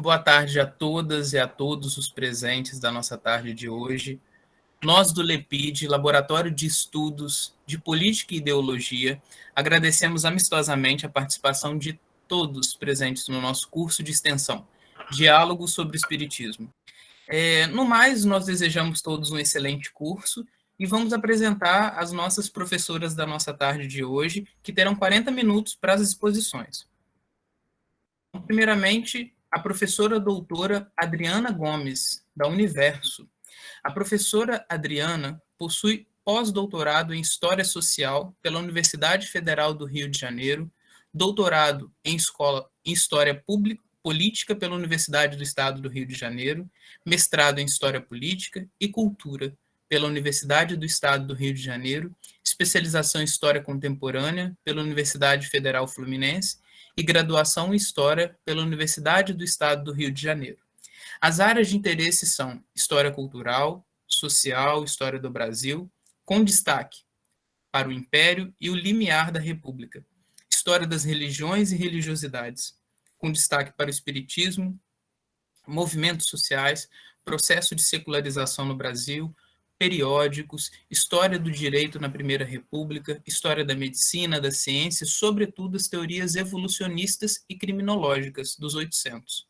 Boa tarde a todas e a todos os presentes da nossa tarde de hoje. Nós do LEPID, Laboratório de Estudos de Política e Ideologia, agradecemos amistosamente a participação de todos presentes no nosso curso de extensão, Diálogo sobre o Espiritismo. No mais, nós desejamos todos um excelente curso e vamos apresentar as nossas professoras da nossa tarde de hoje, que terão 40 minutos para as exposições. Primeiramente, a professora doutora Adriana Gomes, da Universo. A professora Adriana possui pós-doutorado em História Social pela Universidade Federal do Rio de Janeiro, doutorado em História Política pela Universidade do Estado do Rio de Janeiro, mestrado em História Política e Cultura pela Universidade do Estado do Rio de Janeiro, especialização em História Contemporânea pela Universidade Federal Fluminense e graduação em História pela Universidade do Estado do Rio de Janeiro. As áreas de interesse são História Cultural, Social, História do Brasil, com destaque para o Império e o Limiar da República, História das Religiões e Religiosidades, com destaque para o Espiritismo, movimentos sociais, processo de secularização no Brasil, periódicos, história do direito na Primeira República, história da medicina, da ciência, sobretudo as teorias evolucionistas e criminológicas dos 800.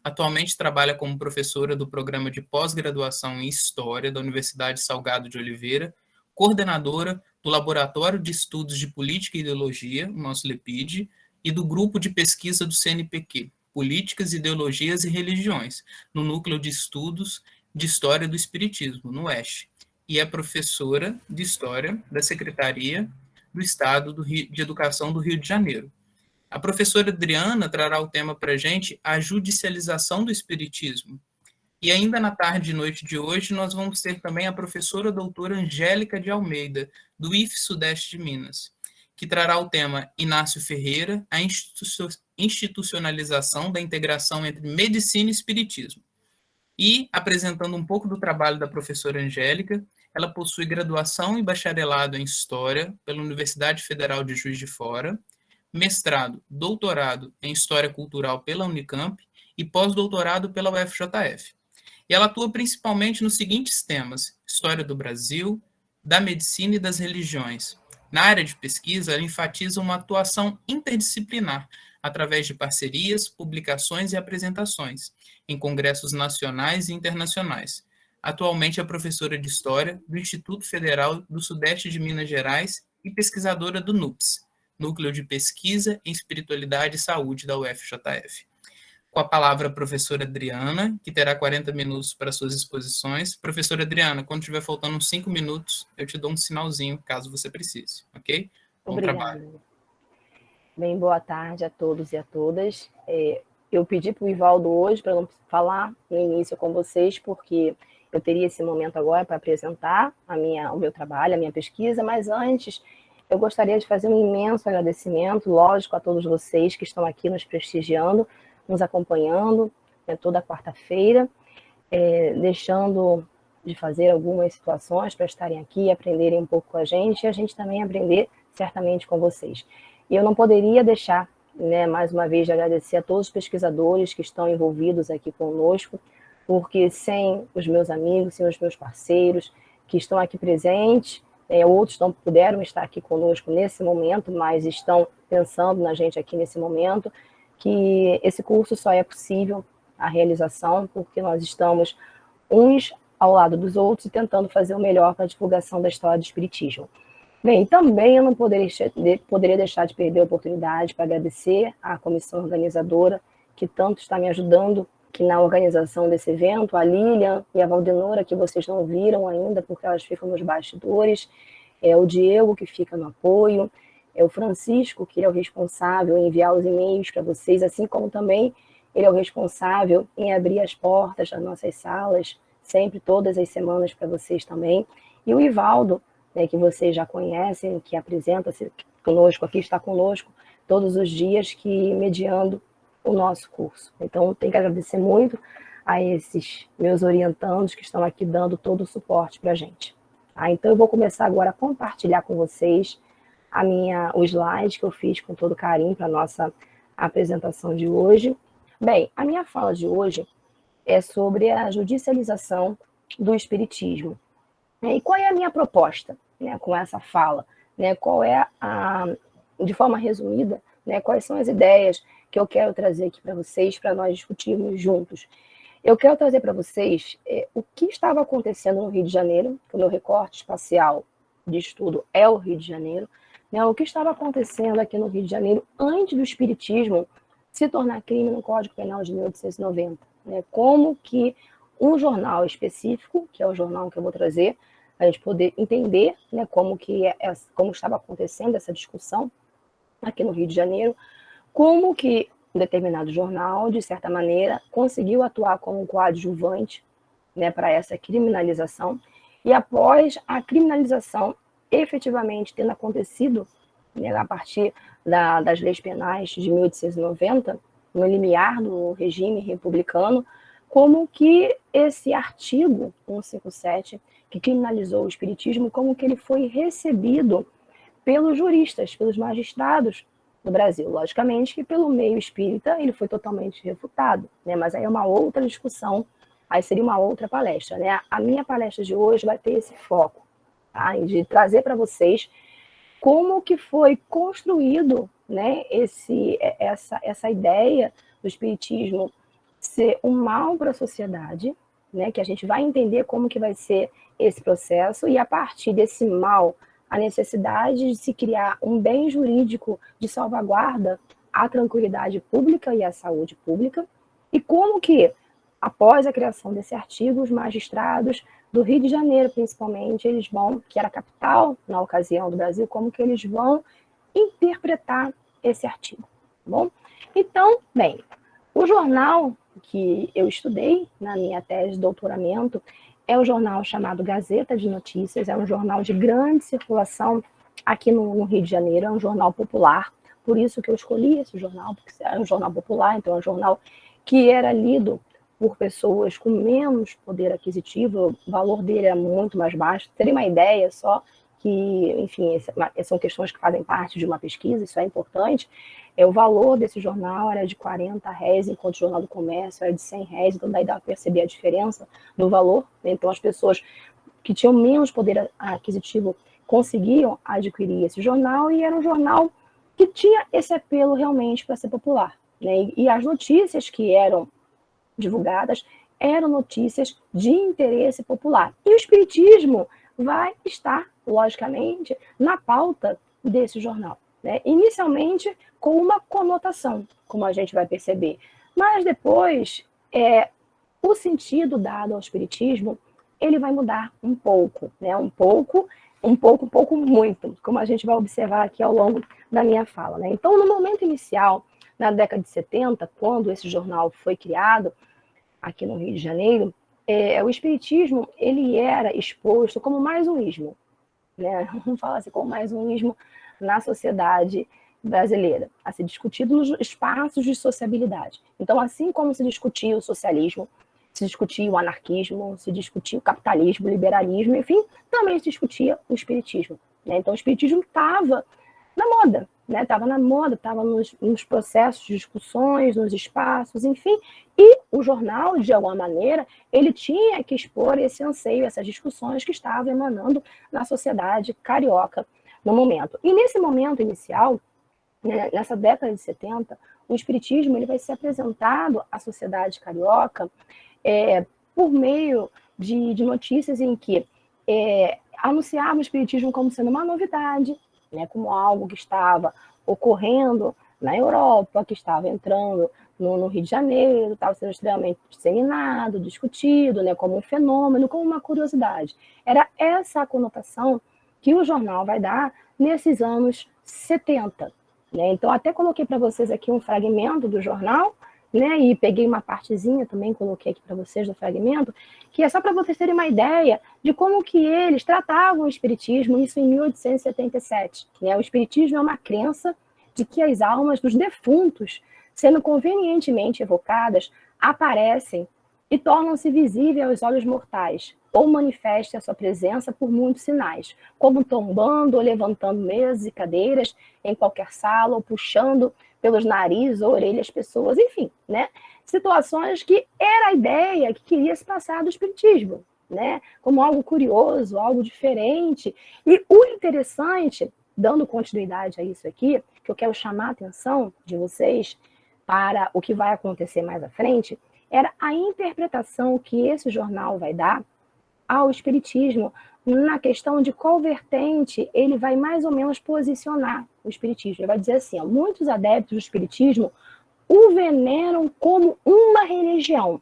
Atualmente trabalha como professora do programa de pós-graduação em História da Universidade Salgado de Oliveira, coordenadora do Laboratório de Estudos de Política e Ideologia, o nosso LEPID, e do Grupo de Pesquisa do CNPq, Políticas, Ideologias e Religiões, no Núcleo de Estudos de História do Espiritismo, no UESC, e é professora de História da Secretaria do Estado de Educação do Rio de Janeiro. A professora Adriana trará o tema para a gente, a judicialização do Espiritismo. E ainda na tarde e noite de hoje, nós vamos ter também a professora doutora Angélica de Almeida, do IF Sudeste de Minas, que trará o tema Inácio Ferreira, a institucionalização da integração entre medicina e espiritismo. E, apresentando um pouco do trabalho da professora Angélica, ela possui graduação e bacharelado em História pela Universidade Federal de Juiz de Fora, mestrado, doutorado em História Cultural pela Unicamp e pós-doutorado pela UFJF. E ela atua principalmente nos seguintes temas: História do Brasil, da medicina e das religiões. Na área de pesquisa, ela enfatiza uma atuação interdisciplinar, através de parcerias, publicações e apresentações, em congressos nacionais e internacionais. Atualmente é professora de História do Instituto Federal do Sudeste de Minas Gerais e pesquisadora do NUPS, Núcleo de Pesquisa em Espiritualidade e Saúde da UFJF. Com a palavra a professora Adriana, que terá 40 minutos para suas exposições. Professora Adriana, quando tiver faltando uns 5 minutos, eu te dou um sinalzinho, caso você precise, ok? Bom Obrigada. Trabalho. Bem, boa tarde a todos e a todas. Eu pedi para o Ivaldo hoje para não falar no início com vocês, porque eu teria esse momento agora para apresentar o meu trabalho, a minha pesquisa, mas antes eu gostaria de fazer um imenso agradecimento, lógico, a todos vocês que estão aqui nos prestigiando, nos acompanhando toda quarta-feira, deixando de fazer algumas situações para estarem aqui e aprenderem um pouco com a gente, e a gente também aprender certamente com vocês. E eu não poderia deixar, mais uma vez, de agradecer a todos os pesquisadores que estão envolvidos aqui conosco, porque sem os meus amigos, sem os meus parceiros que estão aqui presentes, outros não puderam estar aqui conosco nesse momento, mas estão pensando na gente aqui nesse momento, que esse curso só é possível a realização porque nós estamos uns ao lado dos outros e tentando fazer o melhor para a divulgação da história do Espiritismo. Bem, também eu não poderia deixar de perder a oportunidade para agradecer à comissão organizadora, que tanto está me ajudando aqui na organização desse evento, a Lilian e a Valdenora, que vocês não viram ainda, porque elas ficam nos bastidores, o Diego, que fica no apoio, o Francisco, que é o responsável em enviar os e-mails para vocês, assim como também ele é o responsável em abrir as portas das nossas salas, sempre, todas as semanas para vocês também, e o Ivaldo, que vocês já conhecem, que apresenta-se conosco aqui, está conosco todos os dias, que mediando o nosso curso. Então, tenho que agradecer muito a esses meus orientandos que estão aqui dando todo o suporte para a gente. Então, eu vou começar agora a compartilhar com vocês o slide que eu fiz com todo carinho para a nossa apresentação de hoje. Bem, a minha fala de hoje é sobre a judicialização do espiritismo. E qual é a minha proposta, né, com essa fala? Né, qual é de forma resumida, né, quais são as ideias que eu quero trazer aqui para vocês, para nós discutirmos juntos? Eu quero trazer para vocês o que estava acontecendo no Rio de Janeiro, que o meu recorte espacial de estudo é o Rio de Janeiro, né, o que estava acontecendo aqui no Rio de Janeiro antes do espiritismo se tornar crime no Código Penal de 1890. Né, como que um jornal específico, que é o jornal que eu vou trazer, a gente poder entender, né, como estava acontecendo essa discussão aqui no Rio de Janeiro, como que um determinado jornal, de certa maneira, conseguiu atuar como um coadjuvante, né, para essa criminalização, e após a criminalização efetivamente tendo acontecido, né, a partir das leis penais de 1890, no limiar do regime republicano, como que esse artigo 157, que criminalizou o espiritismo, como que ele foi recebido pelos juristas, pelos magistrados no Brasil. Logicamente que pelo meio espírita ele foi totalmente refutado, né? Mas aí é uma outra discussão, aí seria uma outra palestra, né? A minha palestra de hoje vai ter esse foco, tá? De trazer para vocês como que foi construído, né, essa ideia do espiritismo ser um mal para a sociedade, né, que a gente vai entender como que vai ser esse processo, e a partir desse mal, a necessidade de se criar um bem jurídico de salvaguarda à tranquilidade pública e à saúde pública, e como que, após a criação desse artigo, os magistrados do Rio de Janeiro, principalmente, eles vão, que era a capital na ocasião do Brasil, como que eles vão interpretar esse artigo, tá bom? Então, bem, o jornal que eu estudei na minha tese de doutoramento é um jornal chamado Gazeta de Notícias, é um jornal de grande circulação aqui no Rio de Janeiro, é um jornal popular, por isso que eu escolhi esse jornal, porque é um jornal popular, então é um jornal que era lido por pessoas com menos poder aquisitivo, o valor dele é muito mais baixo. Teria uma ideia só que, enfim, são questões que fazem parte de uma pesquisa, isso é importante. O valor desse jornal era de R$40, enquanto o Jornal do Comércio era de R$100, então daí dá para perceber a diferença no valor. Então as pessoas que tinham menos poder aquisitivo conseguiam adquirir esse jornal, e era um jornal que tinha esse apelo realmente para ser popular, né? E as notícias que eram divulgadas eram notícias de interesse popular. E o espiritismo vai estar, logicamente, na pauta desse jornal, né? Inicialmente com uma conotação, como a gente vai perceber, mas depois o sentido dado ao espiritismo ele vai mudar um pouco, né? Um pouco, muito, como a gente vai observar aqui ao longo da minha fala, né? Então, no momento inicial, na década de 70, quando esse jornal foi criado aqui no Rio de Janeiro, o espiritismo ele era exposto como mais um ismo, né? Vamos falar assim, como mais um ismo na sociedade brasileira, a ser discutido nos espaços de sociabilidade. Então, assim como se discutia o socialismo, se discutia o anarquismo, se discutia o capitalismo, o liberalismo, enfim, também se discutia o espiritismo, né? Então, o espiritismo estava na moda, né? Estava na moda, estava nos processos de discussões, nos espaços, enfim, e o jornal, de alguma maneira, ele tinha que expor esse anseio, essas discussões que estavam emanando na sociedade carioca no momento. E nesse momento inicial, né, nessa década de 70, o espiritismo ele vai ser apresentado à sociedade carioca por meio de notícias em que anunciavam o espiritismo como sendo uma novidade, né, como algo que estava ocorrendo na Europa, que estava entrando no Rio de Janeiro, estava sendo extremamente disseminado, discutido, né, como um fenômeno, como uma curiosidade. Era essa a conotação que o jornal vai dar nesses anos 70. Né? Então, até coloquei para vocês aqui um fragmento do jornal, né, e peguei uma partezinha também, coloquei aqui para vocês do fragmento, que é só para vocês terem uma ideia de como que eles tratavam o espiritismo, isso em 1877. Né? O espiritismo é uma crença de que as almas dos defuntos, sendo convenientemente evocadas, aparecem e tornam-se visíveis aos olhos mortais, ou manifeste a sua presença por muitos sinais, como tombando ou levantando mesas e cadeiras em qualquer sala, ou puxando pelos narizes ou orelhas pessoas, enfim, né? Situações que era a ideia que queria se passar do espiritismo, né? Como algo curioso, algo diferente. E o interessante, dando continuidade a isso aqui, que eu quero chamar a atenção de vocês para o que vai acontecer mais à frente, era a interpretação que esse jornal vai dar ao espiritismo na questão de qual vertente ele vai mais ou menos posicionar o espiritismo. Ele vai dizer assim, ó, muitos adeptos do espiritismo o veneram como uma religião,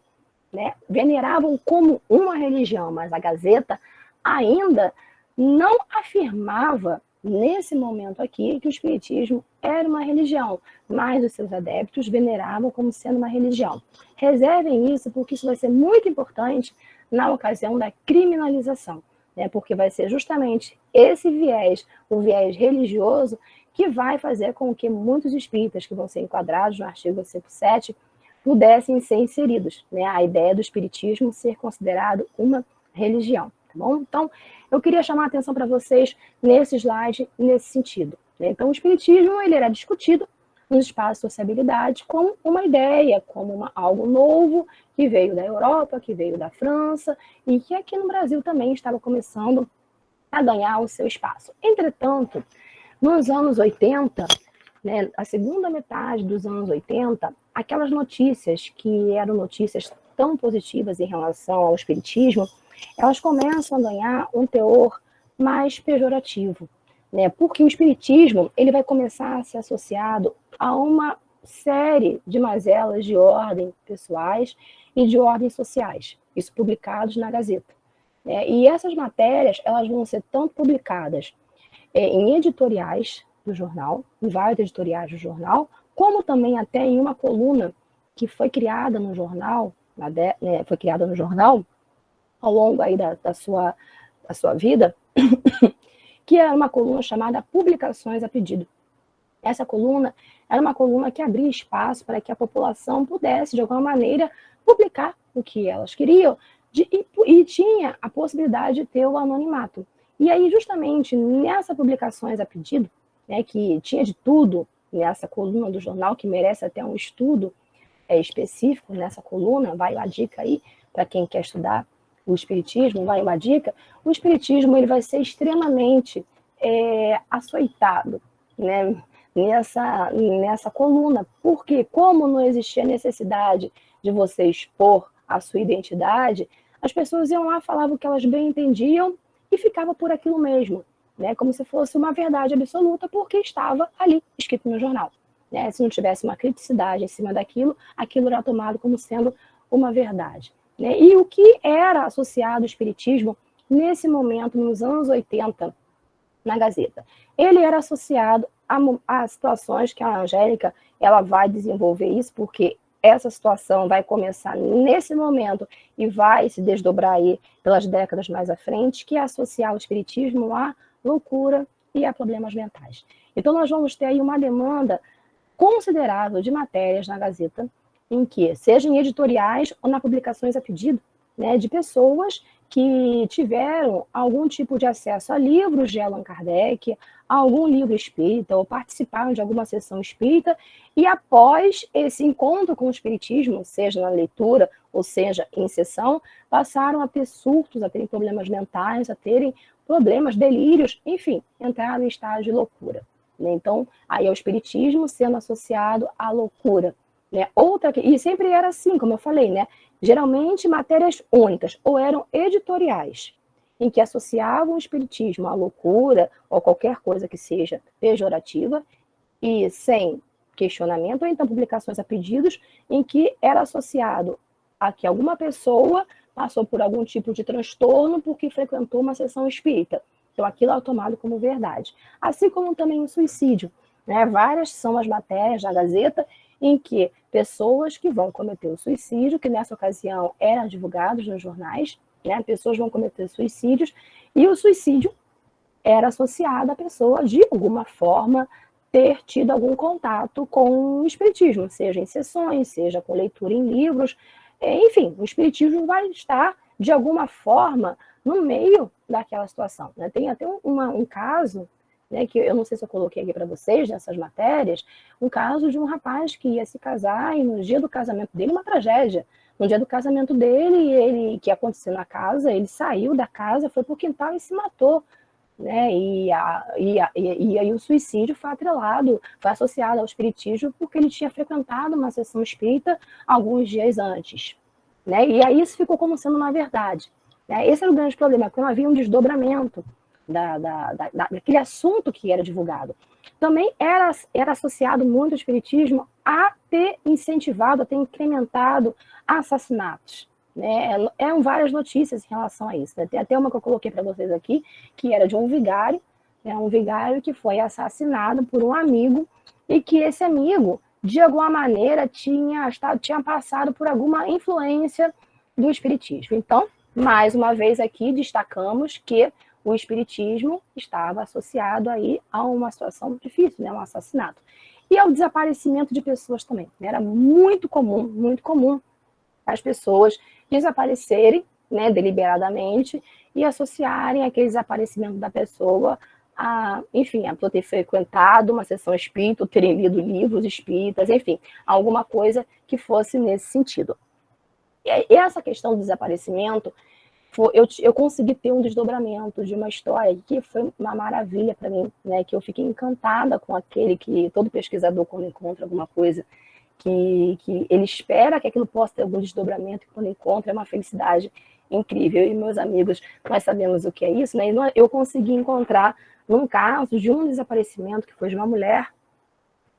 né? Veneravam como uma religião, mas a Gazeta ainda não afirmava, nesse momento aqui, que o espiritismo era uma religião, mas os seus adeptos veneravam como sendo uma religião. Reservem isso, porque isso vai ser muito importante na ocasião da criminalização, né? Porque vai ser justamente esse viés, o viés religioso, que vai fazer com que muitos espíritas que vão ser enquadrados no artigo 107 pudessem ser inseridos, né? A ideia do espiritismo ser considerado uma religião, tá bom? Então, eu queria chamar a atenção para vocês nesse slide, nesse sentido, né? Então, o espiritismo ele era discutido nos espaços de sociabilidade como uma ideia, como algo novo que veio da Europa, que veio da França e que aqui no Brasil também estava começando a ganhar o seu espaço. Entretanto, nos anos 80, né, a segunda metade dos anos 80, aquelas notícias que eram notícias tão positivas em relação ao espiritismo, elas começam a ganhar um teor mais pejorativo, né? Porque o espiritismo ele vai começar a ser associado a uma série de mazelas de ordem pessoais e de ordem sociais, isso publicados na Gazeta, né? E essas matérias elas vão ser tanto publicadas em editoriais do jornal, em vários editoriais do jornal, como também até em uma coluna que foi criada no jornal, foi criada no jornal ao longo aí da sua vida, que era uma coluna chamada Publicações a Pedido. Essa coluna era uma coluna que abria espaço para que a população pudesse, de alguma maneira, publicar o que elas queriam e tinha a possibilidade de ter o anonimato. E aí, justamente, nessa Publicações a Pedido, né, que tinha de tudo nessa coluna do jornal, que merece até um estudo específico nessa coluna, vai uma dica aí para quem quer estudar o espiritismo, vai uma dica, o espiritismo ele vai ser extremamente açoitado, né, nessa coluna, porque como não existia necessidade de você expor a sua identidade, as pessoas iam lá, falavam o que elas bem entendiam e ficava por aquilo mesmo, né, como se fosse uma verdade absoluta, porque estava ali escrito no jornal, né? Se não tivesse uma criticidade em cima daquilo, aquilo era tomado como sendo uma verdade, né? E o que era associado ao espiritismo nesse momento, nos anos 80, na Gazeta? Ele era associado a situações que a Angélica ela vai desenvolver isso, porque essa situação vai começar nesse momento e vai se desdobrar aí pelas décadas mais à frente, que é associar o espiritismo à loucura e a problemas mentais. Então, nós vamos ter aí uma demanda considerável de matérias na Gazeta, em que, seja em editoriais ou na Publicações a Pedido, né, de pessoas que tiveram algum tipo de acesso a livros de Allan Kardec, a algum livro espírita, ou participaram de alguma sessão espírita, e após esse encontro com o espiritismo, seja na leitura, ou seja em sessão, passaram a ter surtos, a terem problemas mentais, a terem problemas, delírios, enfim, entraram em estágio de loucura. Então, aí é o espiritismo sendo associado à loucura, né? E sempre era assim, como eu falei, né? Geralmente matérias únicas, ou eram editoriais, em que associavam o espiritismo à loucura, ou qualquer coisa que seja pejorativa, e sem questionamento, ou então publicações a pedidos, em que era associado a que alguma pessoa passou por algum tipo de transtorno porque frequentou uma sessão espírita. Então, aquilo é tomado como verdade. Assim como também o suicídio, né? Várias são as matérias da Gazeta em que pessoas que vão cometer o suicídio, que nessa ocasião eram divulgados nos jornais, né? Pessoas vão cometer suicídios, e o suicídio era associado à pessoa, de alguma forma, ter tido algum contato com o espiritismo, seja em sessões, seja com leitura em livros, enfim, o espiritismo vai estar de alguma forma, no meio daquela situação. Né? Tem até um caso, né, que eu não sei se eu coloquei aqui para vocês, nessas matérias, um caso de um rapaz que ia se casar e no dia do casamento dele, uma tragédia. No dia do casamento dele, ele que aconteceu na casa, ele saiu da casa, foi para o quintal e se matou. Né? E aí o suicídio foi atrelado, foi associado ao espiritismo, porque ele tinha frequentado uma sessão espírita alguns dias antes. Né? E aí isso ficou como sendo uma verdade. Né? Esse era o grande problema, porque não havia um desdobramento daquele assunto que era divulgado. Também era associado muito o espiritismo a ter incentivado, a ter incrementado assassinatos. Né? Eram várias notícias em relação a isso. Né? Tem até uma que eu coloquei para vocês aqui, que era de um vigário, né? Um vigário que foi assassinado por um amigo, e que esse amigo, de alguma maneira, tinha passado por alguma influência do espiritismo. Então, mais uma vez aqui, destacamos que o espiritismo estava associado aí a uma situação difícil, né? Um assassinato. E ao desaparecimento de pessoas também. Né? Era muito comum as pessoas desaparecerem, né, deliberadamente, e associarem aquele desaparecimento da pessoa a, enfim, a ter frequentado uma sessão espírita, ou terem lido livros espíritas, enfim, alguma coisa que fosse nesse sentido. E essa questão do desaparecimento, eu consegui ter um desdobramento de uma história que foi uma maravilha para mim, né, que eu fiquei encantada com aquele que todo pesquisador, quando encontra alguma coisa que ele espera que aquilo possa ter algum desdobramento, e quando encontra é uma felicidade incrível. Eu e meus amigos, nós sabemos o que é isso, né? E eu consegui encontrar num caso de um desaparecimento que foi de uma mulher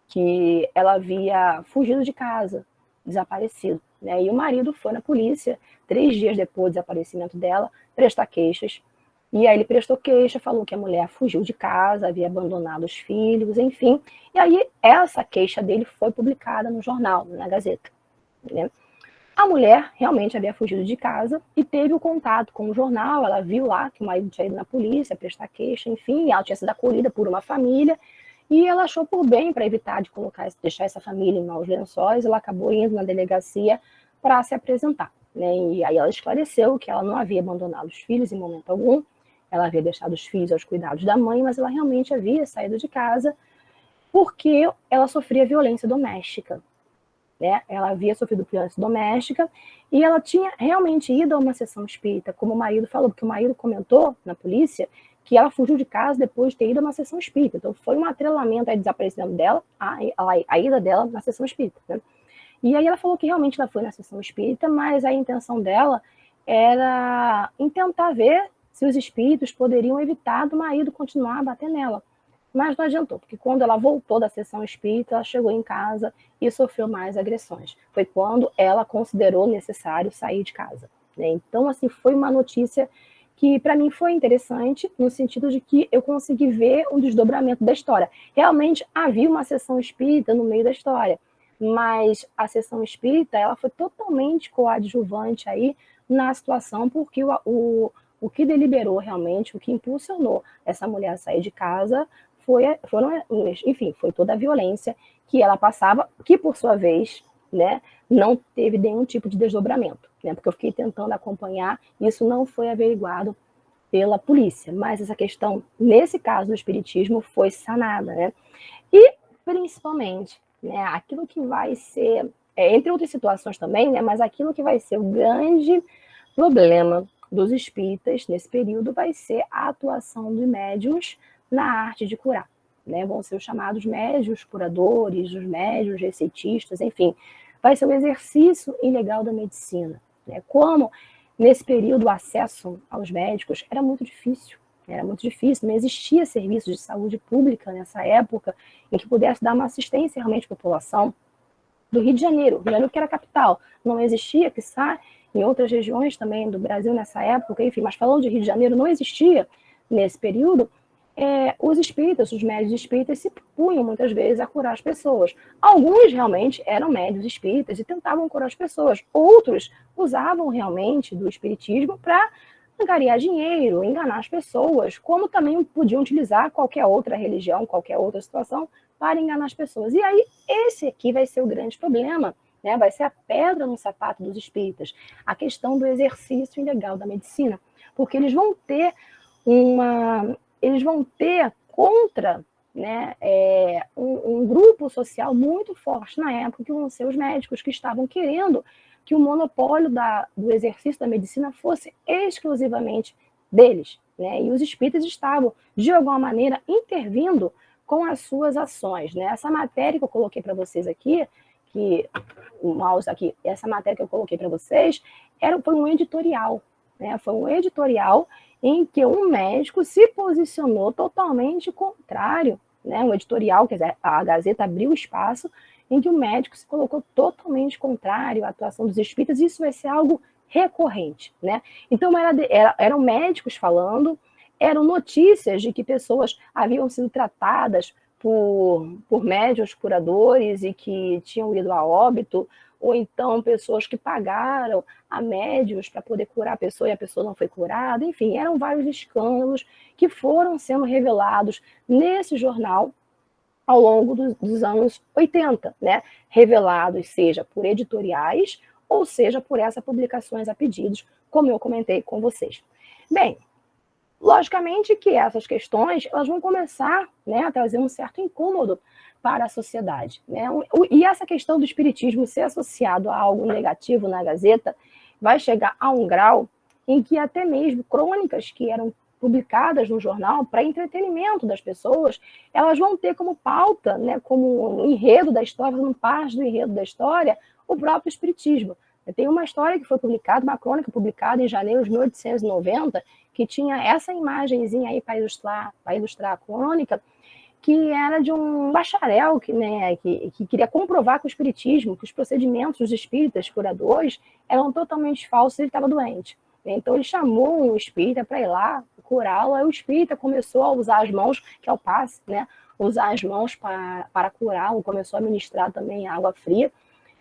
que ela havia fugido de casa, desaparecido, né? E o marido foi na polícia 3 dias depois do desaparecimento dela prestar queixas. E aí ele prestou queixa, falou que a mulher fugiu de casa, havia abandonado os filhos, enfim. E aí essa queixa dele foi publicada no jornal, na Gazeta. Né? A mulher realmente havia fugido de casa e teve o contato com o jornal, ela viu lá que o marido tinha ido na polícia prestar queixa, enfim, ela tinha sido acolhida por uma família, e ela achou por bem, para evitar de deixar essa família em maus lençóis, ela acabou indo na delegacia para se apresentar. Né? E aí ela esclareceu que ela não havia abandonado os filhos em momento algum, ela havia deixado os filhos aos cuidados da mãe, mas ela realmente havia saído de casa porque ela sofria violência doméstica. Né? Ela havia sofrido violência doméstica e ela tinha realmente ido a uma sessão espírita, como o marido falou, porque o marido comentou na polícia que ela fugiu de casa depois de ter ido a uma sessão espírita. Então foi um atrelamento ao desaparecimento dela, a ida dela na sessão espírita. Né? E aí ela falou que realmente ela foi na sessão espírita, mas a intenção dela era em tentar ver se os espíritos poderiam evitar do marido continuar a bater nela. Mas não adiantou, porque quando ela voltou da sessão espírita, ela chegou em casa e sofreu mais agressões. Foi quando ela considerou necessário sair de casa. Né? Então, assim, foi uma notícia que para mim foi interessante, no sentido de que eu consegui ver um desdobramento da história. Realmente havia uma sessão espírita no meio da história, mas a sessão espírita ela foi totalmente coadjuvante aí na situação, porque o que deliberou realmente, o que impulsionou essa mulher a sair de casa foi toda a violência que ela passava, que por sua vez, né, não teve nenhum tipo de desdobramento, né, porque eu fiquei tentando acompanhar, isso não foi averiguado pela polícia, mas essa questão, nesse caso do espiritismo, foi sanada, né, e principalmente, né, aquilo que vai ser, entre outras situações também, né, mas aquilo que vai ser o grande problema dos espíritas nesse período vai ser a atuação de médiuns na arte de curar. Né? Vão ser os chamados médiuns curadores, os médiuns receitistas, enfim. Vai ser um exercício ilegal da medicina. Né? Como, nesse período, o acesso aos médicos era muito difícil. Não existia serviço de saúde pública nessa época em que pudesse dar uma assistência realmente à população do Rio de Janeiro, que era a capital. Não existia, quiçá, em outras regiões também do Brasil nessa época, enfim, mas falando de Rio de Janeiro, não existia nesse período, os espíritas, os médios espíritas se propunham muitas vezes a curar as pessoas. Alguns realmente eram médios espíritas e tentavam curar as pessoas. Outros usavam realmente do espiritismo para angariar dinheiro, enganar as pessoas, como também podiam utilizar qualquer outra religião, qualquer outra situação para enganar as pessoas. E aí, esse aqui vai ser o grande problema né? Vai ser a pedra no sapato dos espíritas, a questão do exercício ilegal da medicina, porque eles vão ter contra, né, um grupo social muito forte na época, que vão ser os médicos, que estavam querendo que o monopólio do exercício da medicina fosse exclusivamente deles, né? E os espíritas estavam, de alguma maneira, intervindo com as suas ações, né? Essa matéria que eu coloquei para vocês aqui, o mouse aqui, essa matéria que eu coloquei para vocês, foi um editorial, né? Foi um editorial em que um médico se posicionou totalmente contrário, né? Um editorial, quer dizer, a Gazeta abriu espaço em que o médico se colocou totalmente contrário à atuação dos espíritas, e isso vai ser algo recorrente, né? Então, eram médicos falando, eram notícias de que pessoas haviam sido tratadas por médiuns curadores e que tinham ido a óbito, ou então pessoas que pagaram a médiuns para poder curar a pessoa e a pessoa não foi curada. Enfim, eram vários escândalos que foram sendo revelados nesse jornal ao longo dos anos 80, né? Revelados seja por editoriais ou seja por essas publicações a pedidos, como eu comentei com vocês. Bem, logicamente que essas questões elas vão começar, né, a trazer um certo incômodo para a sociedade, né? E essa questão do espiritismo ser associado a algo negativo na Gazeta vai chegar a um grau em que até mesmo crônicas que eram publicadas no jornal para entretenimento das pessoas, elas vão ter como pauta, né, como enredo da história, fazendo parte do enredo da história, o próprio espiritismo. Tem uma história que foi publicada, uma crônica publicada em janeiro de 1890, que tinha essa imagenzinha aí para ilustrar a crônica, que era de um bacharel que queria comprovar que o espiritismo, que os procedimentos dos espíritas curadores eram totalmente falsos e ele estava doente. Então ele chamou um espírita para ir lá curá-lo, aí o espírita começou a usar as mãos, que é o passe, né? Usar as mãos para curá-lo, começou a ministrar também água fria.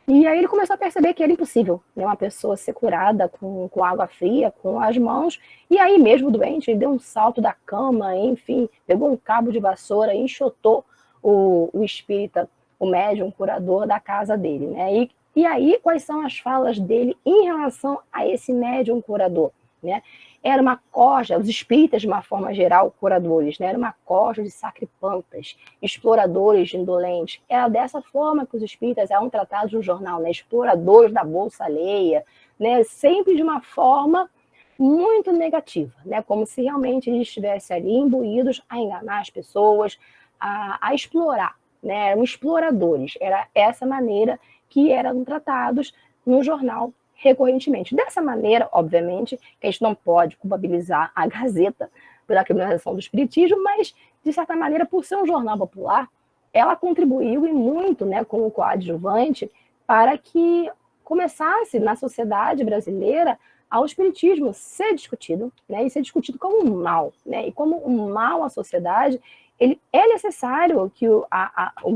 E aí ele começou a perceber que era impossível, né, uma pessoa ser curada com água fria, com as mãos. E aí mesmo doente, ele deu um salto da cama, enfim, pegou um cabo de vassoura e enxotou o espírita, o médium, o curador da casa dele, né? E aí, quais são as falas dele em relação a esse médium curador, né? Era uma corja, os espíritas, de uma forma geral, curadores, né? Era uma corja de sacripantas, exploradores indolentes. Era dessa forma que os espíritas eram tratados no jornal, né? Exploradores da bolsa alheia, né? Sempre de uma forma muito negativa, né? Como se realmente eles estivessem ali imbuídos a enganar as pessoas, a explorar, né? Eram exploradores. Era essa maneira que eram tratados no jornal recorrentemente. Dessa maneira, obviamente, que a gente não pode culpabilizar a Gazeta pela criminalização do espiritismo, mas, de certa maneira, por ser um jornal popular, ela contribuiu e muito, né, como coadjuvante para que começasse na sociedade brasileira ao espiritismo ser discutido, né, e ser discutido como um mal, né, e como um mal à sociedade, ele é necessário que o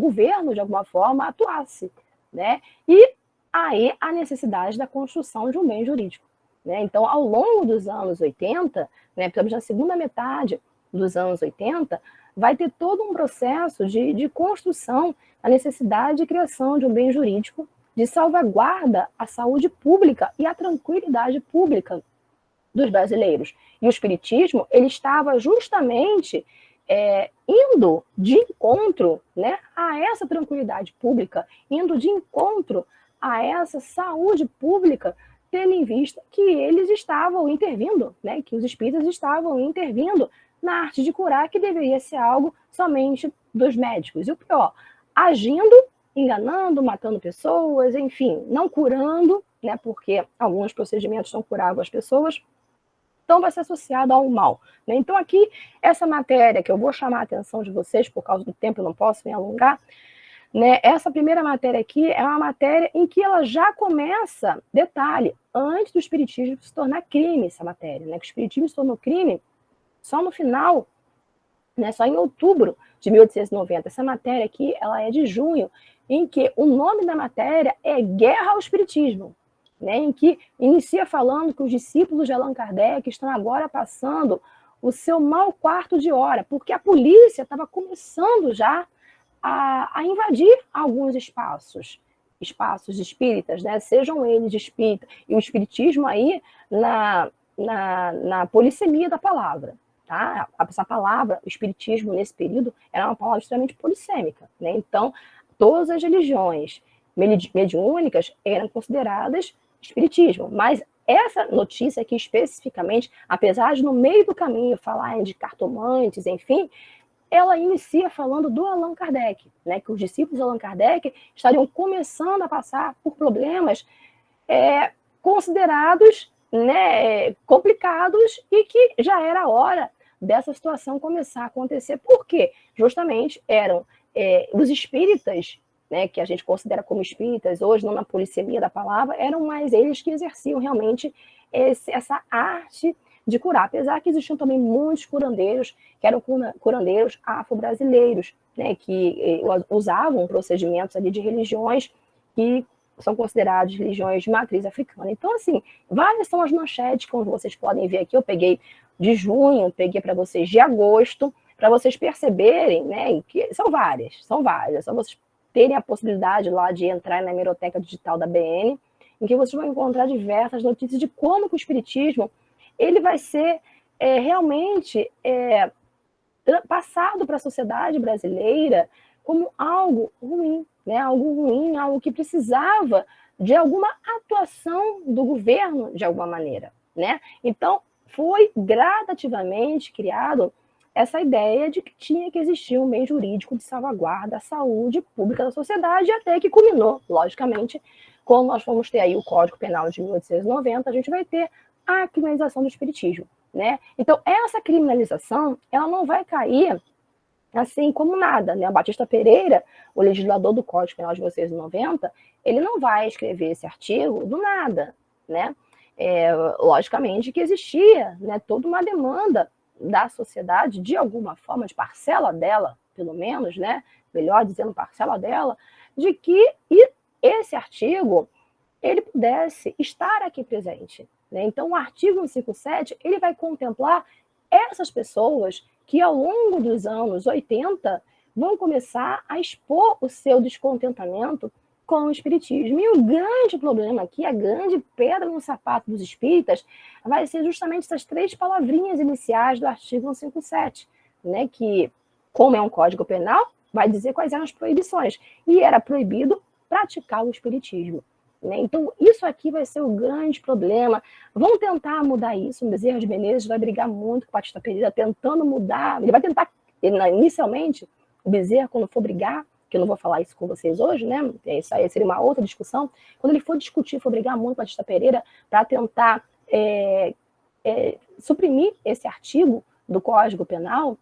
governo, de alguma forma, atuasse, né? E aí a necessidade da construção de um bem jurídico, né? Então, ao longo dos anos 80, né, principalmente na segunda metade dos anos 80, vai ter todo um processo de construção, a necessidade de criação de um bem jurídico, de salvaguarda à saúde pública e à tranquilidade pública dos brasileiros. E o espiritismo, ele estava justamente indo de encontro, né, a essa tranquilidade pública, indo de encontro a essa saúde pública, tendo em vista que eles estavam intervindo, né, que os espíritas estavam intervindo na arte de curar, que deveria ser algo somente dos médicos. E o pior, agindo, enganando, matando pessoas, enfim, não curando, né, porque alguns procedimentos não curavam as pessoas, então vai ser associado ao mal, né? Então aqui, essa matéria, que eu vou chamar a atenção de vocês, por causa do tempo eu não posso me alongar, né? Essa primeira matéria aqui é uma matéria em que ela já começa, detalhe, antes do espiritismo se tornar crime, essa matéria, né? Que o espiritismo se tornou crime só no final, né? Só em outubro de 1890. Essa matéria aqui, ela é de junho, em que o nome da matéria é Guerra ao Espiritismo, né, em que inicia falando que os discípulos de Allan Kardec estão agora passando o seu mau quarto de hora, porque a polícia estava começando já a invadir alguns espaços. espaços espíritas, né, sejam eles espíritas, e o espiritismo aí na polissemia da palavra. Tá? Essa palavra, o espiritismo, nesse período, era uma palavra extremamente polissêmica. Né? Então, todas as religiões mediúnicas eram consideradas espiritismo, mas essa notícia aqui especificamente, apesar de no meio do caminho falar de cartomantes, enfim, ela inicia falando do Allan Kardec, né, que os discípulos de Allan Kardec estariam começando a passar por problemas considerados, né, complicados, e que já era a hora dessa situação começar a acontecer. Por quê? Justamente eram os espíritas, né, que a gente considera como espíritas hoje, não na polissemia da palavra, eram mais eles que exerciam realmente essa arte de curar, apesar que existiam também muitos curandeiros, que eram curandeiros afro-brasileiros, né, que usavam procedimentos ali de religiões que são consideradas religiões de matriz africana. Então, assim, várias são as manchetes, como vocês podem ver aqui, eu peguei de junho, peguei para vocês de agosto, para vocês perceberem, né, que são várias, é só vocês terem a possibilidade lá de entrar na hemeroteca digital da BN, em que vocês vão encontrar diversas notícias de como que o espiritismo ele vai ser realmente passado para a sociedade brasileira como algo ruim, né? Algo ruim, algo que precisava de alguma atuação do governo de alguma maneira, né? Então, foi gradativamente criado essa ideia de que tinha que existir um meio jurídico de salvaguarda da saúde pública da sociedade, até que culminou, logicamente, quando nós vamos ter aí o Código Penal de 1890, a gente vai ter a criminalização do espiritismo, né? Então, essa criminalização, ela não vai cair assim como nada, né? O Batista Pereira, o legislador do Código Penal de 1890, ele não vai escrever esse artigo do nada, né? Logicamente que existia, né, toda uma demanda da sociedade, de alguma forma, de parcela dela, pelo menos, né? Melhor dizendo, parcela dela, de que esse artigo ele pudesse estar aqui presente. Né? Então, o artigo 157 ele vai contemplar essas pessoas que, ao longo dos anos 80, vão começar a expor o seu descontentamento com o espiritismo. E o grande problema aqui, a grande pedra no sapato dos espíritas, vai ser justamente essas 3 palavrinhas iniciais do artigo 157, né? Que, como é um código penal, vai dizer quais eram as proibições. E era proibido praticar o espiritismo. Né? Então, isso aqui vai ser o grande problema. Vão tentar mudar isso. O Bezerra de Menezes vai brigar muito com o Batista Pereira, tentando mudar. Ele vai tentar, inicialmente, o Bezerra, quando for brigar, que eu não vou falar isso com vocês hoje, né? Isso aí seria uma outra discussão. Quando ele for discutir, for brigar muito com o Batista Pereira para tentar suprimir esse artigo do Código Penal,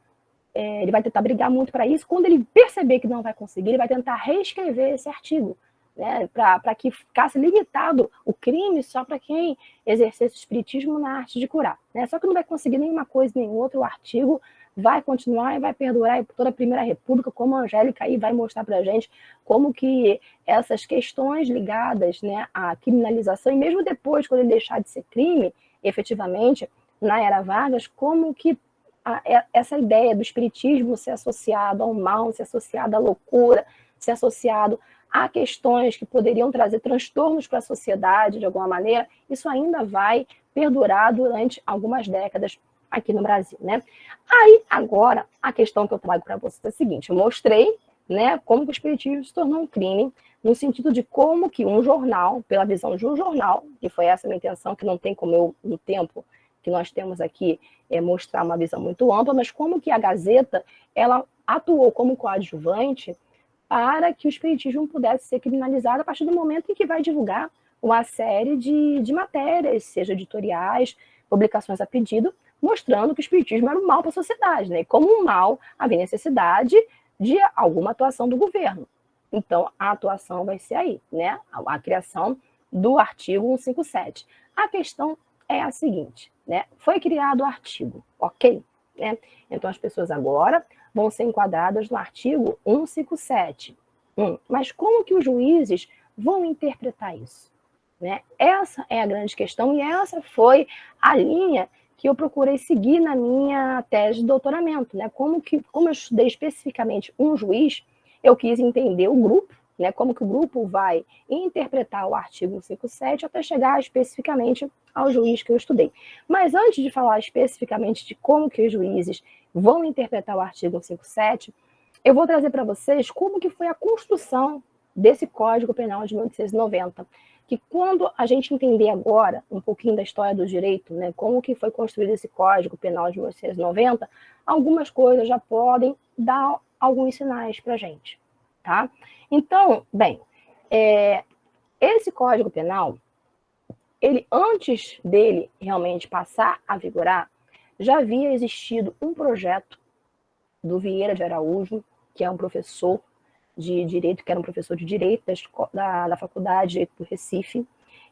ele vai tentar brigar muito para isso. Quando ele perceber que não vai conseguir, ele vai tentar reescrever esse artigo, né, para que ficasse limitado o crime só para quem exercesse o espiritismo na arte de curar. Né? Só que não vai conseguir nenhuma coisa nem outra, o artigo vai continuar e vai perdurar por toda a Primeira República, como a Angélica aí vai mostrar para a gente como que essas questões ligadas, né, à criminalização, e mesmo depois, quando ele deixar de ser crime, efetivamente, na Era Vargas, como que essa ideia do espiritismo ser associado ao mal, ser associado à loucura, ser associado a questões que poderiam trazer transtornos para a sociedade de alguma maneira, isso ainda vai perdurar durante algumas décadas aqui no Brasil, né? Aí, agora, a questão que eu trago para vocês é a seguinte, eu mostrei, né, como que o espiritismo se tornou um crime, no sentido de como que um jornal, pela visão de um jornal, que foi essa a minha intenção, que não tem como eu, no tempo que nós temos aqui, mostrar uma visão muito ampla, mas como que a Gazeta, ela atuou como coadjuvante para que o espiritismo pudesse ser criminalizado a partir do momento em que vai divulgar uma série de matérias, seja editoriais, publicações a pedido, mostrando que o espiritismo era um mal para a sociedade, né? E como um mal, havia necessidade de alguma atuação do governo. Então, a atuação vai ser aí, né? A criação do artigo 157. A questão é a seguinte, né? Foi criado o artigo, ok? Né? Então, as pessoas agora vão ser enquadradas no artigo 157. Mas como que os juízes vão interpretar isso? Né? Essa é a grande questão e essa foi a linha que eu procurei seguir na minha tese de doutoramento. Né? Como eu estudei especificamente um juiz, eu quis entender o grupo, né, como que o grupo vai interpretar o artigo 157 até chegar especificamente ao juiz que eu estudei. Mas antes de falar especificamente de como que os juízes vão interpretar o artigo 157, eu vou trazer para vocês como que foi a construção desse Código Penal de 1890, que quando a gente entender agora um pouquinho da história do direito, né, como que foi construído esse Código Penal de 1890, algumas coisas já podem dar alguns sinais para a gente, tá? Então, bem, esse Código Penal, ele, antes dele realmente passar a vigorar, já havia existido um projeto do Vieira de Araújo, que é um professor de direito, que era um professor de direito da Faculdade de Direito do Recife,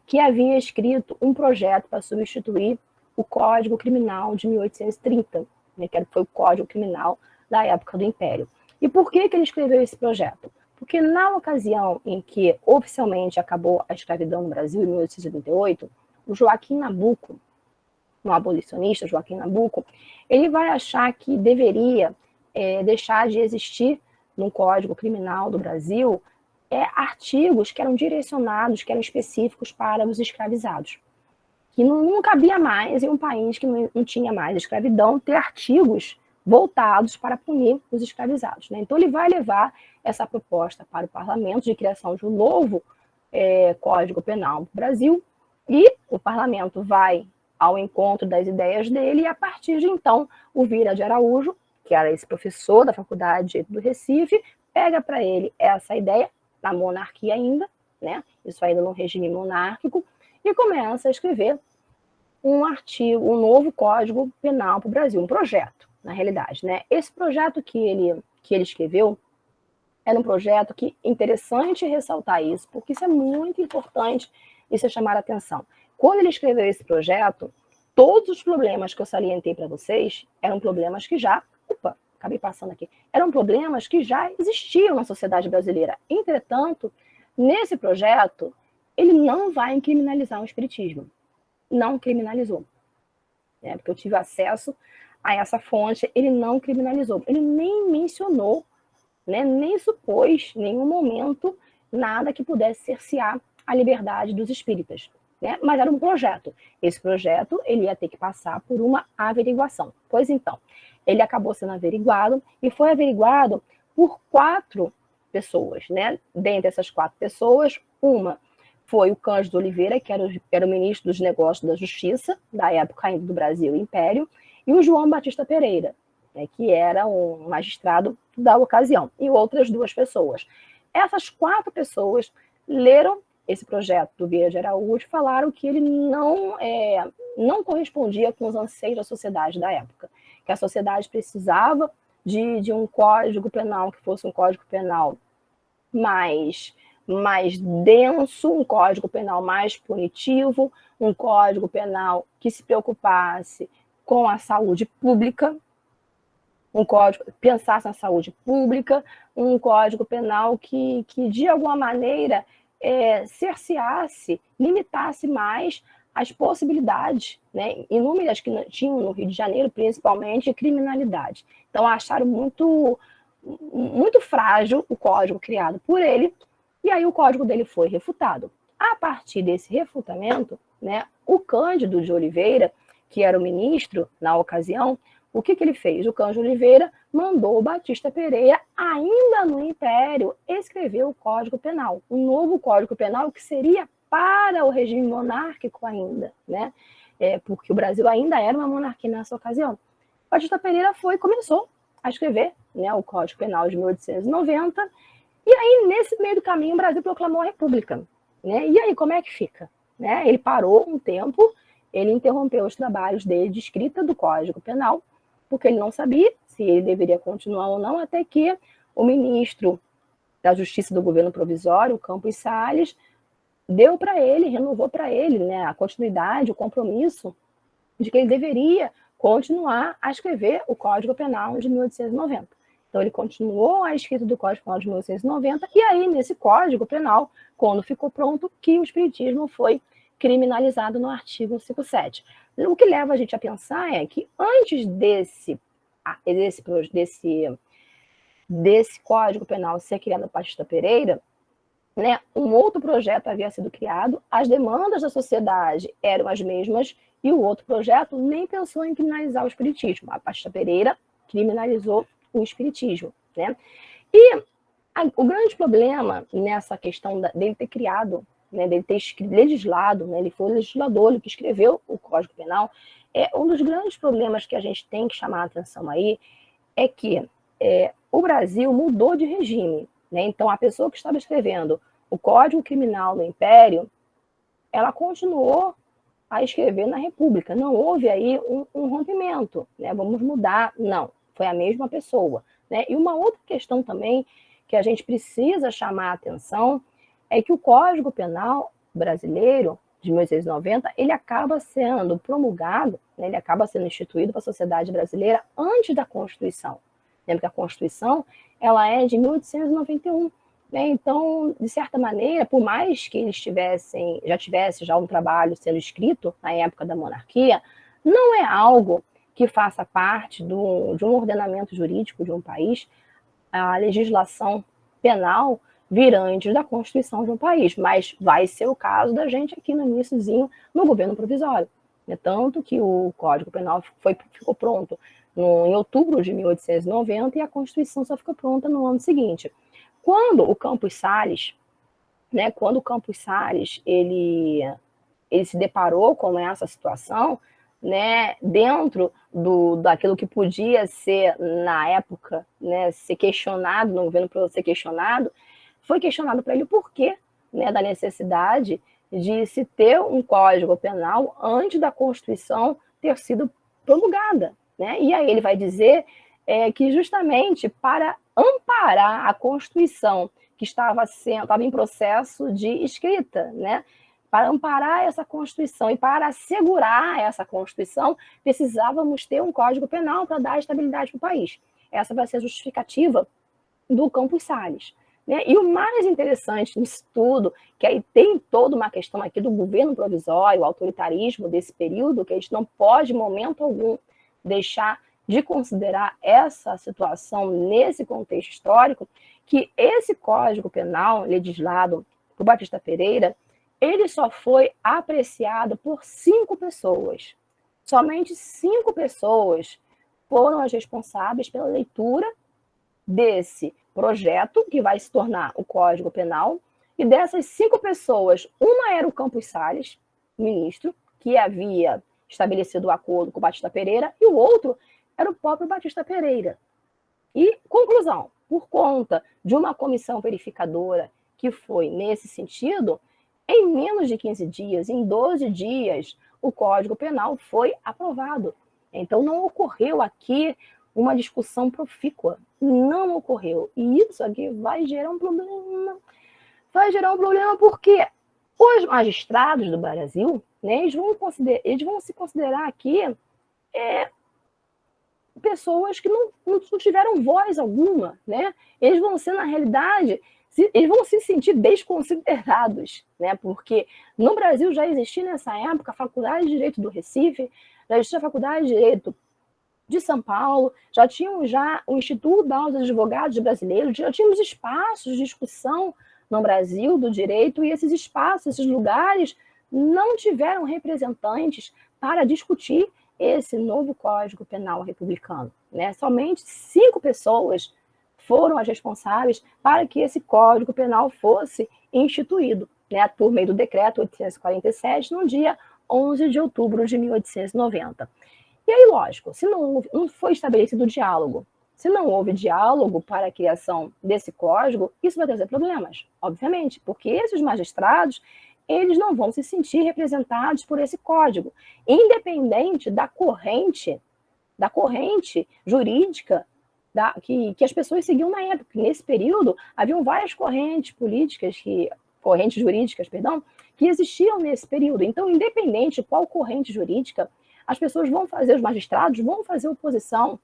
que havia escrito um projeto para substituir o Código Criminal de 1830, né, que foi o Código Criminal da época do Império. E por que ele escreveu esse projeto? Porque na ocasião em que oficialmente acabou a escravidão no Brasil, em 1888, o Joaquim Nabuco, um abolicionista, Joaquim Nabuco, ele vai achar que deveria deixar de existir no Código Criminal do Brasil artigos que eram direcionados, que eram específicos para os escravizados. Que não cabia mais em um país que não tinha mais escravidão ter artigos voltados para punir os escravizados, né? Então ele vai levar essa proposta para o parlamento de criação de um novo Código Penal no Brasil, e o parlamento vai ao encontro das ideias dele, e a partir de então o Vieira de Araújo, que era esse professor da Faculdade de Direito do Recife, pega para ele essa ideia, da monarquia ainda, né? Isso ainda no regime monárquico, e começa a escrever um artigo, um novo Código Penal para o Brasil, um projeto, na realidade, né? Esse projeto que ele escreveu era um projeto que é interessante ressaltar isso, porque isso é muito importante e se chamar a atenção. Quando ele escreveu esse projeto, todos os problemas que eu salientei para vocês eram problemas que já, acabei passando aqui, eram problemas que já existiam na sociedade brasileira. Entretanto, nesse projeto, ele não vai criminalizar o espiritismo. Não criminalizou. Porque eu tive acesso a essa fonte, ele não criminalizou. Ele nem mencionou, né, nem supôs, em nenhum momento, nada que pudesse cercear a liberdade dos espíritas. Né? Mas era um projeto. Esse projeto ele ia ter que passar por uma averiguação. Pois então, ele acabou sendo averiguado e foi averiguado por 4 pessoas. Né? Dentre essas 4 pessoas, uma foi o Cândido Oliveira, que era o ministro dos Negócios da Justiça, da época ainda do Brasil Império, e o João Batista Pereira, né, que era um magistrado da ocasião, e outras 2 pessoas. Essas 4 pessoas leram esse projeto do Vieira de Araújo, falaram que ele não correspondia com os anseios da sociedade da época, que a sociedade precisava de um código penal que fosse um código penal mais denso, um código penal mais punitivo, um código penal que se preocupasse com a saúde pública, um código pensasse na saúde pública, um código penal que de alguma maneira cerceasse, limitasse mais as possibilidades, né, inúmeras que tinham no Rio de Janeiro, principalmente, de criminalidade. Então, acharam muito frágil o código criado por ele, e aí o código dele foi refutado. A partir desse refutamento, né, o Cândido de Oliveira, que era o ministro na ocasião, o que ele fez? O Cândido Oliveira mandou o Batista Pereira, ainda no Império, escrever o Código Penal, um novo Código Penal que seria para o regime monárquico ainda, né? Porque o Brasil ainda era uma monarquia nessa ocasião. O Batista Pereira começou a escrever, né, o Código Penal de 1890, e aí, nesse meio do caminho, o Brasil proclamou a República. Né? E aí, como é que fica? Né? Ele parou um tempo, ele interrompeu os trabalhos dele de escrita do Código Penal, porque ele não sabia se ele deveria continuar ou não, até que o ministro da Justiça do Governo Provisório, Campos Salles, deu para ele, renovou para ele, né, a continuidade, o compromisso de que ele deveria continuar a escrever o Código Penal de 1890. Então, ele continuou a escrita do Código Penal de 1890, e aí, nesse Código Penal, quando ficou pronto, que o espiritismo foi criminalizado no artigo 57. O que leva a gente a pensar é que antes desse Código Penal ser criado por Batista Pereira, né, um outro projeto havia sido criado, as demandas da sociedade eram as mesmas, e o outro projeto nem pensou em criminalizar o espiritismo. A Batista Pereira criminalizou o espiritismo, né? E o grande problema nessa questão dele ter criado, né, dele ter legislado, né, ele foi o legislador, ele que escreveu o Código Penal, um dos grandes problemas que a gente tem que chamar a atenção aí é que o Brasil mudou de regime, né? Então, a pessoa que estava escrevendo o Código Criminal do Império, ela continuou a escrever na República. Não houve aí um rompimento, né? Vamos mudar. Não, foi a mesma pessoa, né? E uma outra questão também que a gente precisa chamar a atenção é que o Código Penal brasileiro, de 1890, ele acaba sendo promulgado, né? Ele acaba sendo instituído para a sociedade brasileira antes da Constituição. Lembra que a Constituição ela é de 1891. Né? Então, de certa maneira, por mais que eles já tivesse um trabalho sendo escrito na época da monarquia, não é algo que faça parte de um ordenamento jurídico de um país, a legislação penal vir antes da Constituição de um país, mas vai ser o caso da gente aqui no iniciozinho no governo provisório. Tanto que o Código Penal ficou pronto em outubro de 1890 e a Constituição só ficou pronta no ano seguinte. Quando o Campos Salles, né, ele se deparou com essa situação, né, dentro daquilo que podia ser, na época, né, ser questionado, no governo ser questionado, foi questionado para ele o porquê, né, da necessidade de se ter um Código Penal antes da Constituição ter sido promulgada. Né? E aí ele vai dizer que justamente para amparar a Constituição que estava em processo de escrita, né? Para amparar essa Constituição e para assegurar essa Constituição, precisávamos ter um Código Penal para dar estabilidade para o país. Essa vai ser a justificativa do Campos Salles. Né? E o mais interessante nisso tudo, que aí tem toda uma questão aqui do governo provisório, o autoritarismo desse período, que a gente não pode, em momento algum, deixar de considerar essa situação nesse contexto histórico, que esse Código Penal legislado por Batista Pereira, ele só foi apreciado por 5 pessoas. Somente 5 pessoas foram as responsáveis pela leitura desse projeto, que vai se tornar o Código Penal, e dessas 5 pessoas, uma era o Campos Salles, ministro, que havia estabelecido o acordo com o Batista Pereira, e o outro era o próprio Batista Pereira. E, conclusão, por conta de uma comissão verificadora que foi nesse sentido, em menos de 15 dias, em 12 dias, o Código Penal foi aprovado. Então, não ocorreu aqui uma discussão profícua. Não ocorreu. E isso aqui vai gerar um problema. Vai gerar um problema porque os magistrados do Brasil, né, eles vão se considerar aqui pessoas que não tiveram voz alguma, né? Eles vão ser, na realidade, eles vão se sentir desconsiderados, né? Porque no Brasil já existia nessa época a Faculdade de Direito do Recife, já existia a Faculdade de Direito de São Paulo, já tínhamos o Instituto dos Advogados Brasileiros, já tínhamos espaços de discussão no Brasil do direito, e esses espaços, esses lugares, não tiveram representantes para discutir esse novo Código Penal republicano. Né? Somente 5 pessoas foram as responsáveis para que esse Código Penal fosse instituído, né? Por meio do decreto 847, no dia 11 de outubro de 1890. E aí, lógico, se não foi estabelecido diálogo, se não houve diálogo para a criação desse código, isso vai trazer problemas, obviamente, porque esses magistrados, eles não vão se sentir representados por esse código, independente da corrente jurídica que as pessoas seguiam na época. Nesse período, haviam várias correntes jurídicas, que existiam nesse período. Então, independente de qual corrente jurídica, os magistrados vão fazer oposição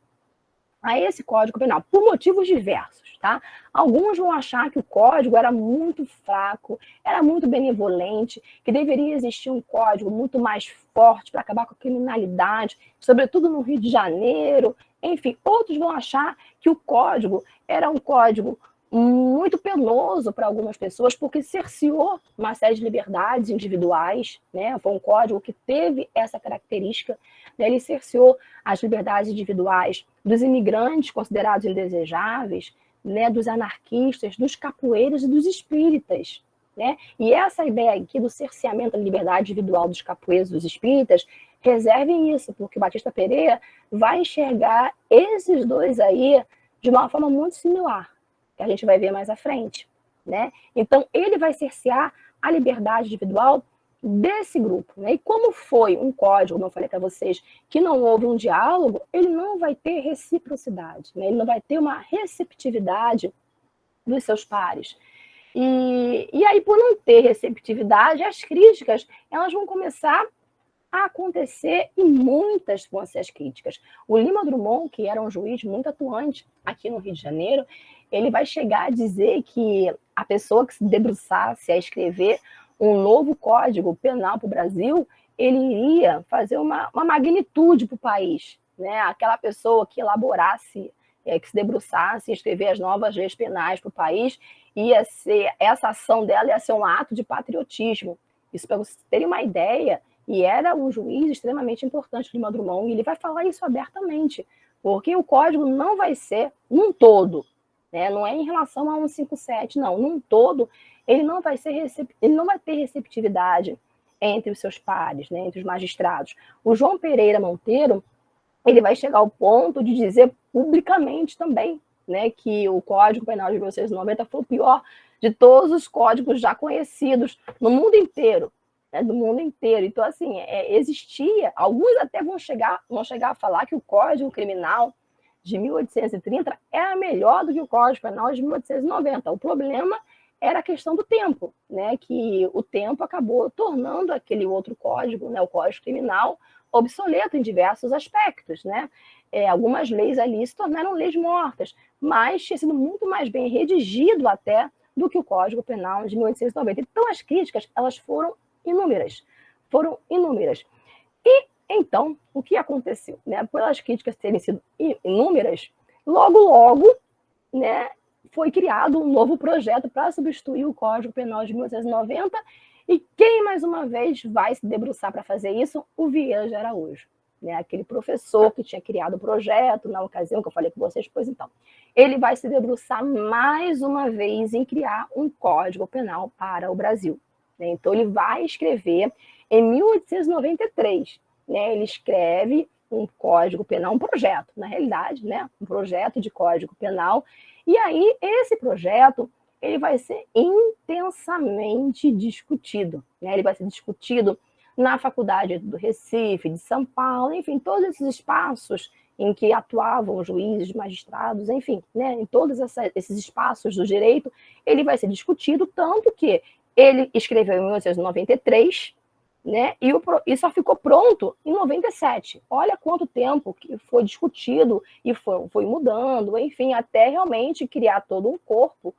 a esse Código Penal, por motivos diversos, tá? Alguns vão achar que o código era muito fraco, era muito benevolente, que deveria existir um código muito mais forte para acabar com a criminalidade, sobretudo no Rio de Janeiro. Enfim, outros vão achar que o código era um código muito penoso para algumas pessoas, porque cerceou uma série de liberdades individuais, né? Foi um código que teve essa característica, né? Ele cerceou as liberdades individuais dos imigrantes considerados indesejáveis, né? Dos anarquistas, dos capoeiras e dos espíritas, né? E essa ideia aqui do cerceamento da liberdade individual dos capoeiras e dos espíritas, reservem isso, porque o Batista Pereira vai enxergar esses dois aí de uma forma muito similar, que a gente vai ver mais à frente, né? Então, ele vai cercear a liberdade individual desse grupo, né? E como foi um código, como eu falei para vocês, que não houve um diálogo, ele não vai ter reciprocidade, né? Ele não vai ter uma receptividade dos seus pares. E aí, por não ter receptividade, as críticas, elas vão começar a acontecer, e muitas vão ser as críticas. O Lima Drummond, que era um juiz muito atuante aqui no Rio de Janeiro, ele vai chegar a dizer que a pessoa que se debruçasse a escrever um novo código penal para o Brasil, ele iria fazer uma magnitude para o país, né? Aquela pessoa que elaborasse, que se debruçasse em escrever as novas leis penais para o país, essa ação dela ia ser um ato de patriotismo. Isso para vocês terem uma ideia. E era um juiz extremamente importante, Lima Drummond, e ele vai falar isso abertamente, porque o código não vai ser num todo, né? Não é em relação a 157, não. Num todo, ele não vai ter receptividade entre os seus pares, né? Entre os magistrados. O João Pereira Monteiro, ele vai chegar ao ponto de dizer publicamente também, né, que o Código Penal de 1990 foi o pior de todos os códigos já conhecidos no mundo inteiro. Do mundo inteiro. Então, assim, existia, alguns até vão chegar a falar que o Código Criminal de 1830 era melhor do que o Código Penal de 1890. O problema era a questão do tempo, né? Que o tempo acabou tornando aquele outro código, né, o Código Criminal, obsoleto em diversos aspectos, né? Algumas leis ali se tornaram leis mortas, mas tinha sido muito mais bem redigido até do que o Código Penal de 1890. Então, as críticas, elas foram inúmeras. E, então, o que aconteceu? Né? Pelas críticas terem sido inúmeras, logo, né, foi criado um novo projeto para substituir o Código Penal de 1890, e quem, mais uma vez, vai se debruçar para fazer isso? O Vieira de Araújo, né? Aquele professor que tinha criado o projeto na ocasião que eu falei com vocês, pois então. Ele vai se debruçar mais uma vez em criar um Código Penal para o Brasil. Então, ele vai escrever em 1893, né? Ele escreve um código penal, um projeto, na realidade, né? Um projeto de código penal. E aí, esse projeto, ele vai ser intensamente discutido, né? Ele vai ser discutido na Faculdade do Recife, de São Paulo, enfim, todos esses espaços em que atuavam juízes, magistrados, enfim, né? Em todos esses espaços do direito, ele vai ser discutido, tanto que ele escreveu em 1993, né? E só ficou pronto em 97. Olha quanto tempo que foi discutido e foi mudando, enfim, até realmente criar todo um corpo,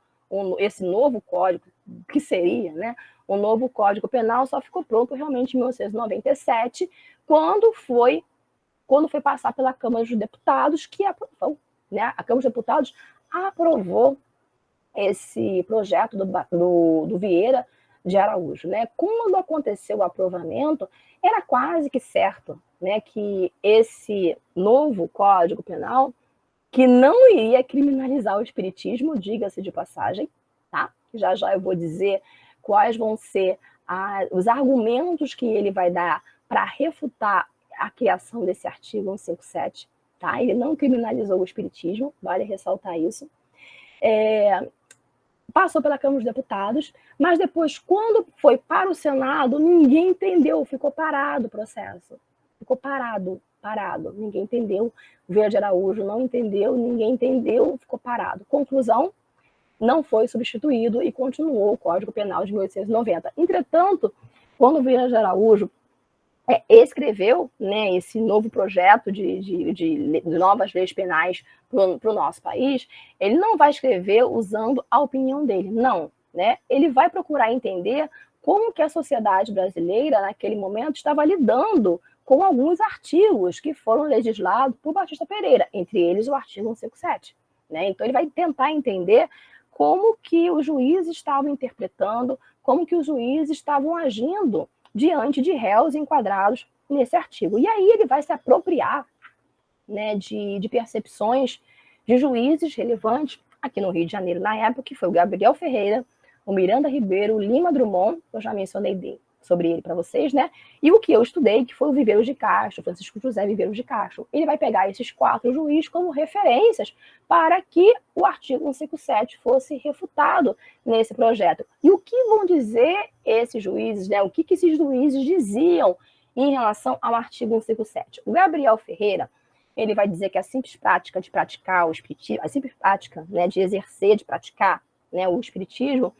esse novo código, que seria, né? O novo Código Penal só ficou pronto realmente em 1997, quando foi passar pela Câmara dos Deputados, que aprovou, né? A Câmara dos Deputados aprovou esse projeto do Vieira de Araújo, né? Quando aconteceu o aprovamento, era quase que certo, né, que esse novo Código Penal, que não iria criminalizar o espiritismo, diga-se de passagem, tá? Já eu vou dizer quais vão ser os argumentos que ele vai dar para refutar a criação desse artigo 157, tá? Ele não criminalizou o espiritismo, vale ressaltar isso. Passou pela Câmara dos Deputados, mas depois, quando foi para o Senado, ninguém entendeu, ficou parado o processo. Ficou parado, ninguém entendeu. O Vieira de Araújo não entendeu, ninguém entendeu, ficou parado. Conclusão, não foi substituído e continuou o Código Penal de 1890. Entretanto, quando o Vieira de Araújo escreveu, né, esse novo projeto de novas leis penais para o nosso país, ele não vai escrever usando a opinião dele, não. Né? Ele vai procurar entender como que a sociedade brasileira, naquele momento, estava lidando com alguns artigos que foram legislados por Batista Pereira, entre eles o artigo 157. Né? Então, ele vai tentar entender como que os juízes estavam interpretando, como que os juízes estavam agindo diante de réus enquadrados nesse artigo. E aí ele vai se apropriar, né, de percepções de juízes relevantes aqui no Rio de Janeiro na época, que foi o Gabriel Ferreira, o Miranda Ribeiro, o Lima Drummond, eu já mencionei sobre ele para vocês, né? E o que eu estudei, que foi o Viveiros de Castro, Francisco José Viveiros de Castro. Ele vai pegar esses 4 juízes como referências para que o artigo 157 fosse refutado nesse projeto. E o que vão dizer esses juízes, né? O que esses juízes diziam em relação ao artigo 157? O Gabriel Ferreira, ele vai dizer que a simples prática de praticar o espiritismo, a simples prática, né, de exercer, de praticar, né, o espiritismo,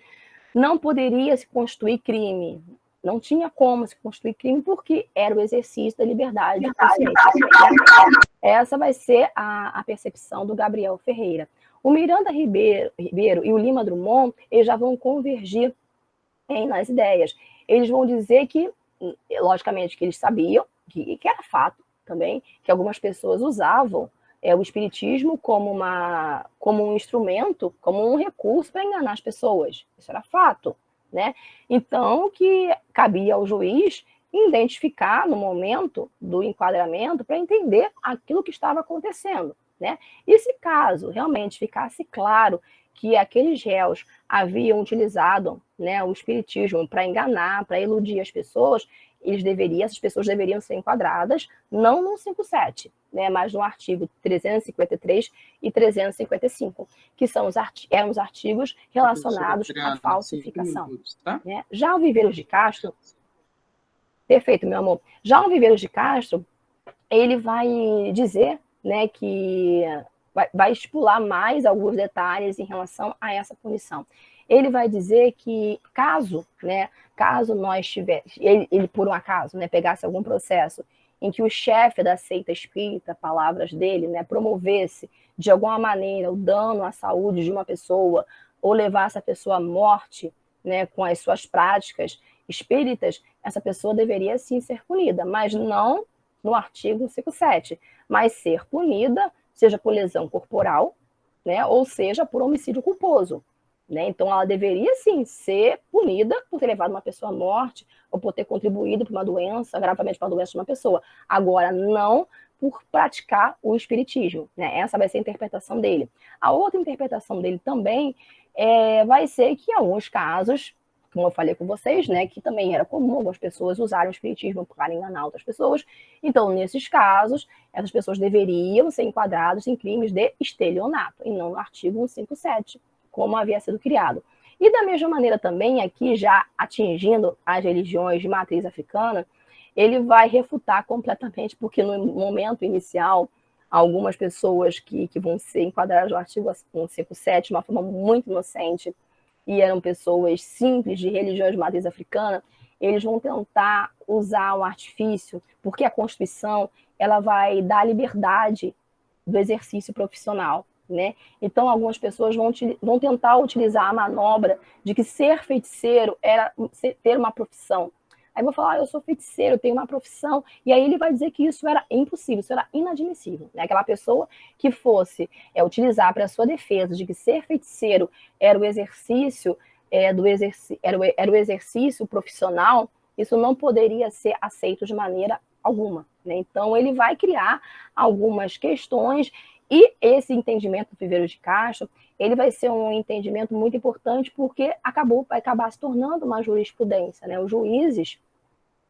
não poderia se constituir crime. Não tinha como se constituir crime porque era o exercício da liberdade de consciência. Essa vai ser a percepção do Gabriel Ferreira. O Miranda Ribeiro e o Lima Drummond, eles já vão convergir nas ideias. Eles vão dizer que, logicamente, que eles sabiam, que era fato também, que algumas pessoas usavam o espiritismo como um instrumento, como um recurso para enganar as pessoas. Isso era fato. Né? Então, que cabia ao juiz identificar no momento do enquadramento para entender aquilo que estava acontecendo. Né? E se caso realmente ficasse claro que aqueles réus haviam utilizado, né, o espiritismo para enganar, para iludir as pessoas, essas pessoas deveriam ser enquadradas não no 157, né, mas no artigo 353 e 355, que eram os artigos relacionados à falsificação. Minutos, tá? Né? Já o Viveiros de Castro, perfeito, meu amor, já o Viveiros de Castro, ele vai dizer, né, que vai estipular mais alguns detalhes em relação a essa punição. Ele vai dizer que caso nós tivéssemos, ele por um acaso, né, pegasse algum processo em que o chefe da seita espírita, palavras dele, né, promovesse de alguma maneira o dano à saúde de uma pessoa ou levasse a pessoa à morte, né, com as suas práticas espíritas, essa pessoa deveria sim ser punida, mas não no artigo 157, mas ser punida, seja por lesão corporal, né, ou seja por homicídio culposo. Né? Então, ela deveria, sim, ser punida por ter levado uma pessoa à morte ou por ter contribuído para uma doença, agravamento para uma doença de uma pessoa. Agora, não por praticar o espiritismo. Né? Essa vai ser a interpretação dele. A outra interpretação dele também vai ser que, em alguns casos, como eu falei com vocês, né, que também era comum algumas pessoas usarem o espiritismo para enganar outras pessoas. Então, nesses casos, essas pessoas deveriam ser enquadradas em crimes de estelionato, e não no artigo 157, como havia sido criado. E da mesma maneira também, aqui já atingindo as religiões de matriz africana, ele vai refutar completamente, porque no momento inicial, algumas pessoas que vão ser enquadradas no artigo 157 de uma forma muito inocente, e eram pessoas simples de religiões de matriz africana, eles vão tentar usar um artifício, porque a Constituição ela vai dar liverdade do exercício profissional. Né? Então, algumas pessoas vão tentar utilizar a manobra de que ser feiticeiro era ter uma profissão. Aí vou falar, eu sou feiticeiro, eu tenho uma profissão, e aí ele vai dizer que isso era impossível, isso era inadmissível. Né? Aquela pessoa que fosse utilizar para a sua defesa de que ser feiticeiro era o exercício era o exercício profissional, isso não poderia ser aceito de maneira alguma. Né? Então, ele vai criar algumas questões. E esse entendimento do Viveiros de Castro, ele vai ser um entendimento muito importante porque vai acabar se tornando uma jurisprudência. Né? Os juízes,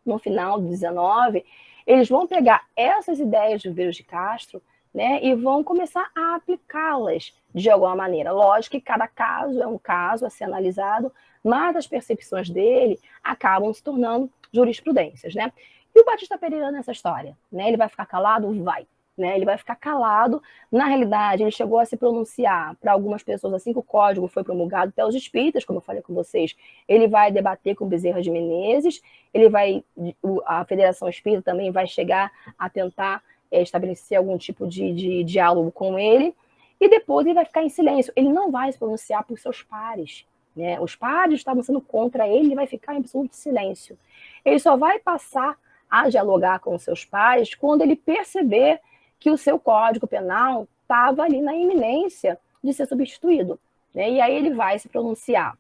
no final do 19, eles vão pegar essas ideias do Viveiros de Castro, né, e vão começar a aplicá-las de alguma maneira. Lógico que cada caso é um caso a ser analisado, mas as percepções dele acabam se tornando jurisprudências. Né? E o Batista Pereira nessa história? Né? Ele vai ficar calado? Vai. Né, ele vai ficar calado. Na realidade, ele chegou a se pronunciar para algumas pessoas assim que o código foi promulgado, até os espíritas, como eu falei com vocês. Ele vai debater com Bezerra de Menezes, a Federação Espírita também vai chegar a tentar estabelecer algum tipo de diálogo com ele, e depois ele vai ficar em silêncio. Ele não vai se pronunciar por seus pares. Né? Os pares estavam sendo contra ele, ele vai ficar em absoluto silêncio. Ele só vai passar a dialogar com os seus pares quando ele perceber que o seu Código Penal estava ali na iminência de ser substituído. né? E aí ele vai se pronunciar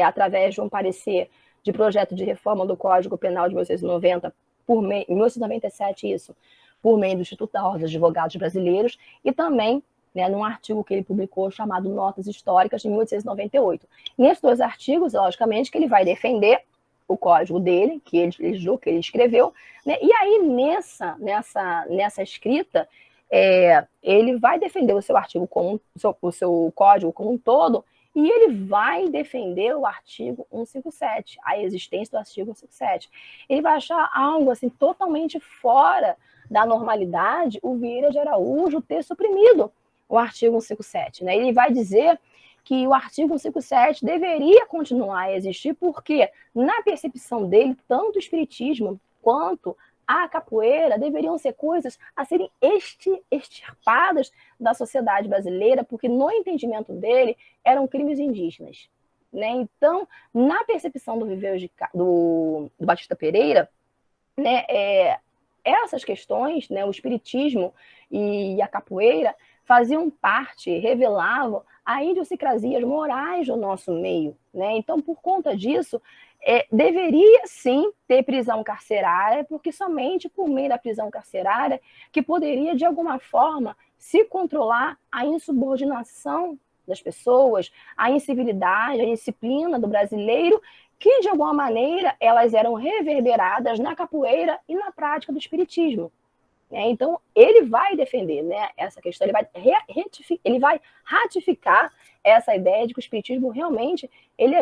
através de um parecer de projeto de reforma do Código Penal de 1990, em 1997, isso, por meio do Instituto da Ordem dos Advogados Brasileiros, e também, né, num artigo que ele publicou chamado Notas Históricas, de 1898. Nesses 2 artigos, logicamente, que ele vai defender o código dele, que ele escreveu, né? E aí, nessa escrita, ele vai defender o seu artigo o seu código como um todo, e ele vai defender o artigo 157, a existência do artigo 157. Ele vai achar algo assim totalmente fora da normalidade o Vieira de Araújo ter suprimido o artigo 157, né? Ele vai dizer que o artigo 157 deveria continuar a existir porque, na percepção dele, tanto o espiritismo quanto a capoeira deveriam ser coisas a serem extirpadas da sociedade brasileira, porque no entendimento dele eram crimes indígenas, né? Então, na percepção do Batista Pereira, né, essas questões, né, o espiritismo e a capoeira faziam parte, revelavam a idiosincrasias morais do nosso meio, né? Então, por conta disso, deveria sim ter prisão carcerária, porque somente por meio da prisão carcerária que poderia, de alguma forma, se controlar a insubordinação das pessoas, a incivilidade, a indisciplina do brasileiro, que, de alguma maneira, elas eram reverberadas na capoeira e na prática do espiritismo. Então, ele vai defender, né, essa questão, ele vai ratificar essa ideia de que o espiritismo realmente ele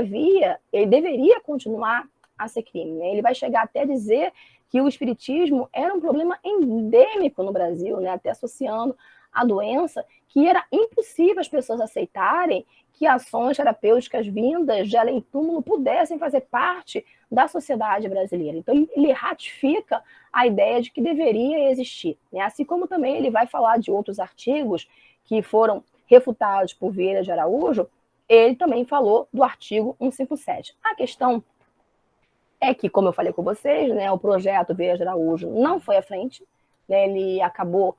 deveria continuar a ser crime, né? Ele vai chegar até a dizer que o espiritismo era um problema endêmico no Brasil, né, até associando a doença, que era impossível as pessoas aceitarem que ações terapêuticas vindas de além-túmulo pudessem fazer parte da sociedade brasileira. Então, ele ratifica a ideia de que deveria existir, né? Assim como também ele vai falar de outros artigos que foram refutados por Vieira de Araújo, ele também falou do artigo 157. A questão é que, como eu falei com vocês, né, o projeto Vieira de Araújo não foi à frente, né? Ele acabou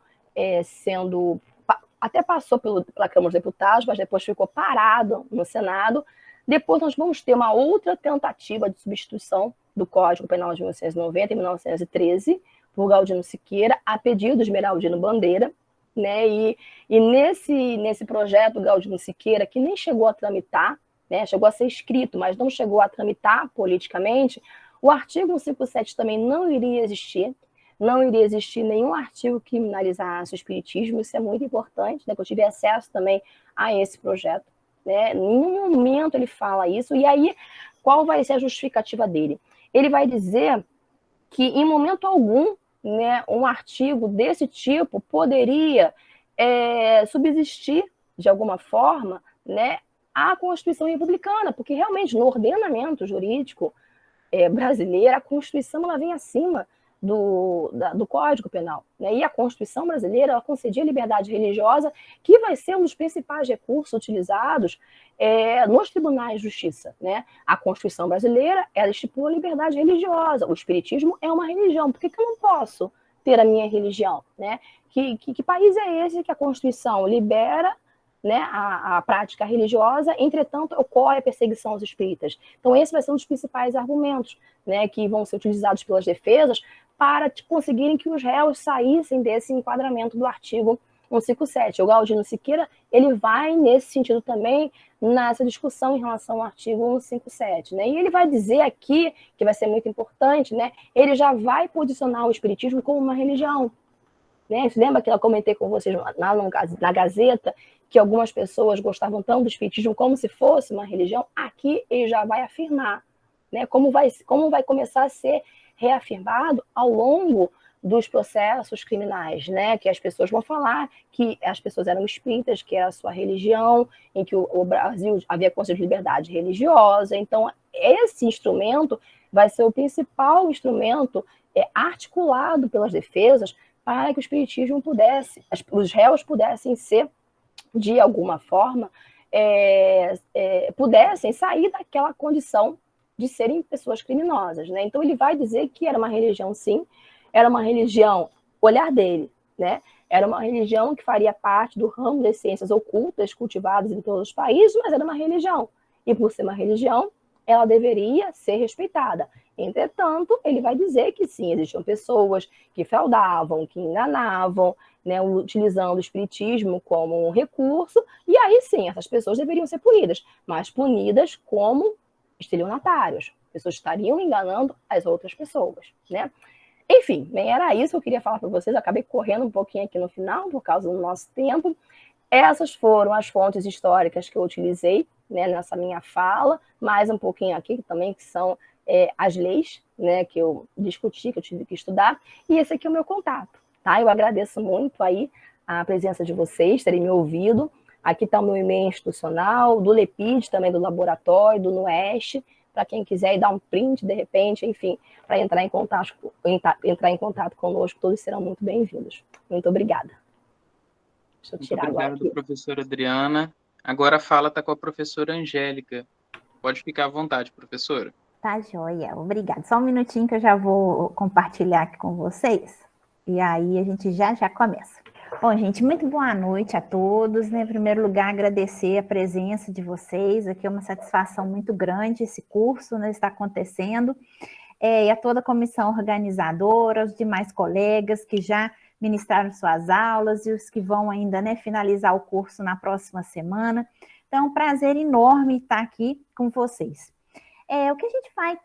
até passou pela Câmara dos Deputados, mas depois ficou parado no Senado. Depois nós vamos ter uma outra tentativa de substituição do Código Penal de 1990 e 1913 por Galdino Siqueira, a pedido de Esmeraldino Bandeira, né? E nesse projeto Galdino Siqueira, que nem chegou a tramitar, né? Chegou a ser escrito, mas não chegou a tramitar politicamente, o artigo 157 também não iria existir. Não iria existir nenhum artigo que criminalizasse o espiritismo, isso é muito importante, né? Que eu tive acesso também a esse projeto, né? Em nenhum momento ele fala isso, e aí qual vai ser a justificativa dele? Ele vai dizer que em momento algum, né, um artigo desse tipo poderia subsistir de alguma forma, né, à Constituição Republicana, porque realmente no ordenamento jurídico brasileiro, a Constituição ela vem acima do Código Penal, né? E a Constituição brasileira ela concedia liberdade religiosa, que vai ser um dos principais recursos utilizados nos tribunais de justiça, né? A Constituição brasileira ela estipula a liberdade religiosa. O espiritismo é uma religião. Por que eu não posso ter a minha religião, né? Que país é esse que a Constituição libera, né, a prática religiosa, entretanto, ocorre a perseguição aos espíritas? Então, esse vai ser um dos principais argumentos, né, que vão ser utilizados pelas defesas para conseguirem que os réus saíssem desse enquadramento do artigo 157. O Galdino Siqueira, ele vai nesse sentido também nessa discussão em relação ao artigo 157, né? E ele vai dizer aqui, que vai ser muito importante, né, ele já vai posicionar o espiritismo como uma religião, né? Você lembra que eu comentei com vocês na Gazeta que algumas pessoas gostavam tanto do espiritismo como se fosse uma religião? Aqui ele já vai afirmar, né, como vai começar a ser reafirmado ao longo dos processos criminais, né, que as pessoas vão falar que as pessoas eram espíritas, que era a sua religião, em que o Brasil havia conceito de liberdade religiosa. Então, esse instrumento vai ser o principal instrumento articulado pelas defesas para que o espiritismo os réus pudessem ser, de alguma forma, pudessem sair daquela condição de serem pessoas criminosas, né? Então ele vai dizer que era uma religião, sim, era uma religião, olhar dele, né? Era uma religião que faria parte do ramo das ciências ocultas cultivadas em todos os países, mas era uma religião. E por ser uma religião, ela deveria ser respeitada. Entretanto, ele vai dizer que sim, existiam pessoas que fraudavam, que enganavam, né, utilizando o espiritismo como um recurso, e aí sim, essas pessoas deveriam ser punidas, mas punidas como estelionatários. Pessoas estariam enganando as outras pessoas, né? Enfim, nem era isso que eu queria falar para vocês, eu acabei correndo um pouquinho aqui no final, por causa do nosso tempo. Essas foram as fontes históricas que eu utilizei, né, nessa minha fala, mais um pouquinho aqui também, que são as leis, né, que eu discuti, que eu tive que estudar, e esse aqui é o meu contato, tá? Eu agradeço muito aí a presença de vocês, terem me ouvido. Aqui está o meu e-mail institucional, do LEPID, também do laboratório, do NUEST, para quem quiser ir dar um print, de repente, enfim, para entrar em contato conosco, todos serão muito bem-vindos. Muito obrigada. Deixa eu tirar Muito obrigado, agora aqui. professora Adriana. Agora a fala está com a professora Angélica. Pode ficar à vontade, professora. Tá joia, obrigada. Só um minutinho que eu já vou compartilhar aqui com vocês. E aí a gente já começa. Bom, gente, muito boa noite a todos, né? Em primeiro lugar, agradecer a presença de vocês. Aqui é uma satisfação muito grande esse curso, né, está acontecendo. E a toda a comissão organizadora, os demais colegas que já ministraram suas aulas e os que vão ainda, né, finalizar o curso na próxima semana. Então, é um prazer enorme estar aqui com vocês. O que a gente vai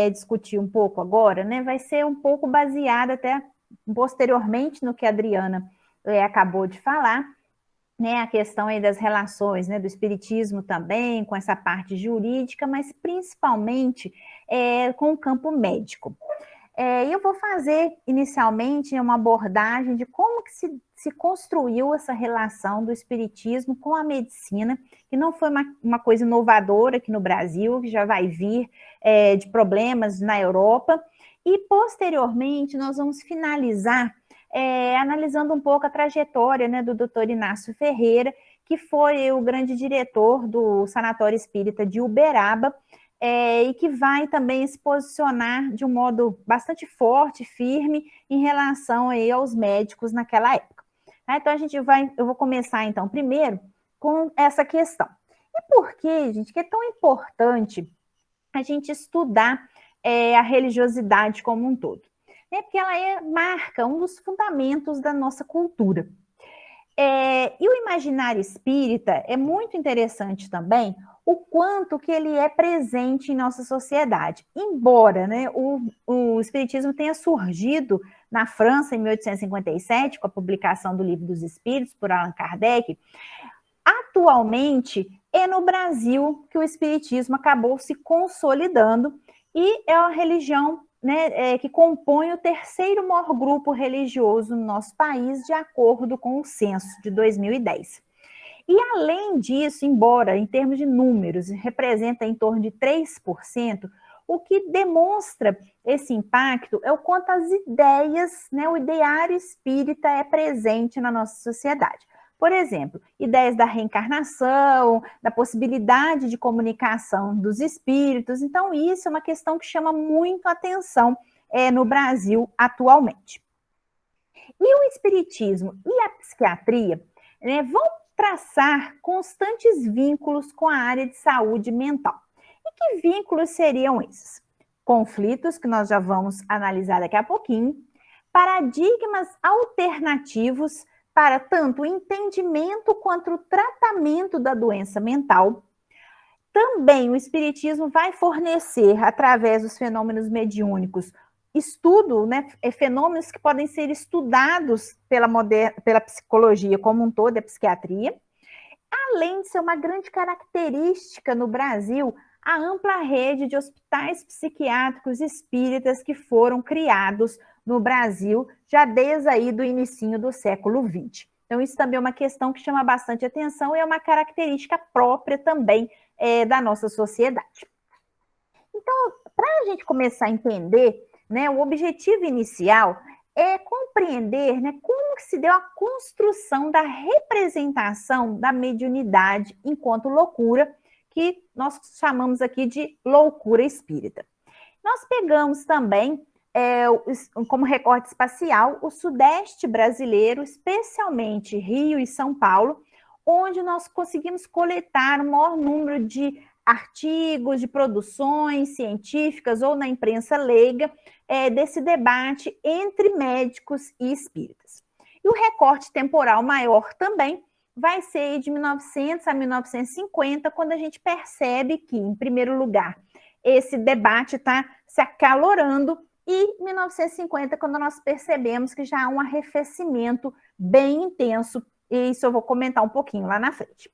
discutir um pouco agora, né, vai ser um pouco baseado até posteriormente no que a Adriana acabou de falar, né, a questão aí das relações, né, do espiritismo também, com essa parte jurídica, mas principalmente com o campo médico. Eu vou fazer inicialmente uma abordagem de como que se construiu essa relação do espiritismo com a medicina, que não foi uma coisa inovadora aqui no Brasil, que já vai vir de problemas na Europa, e posteriormente nós vamos finalizar analisando um pouco a trajetória, né, do Dr. Inácio Ferreira, que foi o grande diretor do Sanatório Espírita de Uberaba, e que vai também se posicionar de um modo bastante forte, firme, em relação aí aos médicos naquela época. Então, eu vou começar, então, primeiro com essa questão. E por que, gente, que é tão importante a gente estudar a religiosidade como um todo? Porque ela marca um dos fundamentos da nossa cultura. E o imaginário espírita é muito interessante também, o quanto que ele é presente em nossa sociedade. Embora, né, o espiritismo tenha surgido na França em 1857, com a publicação do Livro dos Espíritos, por Allan Kardec, atualmente é no Brasil que o espiritismo acabou se consolidando e é uma religião, né, que compõe o terceiro maior grupo religioso no nosso país, de acordo com o censo de 2010. E além disso, embora em termos de números representa em torno de 3%, o que demonstra esse impacto é o quanto as ideias, né, o ideário espírita é presente na nossa sociedade. Por exemplo, ideias da reencarnação, da possibilidade de comunicação dos espíritos. Então, isso é uma questão que chama muito a atenção no Brasil atualmente. E o espiritismo e a psiquiatria, né, vão traçar constantes vínculos com a área de saúde mental. E que vínculos seriam esses? Conflitos, que nós já vamos analisar daqui a pouquinho, paradigmas alternativos para tanto o entendimento quanto o tratamento da doença mental. Também o espiritismo vai fornecer, através dos fenômenos mediúnicos, estudo, né, fenômenos que podem ser estudados pela psicologia como um todo, a psiquiatria, além de ser uma grande característica no Brasil, a ampla rede de hospitais psiquiátricos espíritas que foram criados no Brasil, já desde aí do inicinho do século XX. Então, isso também é uma questão que chama bastante atenção e é uma característica própria também da nossa sociedade. Então, para a gente começar a entender, né, o objetivo inicial é compreender, né, como que se deu a construção da representação da mediunidade enquanto loucura, que nós chamamos aqui de loucura espírita. Nós pegamos também como recorte espacial, o Sudeste brasileiro, especialmente Rio e São Paulo, onde nós conseguimos coletar o maior número de artigos, de produções científicas ou na imprensa leiga, desse debate entre médicos e espíritas. E o recorte temporal maior também vai ser de 1900 a 1950, quando a gente percebe que, em primeiro lugar, esse debate está se acalorando, e 1950, quando nós percebemos que já há um arrefecimento bem intenso, e isso eu vou comentar um pouquinho lá na frente.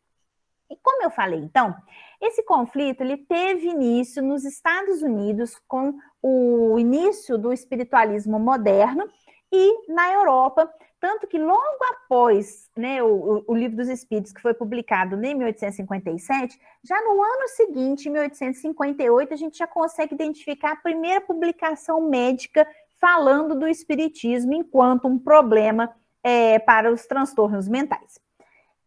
E como eu falei, então, esse conflito ele teve início nos Estados Unidos com o início do espiritualismo moderno e na Europa, tanto que logo após, né, o Livro dos Espíritos, que foi publicado em 1857, já no ano seguinte, em 1858, a gente já consegue identificar a primeira publicação médica falando do espiritismo enquanto um problema para os transtornos mentais.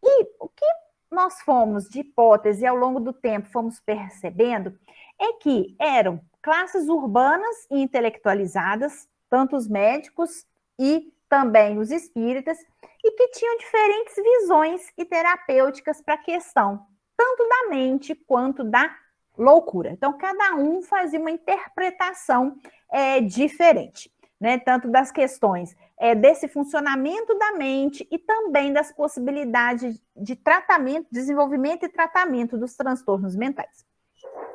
E o que nós fomos de hipótese ao longo do tempo, fomos percebendo, é que eram classes urbanas e intelectualizadas, tanto os médicos e também os espíritas, e que tinham diferentes visões e terapêuticas para a questão, tanto da mente quanto da loucura. Então, cada um fazia uma interpretação diferente, né? Tanto das questões desse funcionamento da mente e também das possibilidades de tratamento, desenvolvimento e tratamento dos transtornos mentais.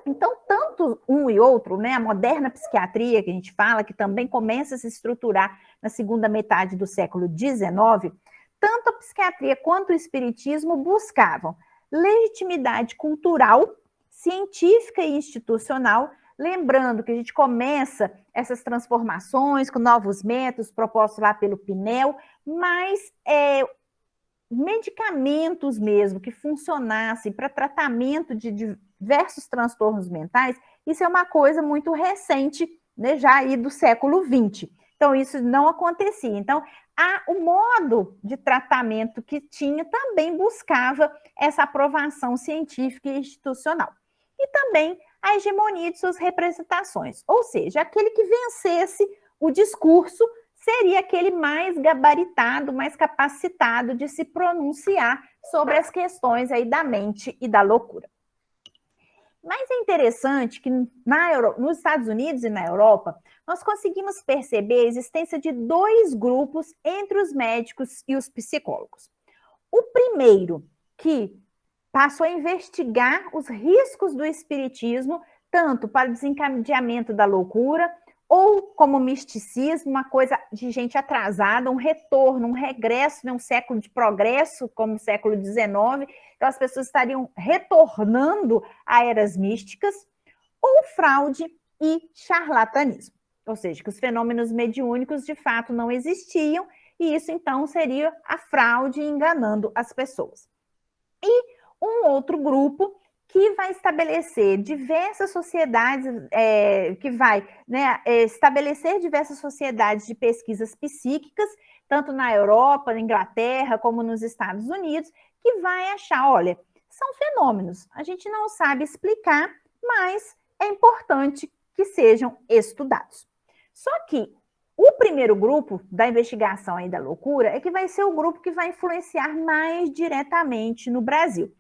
Então, tanto um e outro, né, a moderna psiquiatria, que a gente fala, que também começa a se estruturar na segunda metade do século XIX, tanto a psiquiatria quanto o espiritismo buscavam legitimidade cultural, científica e institucional, lembrando que a gente começa essas transformações com novos métodos propostos lá pelo Pinel, mas medicamentos mesmo que funcionassem para tratamento de diversos transtornos mentais, isso é uma coisa muito recente, né, já aí do século XX. Então, isso não acontecia. Então, o modo de tratamento que tinha também buscava essa aprovação científica e institucional. E também a hegemonia de suas representações, ou seja, aquele que vencesse o discurso seria aquele mais gabaritado, mais capacitado de se pronunciar sobre as questões aí da mente e da loucura. Mas é interessante que nos Estados Unidos e na Europa, nós conseguimos perceber a existência de dois grupos entre os médicos e os psicólogos. O primeiro, que passou a investigar os riscos do espiritismo, tanto para o desencadeamento da loucura, ou como misticismo, uma coisa de gente atrasada, um retorno, um regresso, né, um século de progresso, como o século XIX, então as pessoas estariam retornando a eras místicas, ou fraude e charlatanismo, ou seja, que os fenômenos mediúnicos de fato não existiam, e isso então seria a fraude enganando as pessoas. E um outro grupo que vai estabelecer diversas sociedades, estabelecer diversas sociedades de pesquisas psíquicas, tanto na Europa, na Inglaterra, como nos Estados Unidos, que vai achar, olha, são fenômenos, a gente não sabe explicar, mas é importante que sejam estudados. Só que o primeiro grupo da investigação aí da loucura é que vai ser o grupo que vai influenciar mais diretamente no Brasil.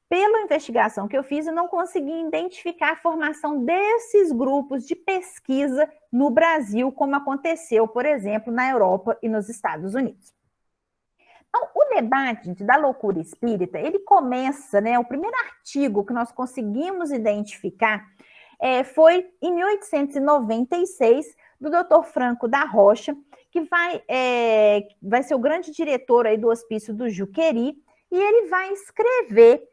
Pela investigação que eu fiz, eu não consegui identificar a formação desses grupos de pesquisa no Brasil, como aconteceu, por exemplo, na Europa e nos Estados Unidos. Então, o debate da loucura espírita, ele começa, né, o primeiro artigo que nós conseguimos identificar foi em 1896, do Dr. Franco da Rocha, que vai ser o grande diretor aí do Hospício do Juqueri, e ele vai escrever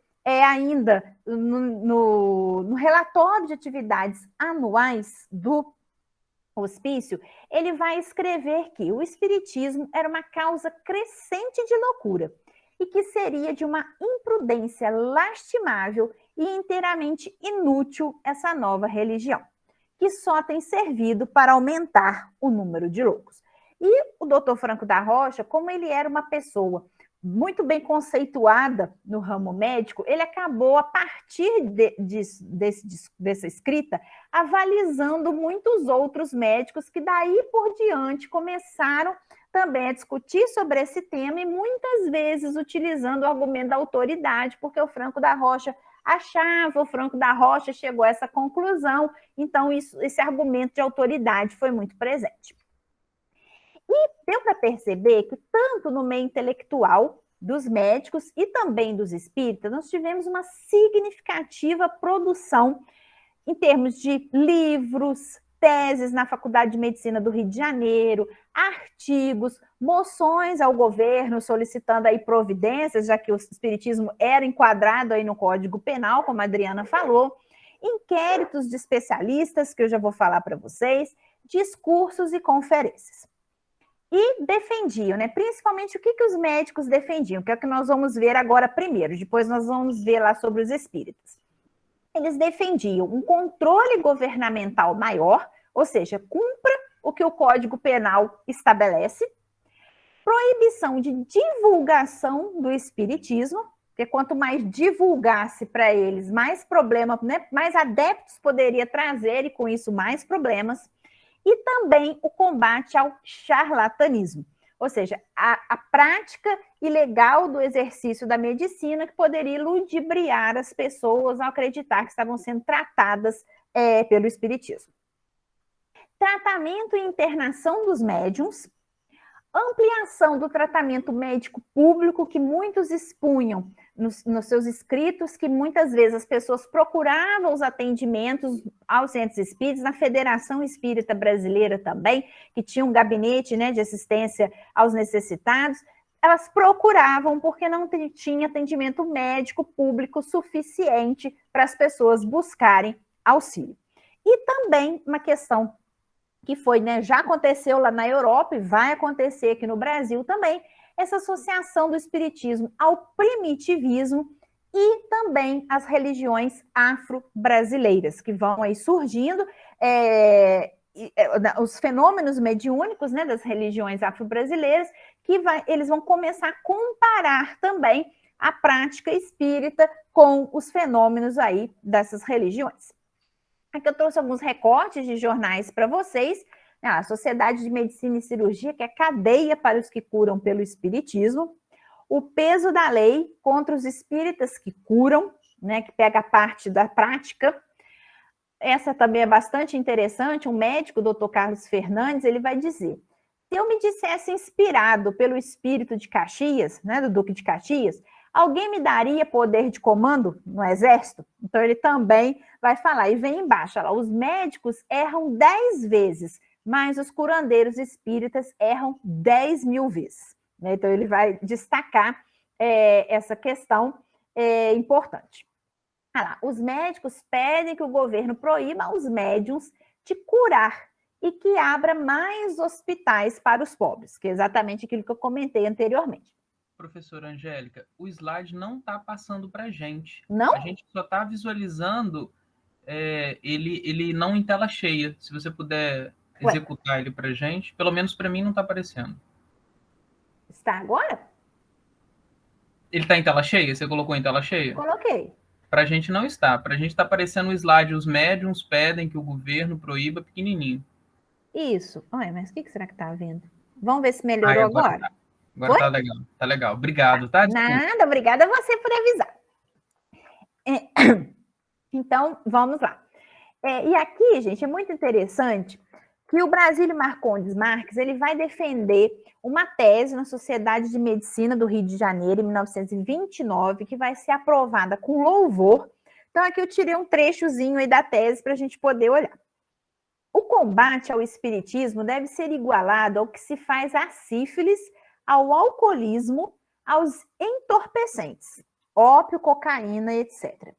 ainda no relatório de atividades anuais do hospício, ele vai escrever que o espiritismo era uma causa crescente de loucura e que seria de uma imprudência lastimável e inteiramente inútil essa nova religião, que só tem servido para aumentar o número de loucos. E o doutor Franco da Rocha, como ele era uma pessoa muito bem conceituada no ramo médico, ele acabou, a partir dessa escrita, avalizando muitos outros médicos que daí por diante começaram também a discutir sobre esse tema e muitas vezes utilizando o argumento da autoridade, porque o Franco da Rocha achava, o Franco da Rocha chegou a essa conclusão, então esse argumento de autoridade foi muito presente. E deu para perceber que tanto no meio intelectual dos médicos e também dos espíritas, nós tivemos uma significativa produção em termos de livros, teses na Faculdade de Medicina do Rio de Janeiro, artigos, moções ao governo solicitando aí providências, já que o espiritismo era enquadrado aí no Código Penal, como a Adriana falou, inquéritos de especialistas, que eu já vou falar para vocês, discursos e conferências. E defendiam, né? Principalmente o que os médicos defendiam, que é o que nós vamos ver agora primeiro, depois nós vamos ver lá sobre os espíritas. Eles defendiam um controle governamental maior, ou seja, cumpra o que o Código Penal estabelece, proibição de divulgação do espiritismo, porque quanto mais divulgasse para eles, mais problema, né? Mais adeptos poderia trazer e com isso mais problemas, e também o combate ao charlatanismo, ou seja, a prática ilegal do exercício da medicina que poderia ludibriar as pessoas ao acreditar que estavam sendo tratadas pelo espiritismo. Tratamento e internação dos médiuns, ampliação do tratamento médico público que muitos expunham nos seus escritos, que muitas vezes as pessoas procuravam os atendimentos aos centros espíritas, na Federação Espírita Brasileira também, que tinha um gabinete, né, de assistência aos necessitados, elas procuravam porque não tinha atendimento médico público suficiente para as pessoas buscarem auxílio. E também uma questão que foi, né, já aconteceu lá na Europa e vai acontecer aqui no Brasil também, essa associação do espiritismo ao primitivismo e também as religiões afro-brasileiras, que vão aí surgindo, os fenômenos mediúnicos, né, das religiões afro-brasileiras, que eles vão começar a comparar também a prática espírita com os fenômenos aí dessas religiões. Aqui eu trouxe alguns recortes de jornais para vocês. A Sociedade de Medicina e Cirurgia, que é cadeia para os que curam pelo espiritismo. O peso da lei contra os espíritas que curam, né, que pega a parte da prática. Essa também é bastante interessante. Um médico, o Dr. Carlos Fernandes, ele vai dizer: se eu me dissesse inspirado pelo espírito de Caxias, né, do Duque de Caxias, alguém me daria poder de comando no exército? Então, ele também vai falar. E vem embaixo, olha lá, os médicos erram 10 vezes, mas os curandeiros espíritas erram 10.000 vezes. Então, ele vai destacar essa questão importante. Olha lá, os médicos pedem que o governo proíba aos médiuns de curar e que abra mais hospitais para os pobres, que é exatamente aquilo que eu comentei anteriormente. Professora Angélica, o slide não está passando para a gente. Não? A gente só está visualizando ele não em tela cheia. Se você puder executar ele para a gente, pelo menos para mim não está aparecendo. Está agora? Ele está em tela cheia? Você colocou em tela cheia? Coloquei. Para a gente não está. Para a gente está aparecendo o slide, os médiums pedem que o governo proíba pequenininho. Isso. Olha, mas o que será que está havendo? Vamos ver se melhorou agora. Tá. Agora tá legal, tá legal. Obrigado, tá? Nada, obrigada a você por avisar. Então, vamos lá. E aqui, gente, é muito interessante que o Brasílio Marcondes Marques, ele vai defender uma tese na Sociedade de Medicina do Rio de Janeiro, em 1929, que vai ser aprovada com louvor. Então, aqui eu tirei um trechozinho aí da tese para a gente poder olhar. O combate ao espiritismo deve ser igualado ao que se faz à sífilis, ao alcoolismo, aos entorpecentes, ópio, cocaína, etc.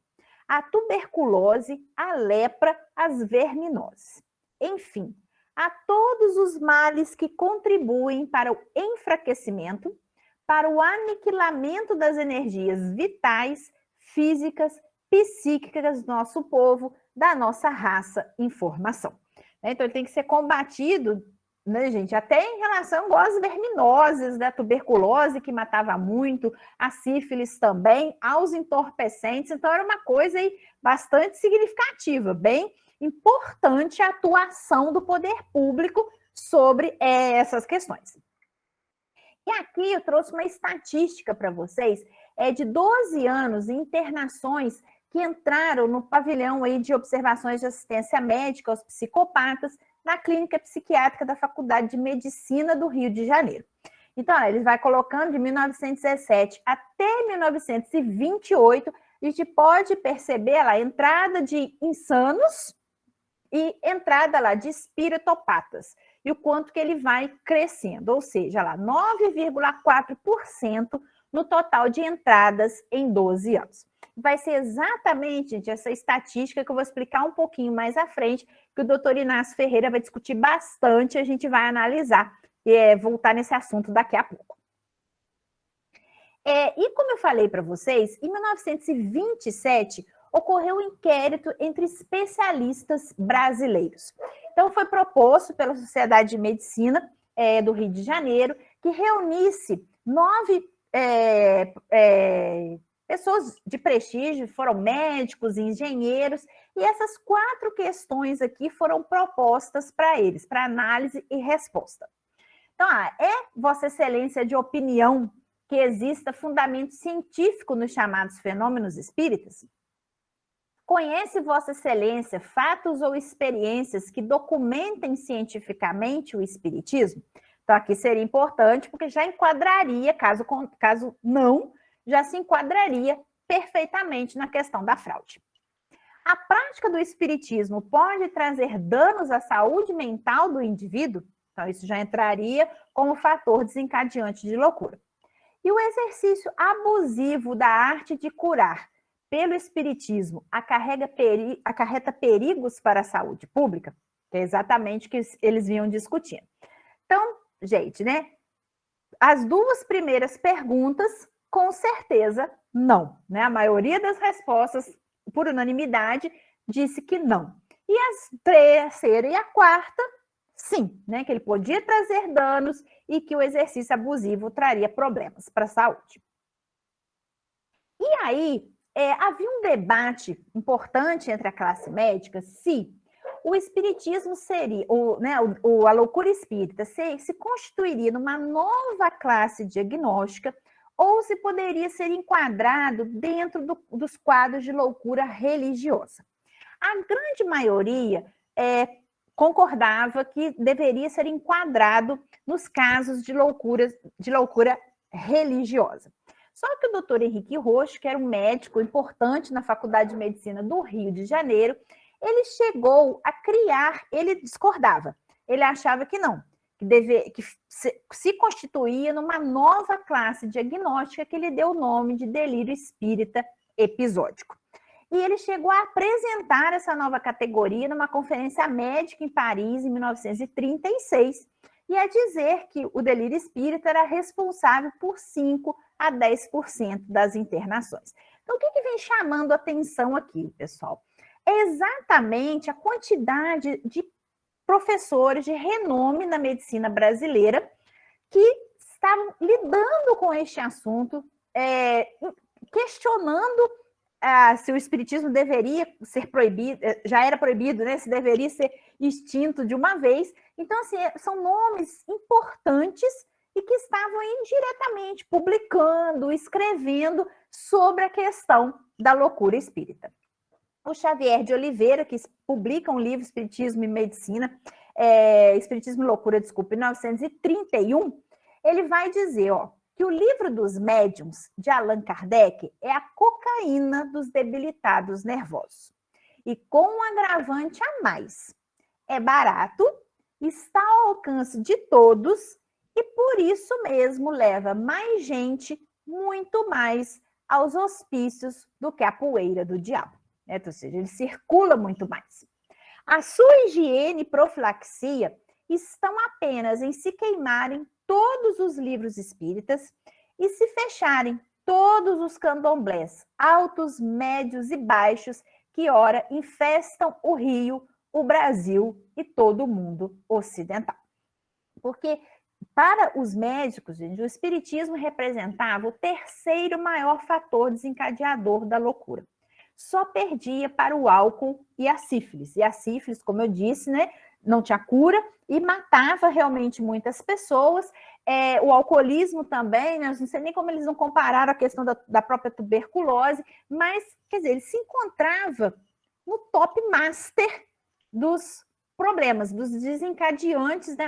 A tuberculose, a lepra, as verminoses. Enfim, a todos os males que contribuem para o enfraquecimento, para o aniquilamento das energias vitais, físicas, psíquicas do nosso povo, da nossa raça em formação. Então, ele tem que ser combatido né, gente? Até em relação às verminoses, da tuberculose que matava muito, a sífilis também, aos entorpecentes. Então, era uma coisa aí bastante significativa, bem importante a atuação do poder público sobre essas questões. E aqui eu trouxe uma estatística para vocês, de 12 anos internações que entraram no pavilhão aí de observações de assistência médica aos psicopatas na clínica psiquiátrica da Faculdade de Medicina do Rio de Janeiro. Então, ele vai colocando de 1917 até 1928, a gente pode perceber lá a entrada de insanos e entrada lá de espiritopatas, e o quanto que ele vai crescendo, ou seja, lá 9,4% no total de entradas em 12 anos. Vai ser exatamente, gente, essa estatística que eu vou explicar um pouquinho mais à frente, que o doutor Inácio Ferreira vai discutir bastante, a gente vai analisar e voltar nesse assunto daqui a pouco. E como eu falei para vocês, em 1927, ocorreu um inquérito entre especialistas brasileiros. Então, foi proposto pela Sociedade de Medicina do Rio de Janeiro que reunisse 9 pessoas de prestígio, foram médicos, engenheiros, e essas 4 questões aqui foram propostas para eles, para análise e resposta. Então, é Vossa Excelência de opinião que exista fundamento científico nos chamados fenômenos espíritas? Conhece Vossa Excelência fatos ou experiências que documentem cientificamente o espiritismo? Então, aqui seria importante, porque já enquadraria, caso não, já se enquadraria perfeitamente na questão da fraude. A prática do espiritismo pode trazer danos à saúde mental do indivíduo? Então, isso já entraria como fator desencadeante de loucura. E o exercício abusivo da arte de curar pelo espiritismo acarreta perigos para a saúde pública? Que é exatamente o que eles vinham discutindo. Então, gente, né? As 2 primeiras perguntas, com certeza, não. Né? A maioria das respostas, por unanimidade, disse que não. E a terceira e a quarta, sim, né? Que ele podia trazer danos e que o exercício abusivo traria problemas para a saúde. E aí, havia um debate importante entre a classe médica se o espiritismo seria, a loucura espírita se constituiria numa nova classe diagnóstica ou se poderia ser enquadrado dentro dos quadros de loucura religiosa. A grande maioria concordava que deveria ser enquadrado nos casos de loucura religiosa. Só que o doutor Henrique Roxo, que era um médico importante na Faculdade de Medicina do Rio de Janeiro, ele chegou a criar, ele discordava, ele achava que não, que se constituía numa nova classe diagnóstica que ele deu o nome de delírio espírita episódico. E ele chegou a apresentar essa nova categoria numa conferência médica em Paris, em 1936, e a dizer que o delírio espírita era responsável por 5 a 10% das internações. Então, o que vem chamando a atenção aqui, pessoal? É exatamente a quantidade de professores de renome na medicina brasileira que estavam lidando com este assunto, questionando se o espiritismo deveria ser proibido, já era proibido, né? Se deveria ser extinto de uma vez. Então, assim, são nomes importantes e que estavam indiretamente publicando, escrevendo sobre a questão da loucura espírita. O Xavier de Oliveira, que publica um livro, Espiritismo e Medicina, Espiritismo e Loucura, desculpa, em 1931, ele vai dizer, que o livro dos médiuns, de Allan Kardec, é a cocaína dos debilitados nervosos. E com um agravante a mais. É barato, está ao alcance de todos e por isso mesmo leva mais gente, muito mais, aos hospícios do que a poeira do diabo. Ou seja, ele circula muito mais. A sua higiene e profilaxia estão apenas em se queimarem todos os livros espíritas e se fecharem todos os candomblés, altos, médios e baixos, que ora infestam o Rio, o Brasil e todo o mundo ocidental. Porque para os médicos, gente, o espiritismo representava o terceiro maior fator desencadeador da loucura. Só perdia para o álcool e a sífilis. E a sífilis, como eu disse, né, não tinha cura e matava realmente muitas pessoas. O alcoolismo também, né, não sei nem como eles não compararam a questão da própria tuberculose, mas, quer dizer, ele se encontrava no top master dos problemas, dos desencadeantes, né,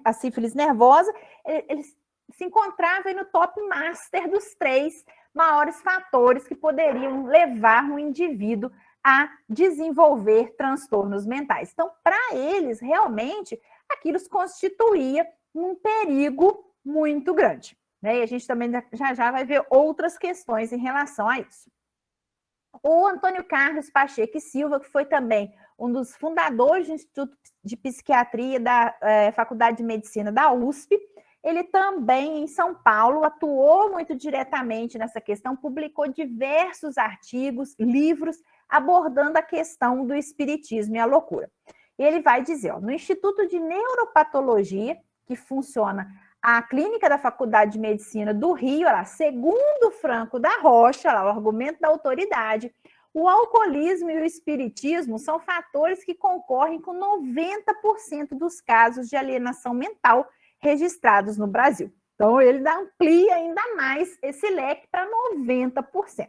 a sífilis nervosa, ele se encontrava aí no top master dos 3 maiores fatores que poderiam levar um indivíduo a desenvolver transtornos mentais. Então, para eles, realmente, aquilo se constituía um perigo muito grande, né? E a gente também já vai ver outras questões em relação a isso. O Antônio Carlos Pacheco e Silva, que foi também um dos fundadores do Instituto de Psiquiatria da Faculdade de Medicina da USP, ele também, em São Paulo, atuou muito diretamente nessa questão, publicou diversos artigos, livros, abordando a questão do espiritismo e a loucura. Ele vai dizer, no Instituto de Neuropatologia, que funciona a clínica da Faculdade de Medicina do Rio, segundo Franco da Rocha, o argumento da autoridade, o alcoolismo e o espiritismo são fatores que concorrem com 90% dos casos de alienação mental registrados no Brasil. Então, ele amplia ainda mais esse leque para 90%.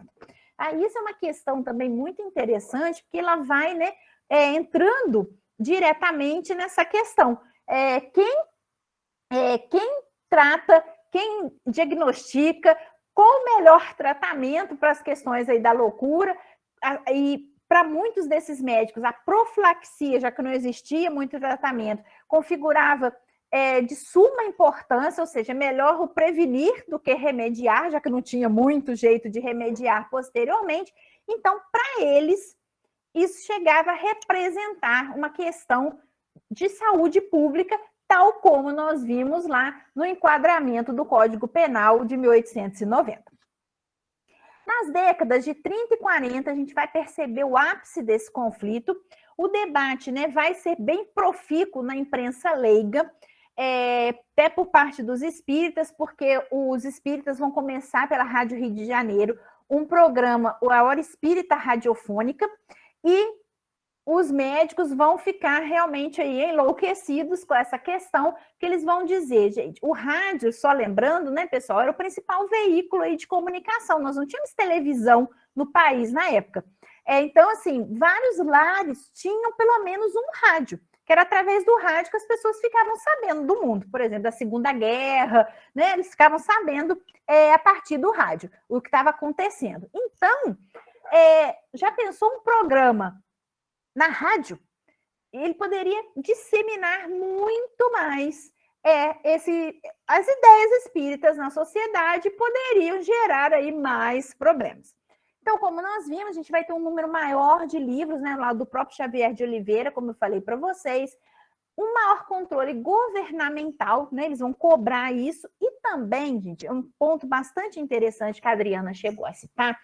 Isso é uma questão também muito interessante, porque ela vai, né, entrando diretamente nessa questão. Quem trata, quem diagnostica, qual o melhor tratamento para as questões aí da loucura, e para muitos desses médicos, a profilaxia, já que não existia muito tratamento, configurava de suma importância, ou seja, melhor o prevenir do que remediar, já que não tinha muito jeito de remediar posteriormente. Então, para eles, isso chegava a representar uma questão de saúde pública, tal como nós vimos lá no enquadramento do Código Penal de 1890. Nas décadas de 30 e 40, a gente vai perceber o ápice desse conflito. O debate, né, vai ser bem profícuo na imprensa leiga, até por parte dos espíritas, porque os espíritas vão começar pela Rádio Rio de Janeiro um programa, a Hora Espírita Radiofônica, e os médicos vão ficar realmente aí enlouquecidos com essa questão, que eles vão dizer, gente, o rádio, só lembrando, né, pessoal, era o principal veículo aí de comunicação, nós não tínhamos televisão no país na época. Então, assim, vários lares tinham pelo menos um rádio, que era através do rádio que as pessoas ficavam sabendo do mundo, por exemplo, da Segunda Guerra, né, eles ficavam sabendo a partir do rádio o que estava acontecendo. Então, já pensou um programa na rádio? Ele poderia disseminar muito mais as ideias espíritas na sociedade, poderiam gerar aí mais problemas. Então, como nós vimos, a gente vai ter um número maior de livros, né, lá do próprio Xavier de Oliveira, como eu falei para vocês, um maior controle governamental, né, eles vão cobrar isso, e também, gente, um ponto bastante interessante que a Adriana chegou a citar,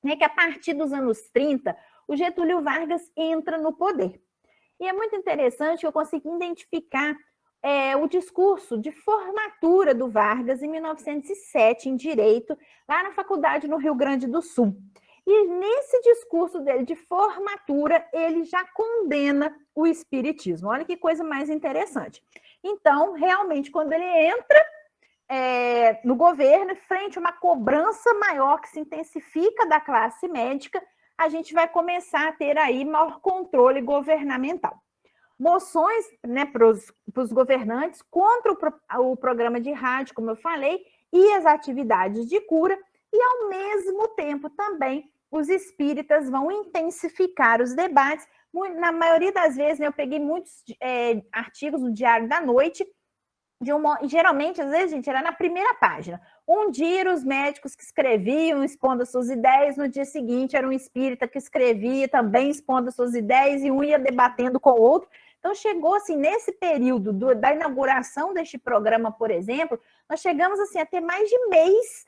né, que a partir dos anos 30, o Getúlio Vargas entra no poder. E é muito interessante que eu consegui identificar o discurso de formatura do Vargas em 1907, em Direito, lá na faculdade no Rio Grande do Sul. E nesse discurso dele de formatura, ele já condena o espiritismo. Olha que coisa mais interessante. Então, realmente, quando ele entra no governo, frente a uma cobrança maior que se intensifica da classe médica, a gente vai começar a ter aí maior controle governamental. Moções, né, para os governantes contra o programa de rádio, como eu falei, e as atividades de cura, e ao mesmo tempo também os espíritas vão intensificar os debates. Na maioria das vezes, né, eu peguei muitos artigos no Diário da Noite, geralmente, às vezes, gente, era na primeira página. Um dia eram os médicos que escreviam, expondo as suas ideias, no dia seguinte era um espírita que escrevia também expondo as suas ideias, e um ia debatendo com o outro. Então, chegou, assim, nesse período da inauguração deste programa, por exemplo, nós chegamos, assim, a ter mais de mês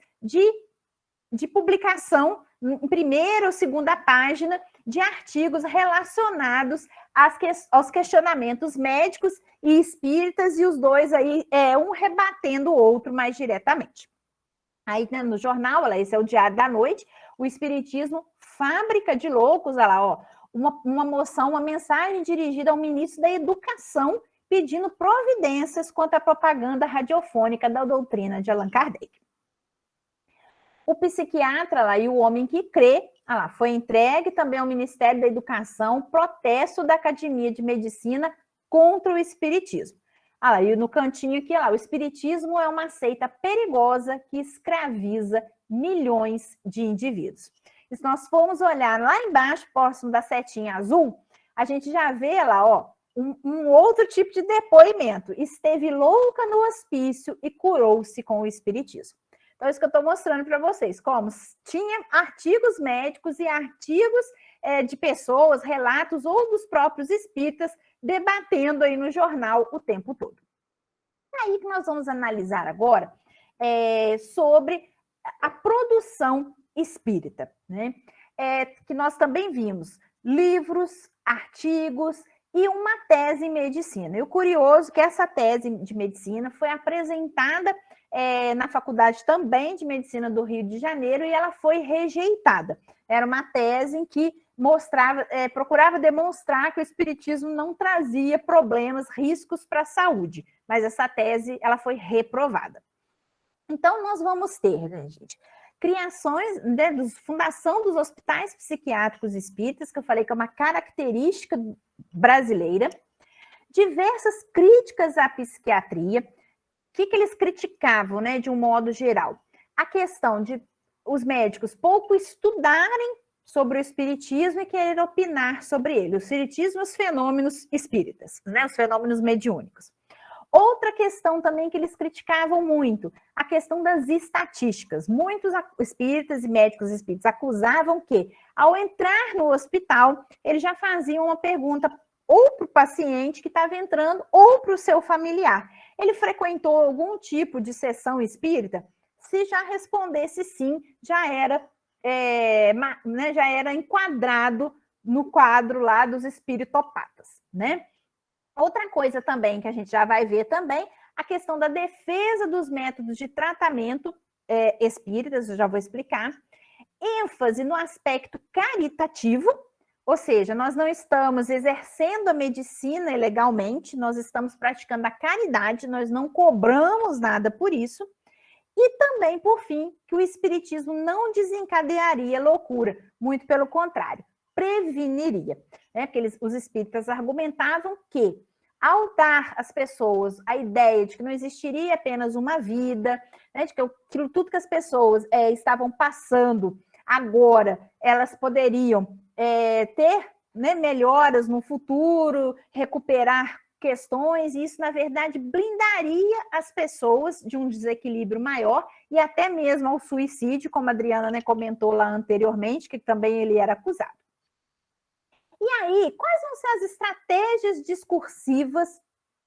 de publicação, em primeira ou segunda página, de artigos relacionados aos questionamentos médicos e espíritas, e os dois aí, um rebatendo o outro mais diretamente. Aí, né, no jornal, esse é o Diário da Noite, o Espiritismo, fábrica de loucos, olha lá, ó, uma moção, uma mensagem dirigida ao ministro da Educação, pedindo providências contra a propaganda radiofônica da doutrina de Allan Kardec. O psiquiatra lá e o homem que crê, foi entregue também ao Ministério da Educação protesto da Academia de Medicina contra o espiritismo. E no cantinho aqui, o espiritismo é uma seita perigosa que escraviza milhões de indivíduos. E se nós formos olhar lá embaixo, próximo da setinha azul, a gente já vê lá, um outro tipo de depoimento. Esteve louca no hospício e curou-se com o espiritismo. Então, isso que eu estou mostrando para vocês, como tinha artigos médicos e artigos de pessoas, relatos ou dos próprios espíritas debatendo aí no jornal o tempo todo. Aí que nós vamos analisar agora sobre a produção espírita, né? Que nós também vimos livros, artigos e uma tese em medicina. E o curioso é que essa tese de medicina foi apresentada na Faculdade também de Medicina do Rio de Janeiro e ela foi rejeitada. Era uma tese em que procurava demonstrar que o espiritismo não trazia problemas, riscos para a saúde, mas essa tese ela foi reprovada. Então, nós vamos ter, né, gente, criações, fundação dos hospitais psiquiátricos espíritas, que eu falei que é uma característica brasileira, diversas críticas à psiquiatria. O que eles criticavam, né, de um modo geral? A questão de os médicos pouco estudarem sobre o espiritismo e querer opinar sobre ele. O espiritismo e os fenômenos espíritas, né, os fenômenos mediúnicos. Outra questão também que eles criticavam muito, a questão das estatísticas. Muitos espíritas e médicos espíritas acusavam que, ao entrar no hospital, eles já faziam uma pergunta ou para o paciente que estava entrando ou para o seu familiar. Ele frequentou algum tipo de sessão espírita? Se já respondesse sim, já era enquadrado no quadro lá dos espiritopatas, né? Outra coisa também que a gente já vai ver também, a questão da defesa dos métodos de tratamento espíritas, eu já vou explicar. ênfase no aspecto caritativo, ou seja, nós não estamos exercendo a medicina ilegalmente, nós estamos praticando a caridade, nós não cobramos nada por isso. E também, por fim, que o espiritismo não desencadearia loucura, muito pelo contrário, preveniria. Né? Porque os espíritas argumentavam que, ao dar às pessoas a ideia de que não existiria apenas uma vida, né, de que tudo que as pessoas estavam passando agora, elas poderiam ter, né, melhoras no futuro, recuperar questões, e isso, na verdade, blindaria as pessoas de um desequilíbrio maior e até mesmo ao suicídio, como a Adriana, né, comentou lá anteriormente, que também ele era acusado. E aí, quais vão ser as estratégias discursivas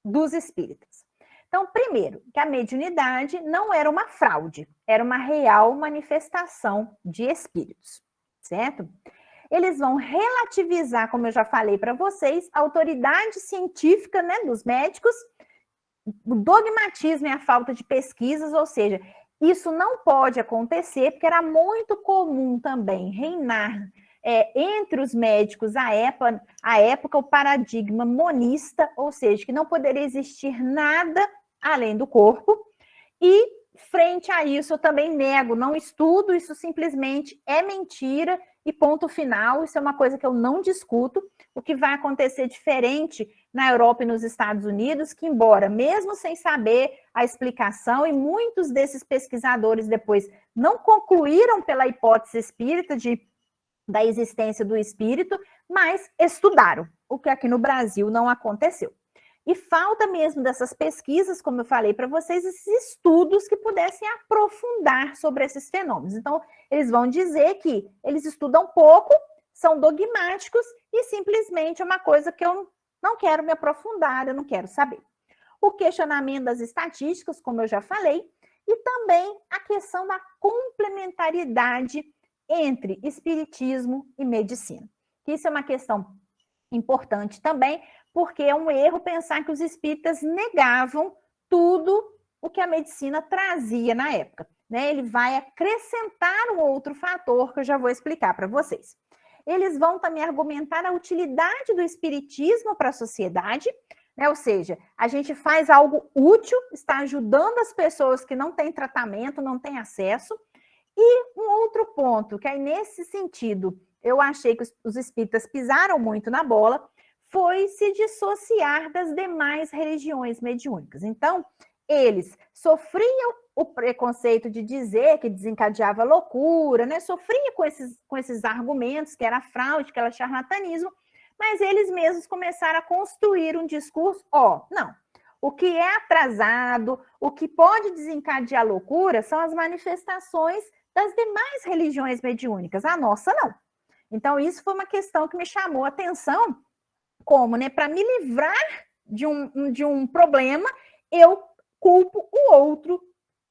dos espíritas? Então, primeiro, que a mediunidade não era uma fraude, era uma real manifestação de espíritos, certo? Eles vão relativizar, como eu já falei para vocês, a autoridade científica, né, dos médicos, o dogmatismo e a falta de pesquisas, ou seja, isso não pode acontecer, porque era muito comum também reinar entre os médicos à época o paradigma monista, ou seja, que não poderia existir nada além do corpo, e frente a isso eu também nego, não estudo, isso simplesmente é mentira e ponto final, isso é uma coisa que eu não discuto. O que vai acontecer diferente na Europa e nos Estados Unidos, que embora, mesmo sem saber a explicação, e muitos desses pesquisadores depois não concluíram pela hipótese espírita da existência do espírito, mas estudaram, o que aqui no Brasil não aconteceu. E falta mesmo dessas pesquisas, como eu falei para vocês, esses estudos que pudessem aprofundar sobre esses fenômenos. Então, eles vão dizer que eles estudam pouco, são dogmáticos e simplesmente é uma coisa que eu não quero me aprofundar, eu não quero saber. O questionamento das estatísticas, como eu já falei, e também a questão da complementariedade entre espiritismo e medicina. Isso é uma questão importante também, porque é um erro pensar que os espíritas negavam tudo o que a medicina trazia na época, né? Ele vai acrescentar um outro fator que eu já vou explicar para vocês. Eles vão também argumentar a utilidade do espiritismo para a sociedade, né? Ou seja, a gente faz algo útil, está ajudando as pessoas que não têm tratamento, não têm acesso. E um outro ponto, que aí nesse sentido, eu achei que os espíritas pisaram muito na bola, foi se dissociar das demais religiões mediúnicas. Então, eles sofriam o preconceito de dizer que desencadeava loucura, né? Sofria com esses argumentos, que era fraude, que era charlatanismo, mas eles mesmos começaram a construir um discurso, não, o que é atrasado, o que pode desencadear loucura são as manifestações das demais religiões mediúnicas, a nossa não. Então, isso foi uma questão que me chamou a atenção, como, né, para me livrar de um problema, eu culpo o outro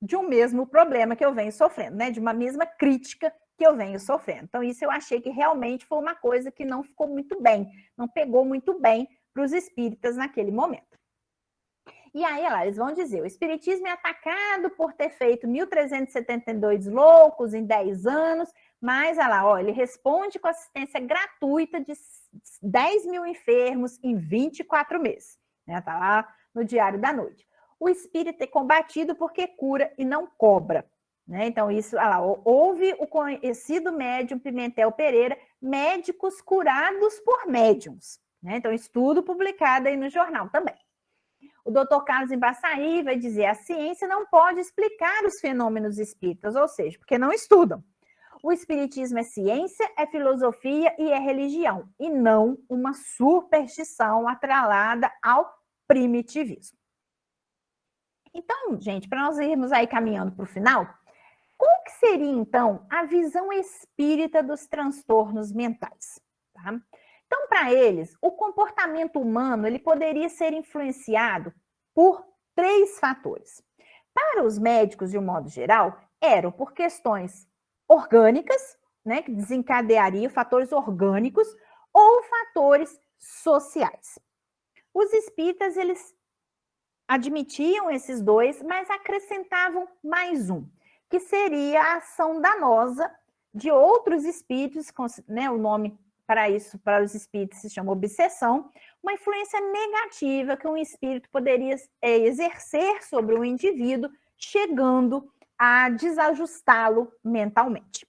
de um mesmo problema que eu venho sofrendo, né, de uma mesma crítica que eu venho sofrendo. Então, isso eu achei que realmente foi uma coisa que não ficou muito bem, não pegou muito bem para os espíritas naquele momento. E aí, lá, eles vão dizer, o espiritismo é atacado por ter feito 1.372 loucos em 10 anos, mas, olha lá, ele responde com assistência gratuita de 10 mil enfermos em 24 meses. Né? Tá lá no Diário da Noite. O espírito é combatido porque cura e não cobra. Né? Então, isso, olha lá, houve o conhecido médium Pimentel Pereira, médicos curados por médiums. Né? Então, estudo publicado aí no jornal também. O doutor Carlos Embaçaí vai dizer, a ciência não pode explicar os fenômenos espíritas, ou seja, porque não estudam. O espiritismo é ciência, é filosofia e é religião, e não uma superstição atrelada ao primitivismo. Então, gente, para nós irmos aí caminhando para o final, qual que seria, então, a visão espírita dos transtornos mentais? Tá? Então, para eles, o comportamento humano ele poderia ser influenciado por 3 fatores. Para os médicos, de um modo geral, eram por questões orgânicas, né, que desencadeariam fatores orgânicos ou fatores sociais. Os espíritas, eles admitiam esses 2, mas acrescentavam mais um, que seria a ação danosa de outros espíritos, né, o nome para isso, para os espíritos, se chama obsessão, uma influência negativa que um espírito poderia exercer sobre o indivíduo, chegando a desajustá-lo mentalmente.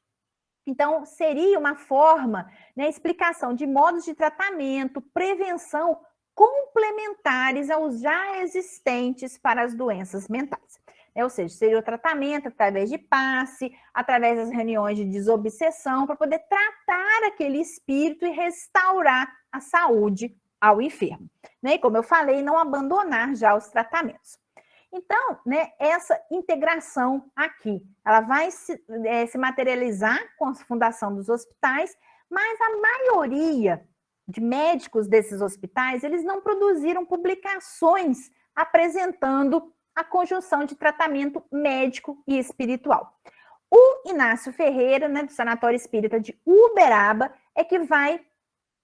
Então, seria uma forma, né, explicação de modos de tratamento, prevenção complementares aos já existentes para as doenças mentais. Ou seja, seria o tratamento através de passe, através das reuniões de desobsessão, para poder tratar aquele espírito e restaurar a saúde ao enfermo. Né? E como eu falei, não abandonar já os tratamentos. Então, né, essa integração aqui, ela vai se materializar com a fundação dos hospitais, mas a maioria de médicos desses hospitais, eles não produziram publicações apresentando a conjunção de tratamento médico e espiritual. O Inácio Ferreira, né, do Sanatório Espírita de Uberaba, é que vai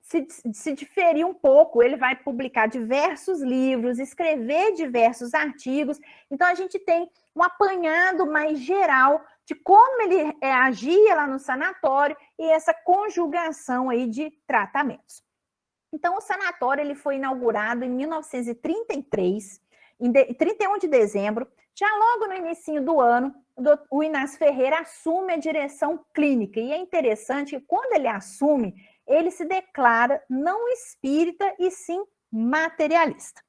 se diferir um pouco, ele vai publicar diversos livros, escrever diversos artigos, então a gente tem um apanhado mais geral de como ele agia lá no sanatório e essa conjugação aí de tratamentos. Então, o sanatório ele foi inaugurado em 1933, em 31 de dezembro, já logo no início do ano, o Inácio Ferreira assume a direção clínica. E é interessante que quando ele assume, ele se declara não espírita e sim materialista.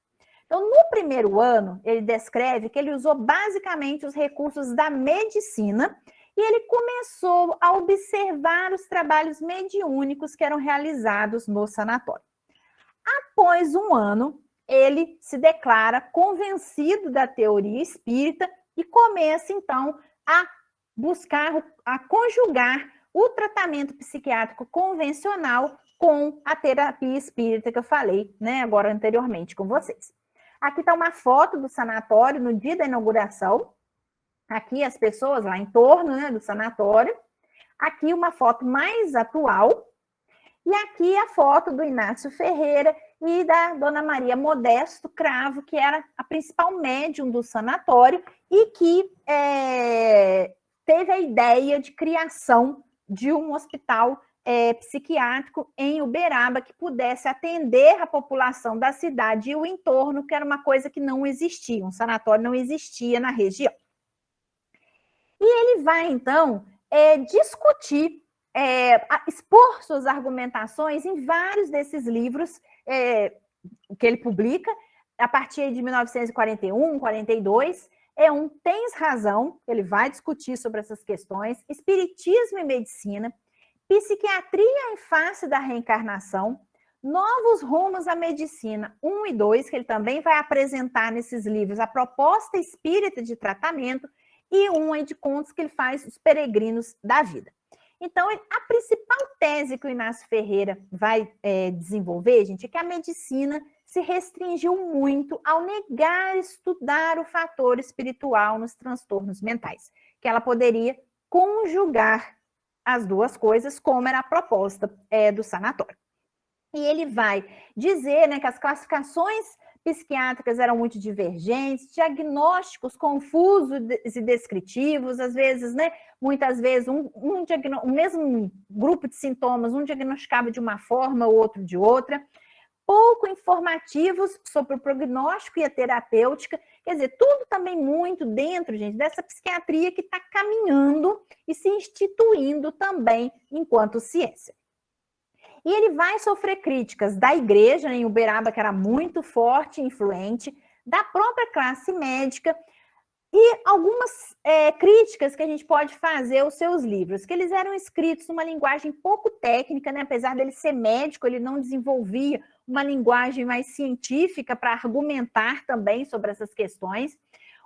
Então, no primeiro ano, ele descreve que ele usou basicamente os recursos da medicina e ele começou a observar os trabalhos mediúnicos que eram realizados no sanatório. Após um ano, ele se declara convencido da teoria espírita e começa, então, a buscar, a conjugar o tratamento psiquiátrico convencional com a terapia espírita que eu falei, né, agora anteriormente com vocês. Aqui está uma foto do sanatório no dia da inauguração. Aqui as pessoas lá em torno, né, do sanatório. Aqui uma foto mais atual. E aqui a foto do Inácio Ferreira e da Dona Maria Modesto Cravo, que era a principal médium do sanatório e que teve a ideia de criação de um hospital psiquiátrico em Uberaba que pudesse atender a população da cidade e o entorno, que era uma coisa que não existia, um sanatório não existia na região. E ele vai, então, discutir, expor suas argumentações em vários desses livros que ele publica, a partir de 1941, 42, Tens Razão, ele vai discutir sobre essas questões, Espiritismo e Medicina, Psiquiatria em Face da Reencarnação, Novos Rumos à Medicina 1 e 2, que ele também vai apresentar nesses livros a proposta espírita de tratamento, e um de contos que ele faz, Os Peregrinos da Vida. Então, a principal tese que o Inácio Ferreira vai desenvolver, gente, é que a medicina se restringiu muito ao negar estudar o fator espiritual nos transtornos mentais, que ela poderia conjugar as duas coisas, como era a proposta do sanatório. E ele vai dizer, né, que as classificações psiquiátricas eram muito divergentes, diagnósticos confusos e descritivos, às vezes, né, muitas vezes, o mesmo grupo de sintomas, um diagnosticava de uma forma, o outro de outra, pouco informativos sobre o prognóstico e a terapêutica, quer dizer, tudo também muito dentro, gente, dessa psiquiatria que está caminhando e se instituindo também enquanto ciência. E ele vai sofrer críticas da igreja, em Uberaba, que era muito forte e influente, da própria classe médica, e algumas críticas que a gente pode fazer aos seus livros, que eles eram escritos numa linguagem pouco técnica, né? Apesar dele ser médico, ele não desenvolvia uma linguagem mais científica para argumentar também sobre essas questões.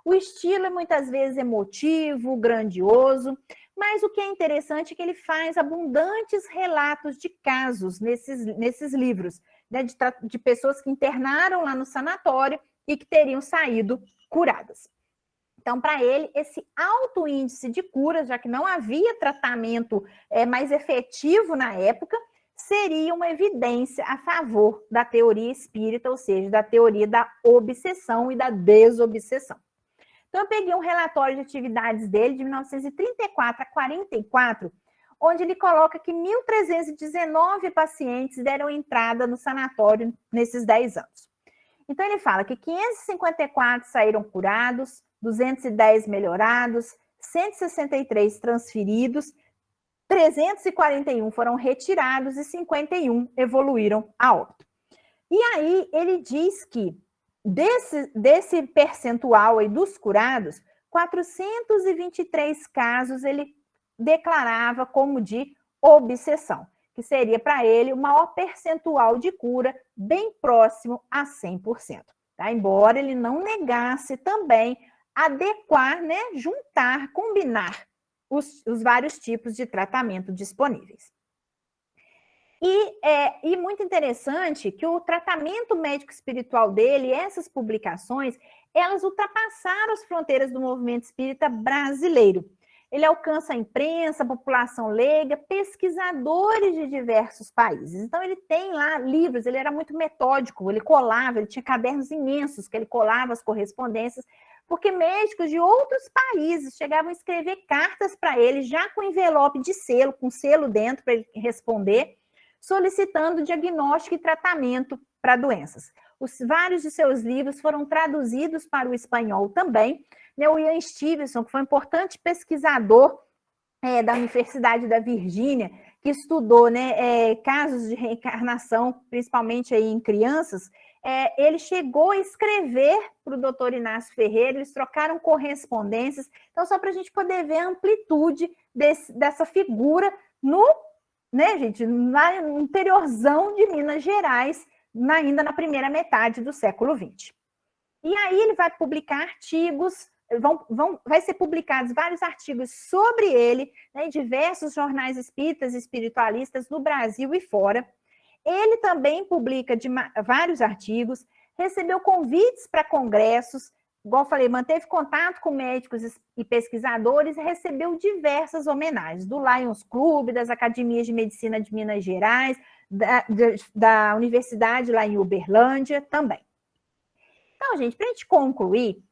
O estilo é muitas vezes emotivo, grandioso, mas o que é interessante é que ele faz abundantes relatos de casos nesses livros, né, de pessoas que internaram lá no sanatório e que teriam saído curadas. Então, para ele, esse alto índice de cura, já que não havia tratamento mais efetivo na época, seria uma evidência a favor da teoria espírita, ou seja, da teoria da obsessão e da desobsessão. Então, eu peguei um relatório de atividades dele, de 1934 a 44, onde ele coloca que 1.319 pacientes deram entrada no sanatório nesses 10 anos. Então, ele fala que 554 saíram curados, 210 melhorados, 163 transferidos, 341 foram retirados e 51 evoluíram a óbito. E aí, ele diz que desse percentual aí dos curados, 423 casos ele declarava como de obsessão, que seria para ele o maior percentual de cura, bem próximo a 100%. Tá? Embora ele não negasse também adequar, né, juntar, combinar os vários tipos de tratamento disponíveis. E muito interessante que o tratamento médico espiritual dele, essas publicações, elas ultrapassaram as fronteiras do movimento espírita brasileiro. Ele alcança a imprensa, a população leiga, pesquisadores de diversos países. Então, ele tem lá livros, ele era muito metódico, ele colava, ele tinha cadernos imensos que ele colava as correspondências, porque médicos de outros países chegavam a escrever cartas para ele, já com envelope de selo, com selo dentro para ele responder, solicitando diagnóstico e tratamento para doenças. Vários de seus livros foram traduzidos para o espanhol também. O Ian Stevenson, que foi um importante pesquisador da Universidade da Virgínia, que estudou, né, casos de reencarnação, principalmente aí em crianças, ele chegou a escrever para o doutor Inácio Ferreira, eles trocaram correspondências. Então, só para a gente poder ver a amplitude dessa figura né, gente, no interiorzão de Minas Gerais, ainda na primeira metade do século XX. E aí ele vai publicar artigos, vai ser publicados vários artigos sobre ele, né, em diversos jornais espíritas e espiritualistas no Brasil e fora. Ele também publica vários artigos, recebeu convites para congressos, igual eu falei, manteve contato com médicos e pesquisadores e recebeu diversas homenagens, do Lions Club, das Academias de Medicina de Minas Gerais, da universidade lá em Uberlândia também. Então, gente, para a gente concluir,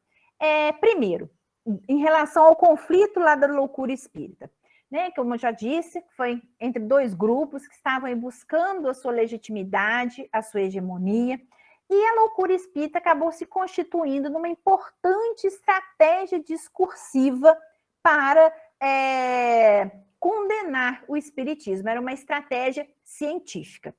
primeiro, em relação ao conflito lá da loucura espírita, né, como eu já disse, foi entre dois grupos que estavam buscando a sua legitimidade, a sua hegemonia, e a loucura espírita acabou se constituindo numa importante estratégia discursiva para condenar o espiritismo. Era uma estratégia científica.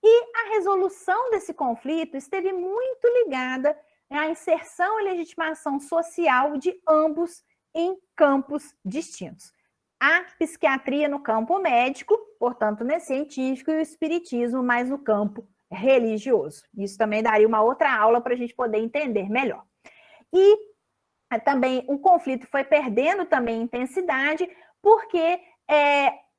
E a resolução desse conflito esteve muito ligada à inserção e legitimação social de ambos em campos distintos. A psiquiatria no campo médico, portanto, né, científico, e o espiritismo mais no campo religioso. Isso também daria uma outra aula para a gente poder entender melhor. E também o conflito foi perdendo também intensidade, porque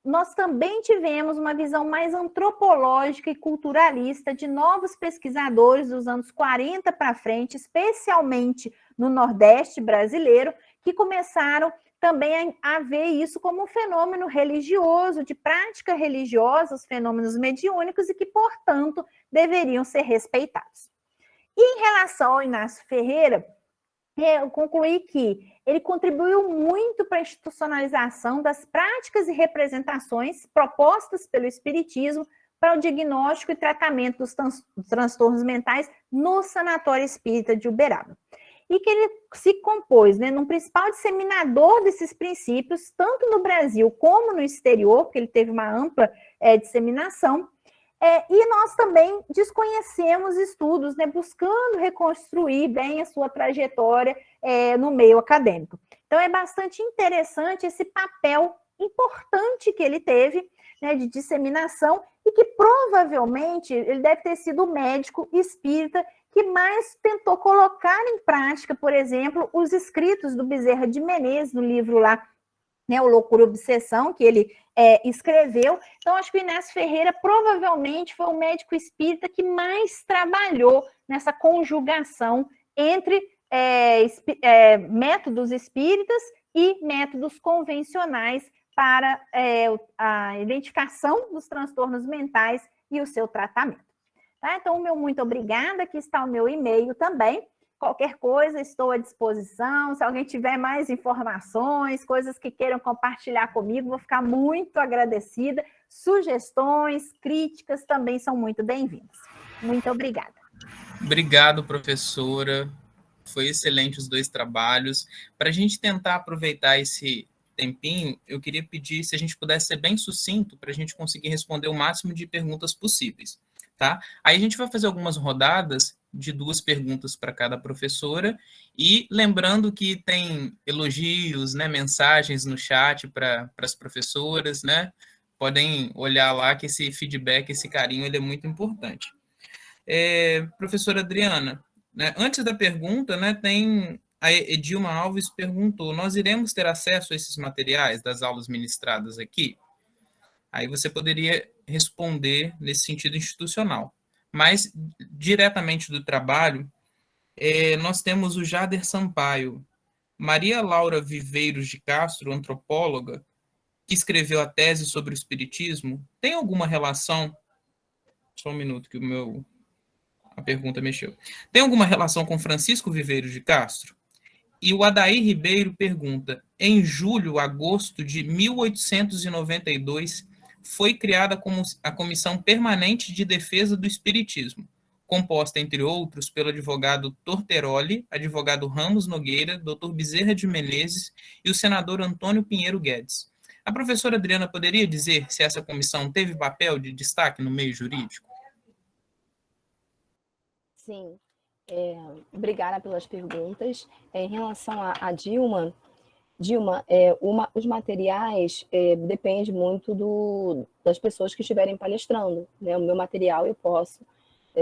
nós também tivemos uma visão mais antropológica e culturalista de novos pesquisadores dos anos 40 para frente, especialmente no Nordeste brasileiro, que começaram também a ver isso como um fenômeno religioso, de prática religiosa, os fenômenos mediúnicos, e que, portanto, deveriam ser respeitados. E em relação ao Inácio Ferreira, eu concluí que ele contribuiu muito para a institucionalização das práticas e representações propostas pelo Espiritismo para o diagnóstico e tratamento dos transtornos mentais no Sanatório Espírita de Uberaba. E que ele se compôs, né, num principal disseminador desses princípios, tanto no Brasil como no exterior, porque ele teve uma ampla disseminação. E nós também desconhecemos estudos, né, buscando reconstruir bem a sua trajetória no meio acadêmico. Então, é bastante interessante esse papel importante que ele teve, né, de disseminação, e que provavelmente ele deve ter sido o médico espírita que mais tentou colocar em prática, por exemplo, os escritos do Bezerra de Menezes, no livro lá, né, o Loucura e Obsessão, que ele escreveu. Então, acho que o Inácio Ferreira provavelmente foi o médico espírita que mais trabalhou nessa conjugação entre métodos espíritas e métodos convencionais para a identificação dos transtornos mentais e o seu tratamento. Tá? Então, o meu muito obrigada, aqui está o meu e-mail também. Qualquer coisa, estou à disposição. Se alguém tiver mais informações, coisas que queiram compartilhar comigo, vou ficar muito agradecida. Sugestões, críticas também são muito bem-vindas. Muito obrigada. Obrigado, professora. Foi excelente os dois trabalhos. Para a gente tentar aproveitar esse tempinho, eu queria pedir se a gente pudesse ser bem sucinto para a gente conseguir responder o máximo de perguntas possíveis. Tá? Aí a gente vai fazer algumas rodadas de 2 perguntas para cada professora, e lembrando que tem elogios, né, mensagens no chat para as professoras, né? Podem olhar lá que esse feedback, esse carinho, ele é muito importante. Professora Adriana, né, antes da pergunta, né, tem a Edilma Alves perguntou: nós iremos ter acesso a esses materiais das aulas ministradas aqui? Aí você poderia responder nesse sentido institucional. Mas, diretamente do trabalho, nós temos o Jader Sampaio, Maria Laura Viveiros de Castro, antropóloga, que escreveu a tese sobre o espiritismo. Tem alguma relação? Só um minuto que a pergunta mexeu. Tem alguma relação com Francisco Viveiros de Castro? E o Adair Ribeiro pergunta: em julho, agosto de 1892, foi criada a Comissão Permanente de Defesa do Espiritismo, composta, entre outros, pelo advogado Torteroli, advogado Ramos Nogueira, Dr. Bezerra de Menezes e o senador Antônio Pinheiro Guedes. A professora Adriana poderia dizer se essa comissão teve papel de destaque no meio jurídico? Sim. Obrigada pelas perguntas. Em relação a Dilma, os materiais dependem muito das pessoas que estiverem palestrando, né? O meu material eu posso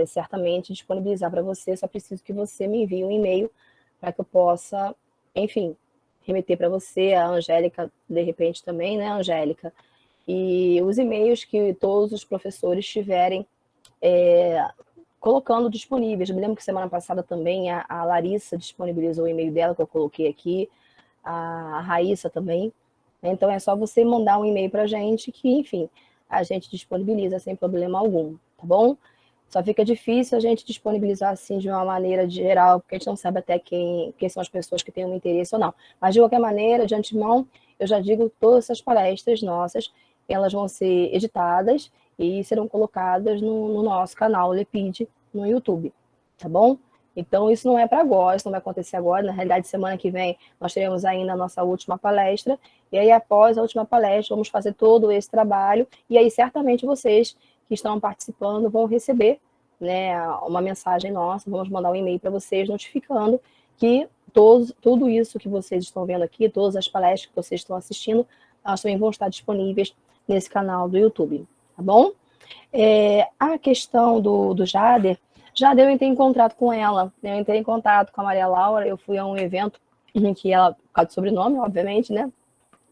certamente disponibilizar para você, só preciso que você me envie um e-mail para que eu possa, enfim, remeter para você, a Angélica, de repente também, né, Angélica? E os e-mails que todos os professores tiverem colocando disponíveis. Eu me lembro que semana passada também a Larissa disponibilizou o e-mail dela, que eu coloquei aqui, a Raíssa também. Então, é só você mandar um e-mail para a gente que, enfim, a gente disponibiliza sem problema algum, tá bom? Só fica difícil a gente disponibilizar assim de uma maneira geral, porque a gente não sabe até quem são as pessoas que têm um interesse ou não. Mas de qualquer maneira, de antemão, eu já digo que todas essas palestras nossas, elas vão ser editadas e serão colocadas no nosso canal Lepid no YouTube, tá bom? Então, isso não é para agora, isso não vai acontecer agora. Na realidade, semana que vem, nós teremos ainda a nossa última palestra. E aí, após a última palestra, vamos fazer todo esse trabalho. E aí, certamente, vocês que estão participando vão receber, né, uma mensagem nossa. Vamos mandar um e-mail para vocês notificando que tudo isso que vocês estão vendo aqui, todas as palestras que vocês estão assistindo, elas também vão estar disponíveis nesse canal do YouTube, tá bom? A questão do Jader, eu entrei em contato com ela, né? Eu entrei em contato com a Maria Laura, eu fui a um evento em que ela, por causa do sobrenome, obviamente, né?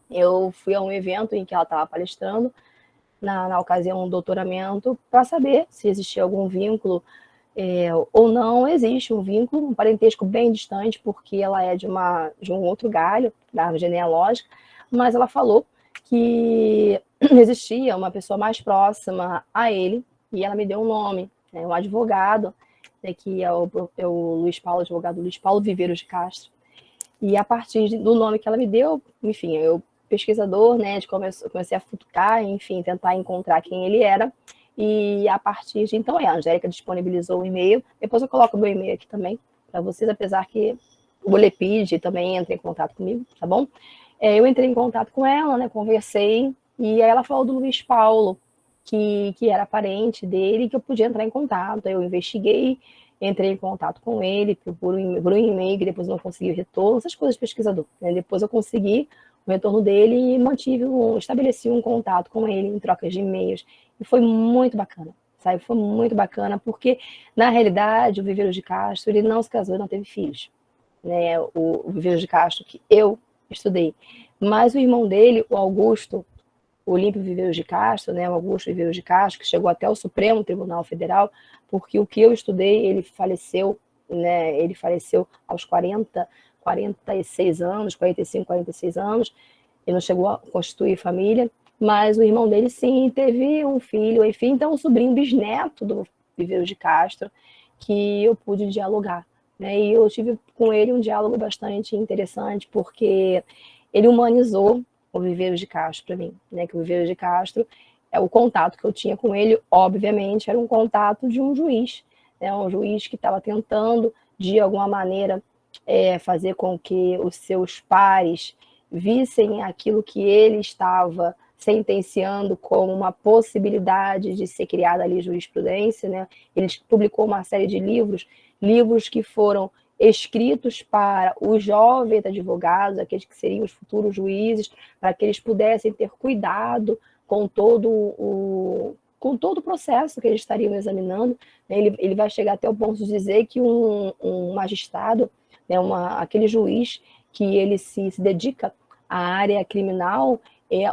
Eu fui a um evento em que ela estava palestrando, na ocasião do doutoramento, para saber se existia algum vínculo ou não. Existe um vínculo, um parentesco bem distante, porque ela é de um outro galho, da árvore genealógica, mas ela falou que existia uma pessoa mais próxima a ele, e ela me deu um nome, né, um advogado, né, que é o Luiz Paulo, advogado Luiz Paulo Viveiros de Castro. E a partir do nome que ela me deu, enfim, eu, pesquisador, né, comecei a futucar, enfim, tentar encontrar quem ele era. E a partir de então, a Angélica disponibilizou o e-mail. Depois eu coloco o meu e-mail aqui também para vocês, apesar que o Lepid também entra em contato comigo, tá bom? Eu entrei em contato com ela, né, conversei, e aí ela falou do Luiz Paulo, que era parente dele, que eu podia entrar em contato. Eu investiguei, entrei em contato com ele por um e-mail, que depois não consegui o retorno, essas coisas de pesquisador, né? Depois eu consegui o retorno dele e estabeleci um contato com ele em trocas de e-mails. E foi muito bacana, sabe? Foi muito bacana, porque, na realidade, o Viveiros de Castro, ele não se casou e não teve filhos, né? O Viveiros de Castro, que eu estudei. Mas o irmão dele, o Augusto, o Olímpio Viveiros de Castro, né, o Augusto Viveiros de Castro, que chegou até o Supremo Tribunal Federal, porque o que eu estudei, ele faleceu, né, aos 46 anos, 45, 46 anos, ele não chegou a constituir família, mas o irmão dele, sim, teve um filho, enfim, então um sobrinho bisneto do Viveiros de Castro, que eu pude dialogar, né, e eu tive com ele um diálogo bastante interessante, porque ele humanizou o Viveiros de Castro para mim, né? Que o Viveiros de Castro, o contato que eu tinha com ele, obviamente, era um contato de um juiz, né? Um juiz que estava tentando, de alguma maneira, fazer com que os seus pares vissem aquilo que ele estava sentenciando como uma possibilidade de ser criada ali jurisprudência, né? Ele publicou uma série de livros que foram escritos para os jovens advogados, aqueles que seriam os futuros juízes, para que eles pudessem ter cuidado com todo o processo que eles estariam examinando. Ele vai chegar até o ponto de dizer que um magistrado, né, aquele juiz que ele se dedica à área criminal,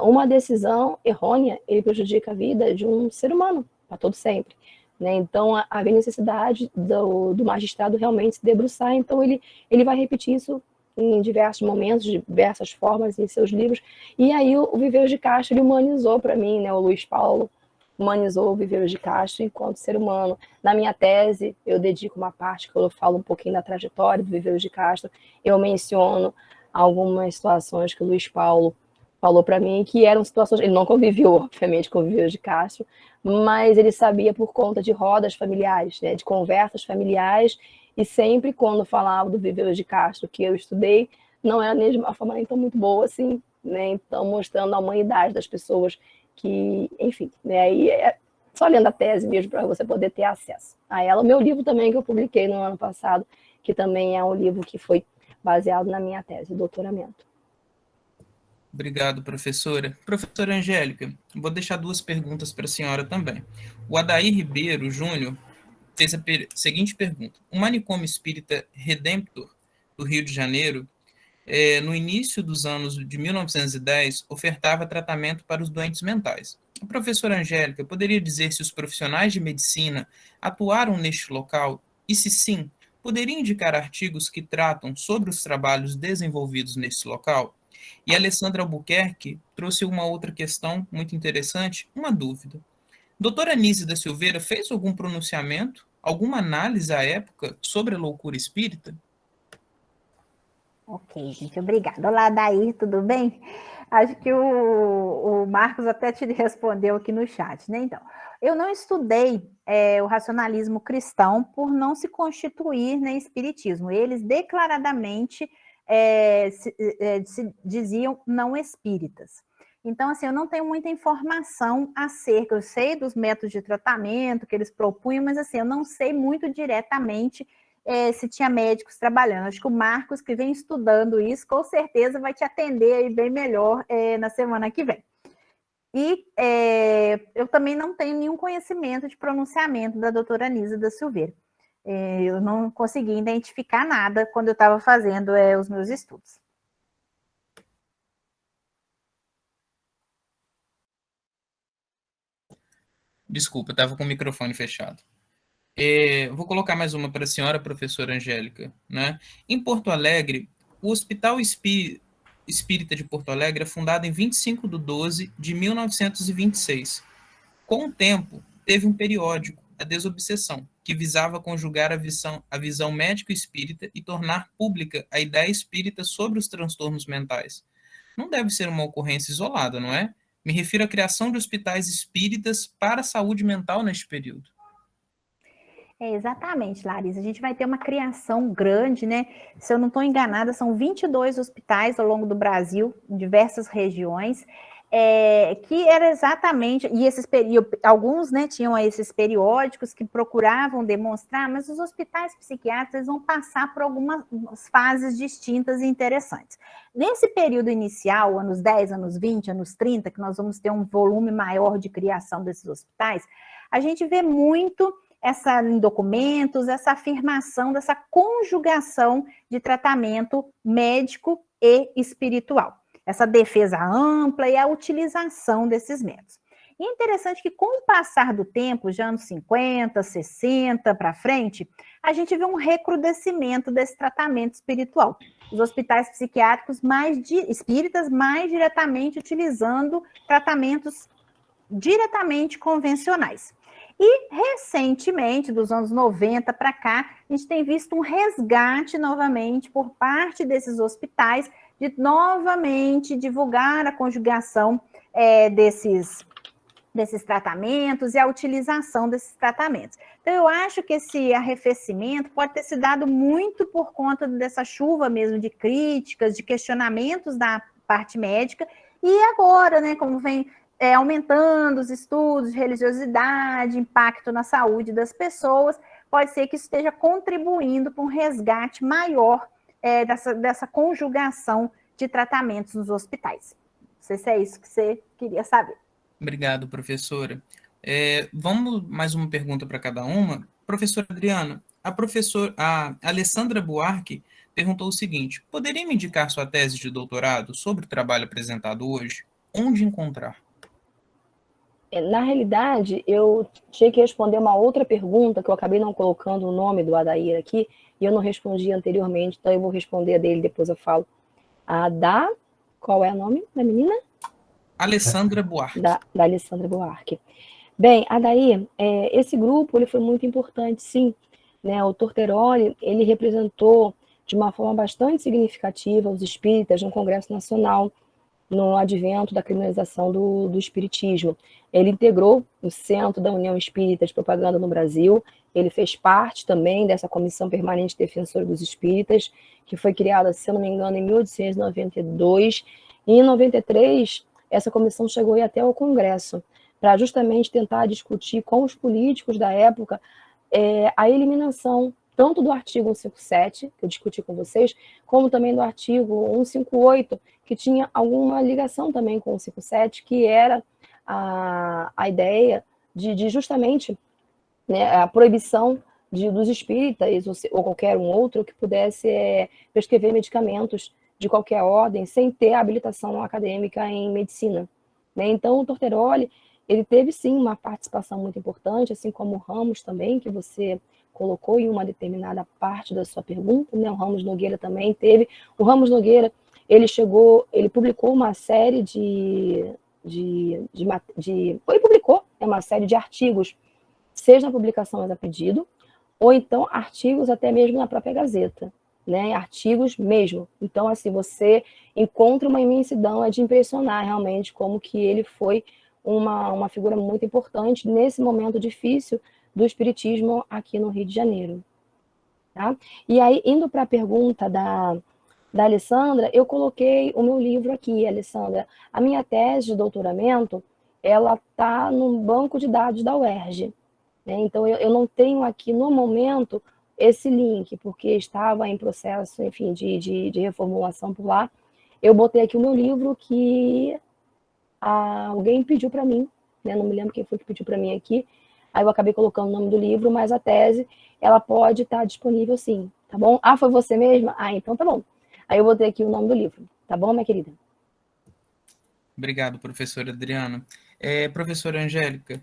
uma decisão errônea, ele prejudica a vida de um ser humano, para todo sempre. Né? Então, havia necessidade do magistrado realmente se debruçar. Então, ele vai repetir isso em diversos momentos, de diversas formas, em seus livros. E aí, o Viveiros de Castro, ele humanizou para mim, né? O Luiz Paulo humanizou o Viveiros de Castro enquanto ser humano. Na minha tese, eu dedico uma parte que eu falo um pouquinho da trajetória do Viveiros de Castro. Eu menciono algumas situações que o Luiz Paulo falou para mim que eram situações... Ele não conviveu, obviamente, com o Viveiros de Castro, mas ele sabia por conta de rodas familiares, né, de conversas familiares, e sempre quando falava do Viveiros de Castro que eu estudei, não era nem de uma forma nem tão muito boa assim, né, então mostrando a humanidade das pessoas que, enfim, né, aí é só lendo a tese mesmo para você poder ter acesso a ela. O meu livro também que eu publiquei no ano passado, que também é um livro que foi baseado na minha tese de doutoramento. Obrigado, professora. Professora Angélica, vou deixar duas perguntas para a senhora também. O Adair Ribeiro Júnior fez a seguinte pergunta. O manicômio espírita Redemptor, do Rio de Janeiro, no início dos anos de 1910, ofertava tratamento para os doentes mentais. A professora Angélica poderia dizer se os profissionais de medicina atuaram neste local e, se sim, poderia indicar artigos que tratam sobre os trabalhos desenvolvidos nesse local? E a Alessandra Albuquerque trouxe uma outra questão muito interessante, uma dúvida. Doutora Anísia da Silveira fez algum pronunciamento, alguma análise à época sobre a loucura espírita? Ok, gente, obrigada. Olá, Daí, tudo bem? Acho que o Marcos até te respondeu aqui no chat, né? Então, eu não estudei o racionalismo cristão por não se constituir no espiritismo. Eles declaradamente se diziam não espíritas. Então, assim, eu não tenho muita informação acerca, eu sei dos métodos de tratamento que eles propunham, mas assim, eu não sei muito diretamente se tinha médicos trabalhando. Acho que o Marcos, que vem estudando isso, com certeza vai te atender aí bem melhor na semana que vem. E eu também não tenho nenhum conhecimento de pronunciamento da doutora Anísia da Silveira. Eu não consegui identificar nada quando eu estava fazendo os meus estudos. Desculpa, estava com o microfone fechado. Vou colocar mais uma para a senhora, professora Angélica. Né? Em Porto Alegre, o Hospital Espírita de Porto Alegre é fundado em 25/12/1926. Com o tempo, teve um periódico, a Desobsessão, que visava conjugar a visão médico-espírita e tornar pública a ideia espírita sobre os transtornos mentais. Não deve ser uma ocorrência isolada, não é? Me refiro à criação de hospitais espíritas para a saúde mental neste período. Exatamente, Larissa. A gente vai ter uma criação grande, né? Se eu não estou enganada, são 22 hospitais ao longo do Brasil, em diversas regiões, que era exatamente, e alguns, né, tinham esses periódicos que procuravam demonstrar, mas os hospitais psiquiátricos vão passar por algumas fases distintas e interessantes. Nesse período inicial, anos 10, anos 20, anos 30, que nós vamos ter um volume maior de criação desses hospitais, a gente vê muito em documentos, essa afirmação dessa conjugação de tratamento médico e espiritual. Essa defesa ampla e a utilização desses métodos. E é interessante que, com o passar do tempo, já anos 50, 60 para frente, a gente vê um recrudescimento desse tratamento espiritual. Os hospitais psiquiátricos espíritas mais diretamente utilizando tratamentos diretamente convencionais. E, recentemente, dos anos 90 para cá, a gente tem visto um resgate novamente por parte desses hospitais de novamente divulgar a conjugação desses tratamentos e a utilização desses tratamentos. Então, eu acho que esse arrefecimento pode ter se dado muito por conta dessa chuva mesmo de críticas, de questionamentos da parte médica, e agora, né, como vem aumentando os estudos de religiosidade, impacto na saúde das pessoas, pode ser que isso esteja contribuindo para um resgate maior dessa conjugação de tratamentos nos hospitais. Não sei se é isso que você queria saber. Obrigado, professora. Vamos mais uma pergunta para cada uma. Professora Adriana, a Alessandra Buarque perguntou o seguinte: poderia me indicar sua tese de doutorado sobre o trabalho apresentado hoje? Onde encontrar? Na realidade, eu tinha que responder uma outra pergunta, que eu acabei não colocando o nome do Adair aqui, e eu não respondi anteriormente, então eu vou responder a dele, depois eu falo. Qual é o nome da menina? Alessandra Buarque. Da Alessandra Buarque. Bem, Adair, esse grupo ele foi muito importante, sim. Né? O Torteroli, ele representou de uma forma bastante significativa os espíritas no Congresso Nacional, no advento da criminalização do espiritismo. Ele integrou o Centro da União Espírita de Propaganda no Brasil, ele fez parte também dessa Comissão Permanente Defensora dos Espíritas, que foi criada, se eu não me engano, em 1892, e em 93, essa comissão chegou até o Congresso, para justamente tentar discutir com os políticos da época a eliminação tanto do artigo 157, que eu discuti com vocês, como também do artigo 158, que tinha alguma ligação também com o 157, que era a ideia de justamente, né, a proibição dos espíritas ou qualquer um outro que pudesse prescrever medicamentos de qualquer ordem sem ter habilitação acadêmica em medicina. Né? Então, o Torteroli, ele teve sim uma participação muito importante, assim como o Ramos também, que você colocou em uma determinada parte da sua pergunta, né? O Ramos Nogueira também teve. O Ramos Nogueira, ele publicou uma série ele publicou uma série de artigos, seja na publicação a pedido, ou então artigos até mesmo na própria Gazeta, né? Artigos mesmo. Então, assim, você encontra uma imensidão, é de impressionar realmente como que ele foi uma figura muito importante nesse momento difícil do espiritismo aqui no Rio de Janeiro. Tá? E aí, indo para a pergunta da Alessandra, eu coloquei o meu livro aqui, Alessandra. A minha tese de doutoramento, ela está no banco de dados da UERJ. Né? Então, eu não tenho aqui, no momento, esse link, porque estava em processo, enfim, de reformulação por lá. Eu botei aqui o meu livro que alguém pediu para mim, né? Não me lembro quem foi que pediu para mim aqui. Aí eu acabei colocando o nome do livro, mas a tese, ela pode estar disponível sim, tá bom? Ah, foi você mesma? Ah, então tá bom. Aí eu botei aqui o nome do livro, tá bom, minha querida? Obrigado, professora Adriana. Professora Angélica,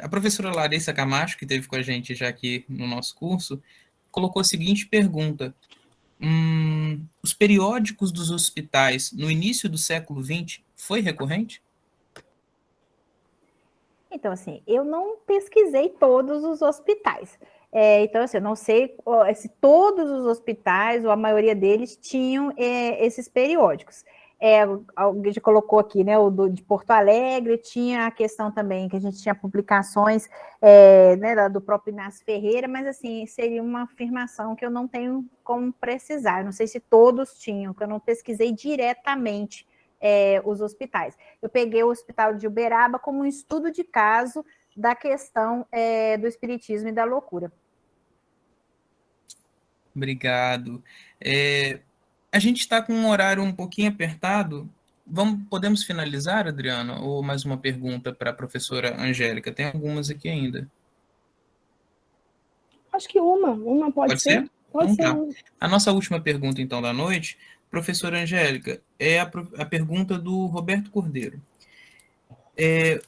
a professora Larissa Camacho, que esteve com a gente já aqui no nosso curso, colocou a seguinte pergunta. Os periódicos dos hospitais no início do século XX foi recorrente? Então, assim, eu não pesquisei todos os hospitais. Então, assim, eu não sei se todos os hospitais, ou a maioria deles, tinham esses periódicos. Alguém já colocou aqui, né, de Porto Alegre, tinha a questão também que a gente tinha publicações né, do próprio Inácio Ferreira, mas, assim, seria uma afirmação que eu não tenho como precisar. Eu não sei se todos tinham, que eu não pesquisei diretamente os hospitais. Eu peguei o Hospital de Uberaba como um estudo de caso da questão do espiritismo e da loucura. Obrigado. A gente está com um horário um pouquinho apertado. Podemos finalizar, Adriana? Ou mais uma pergunta para a professora Angélica? Tem algumas aqui ainda. Acho que uma pode ser. Ser? Pode Então ser. tá. A nossa última pergunta, então, da noite, professora Angélica, é a pergunta do Roberto Cordeiro.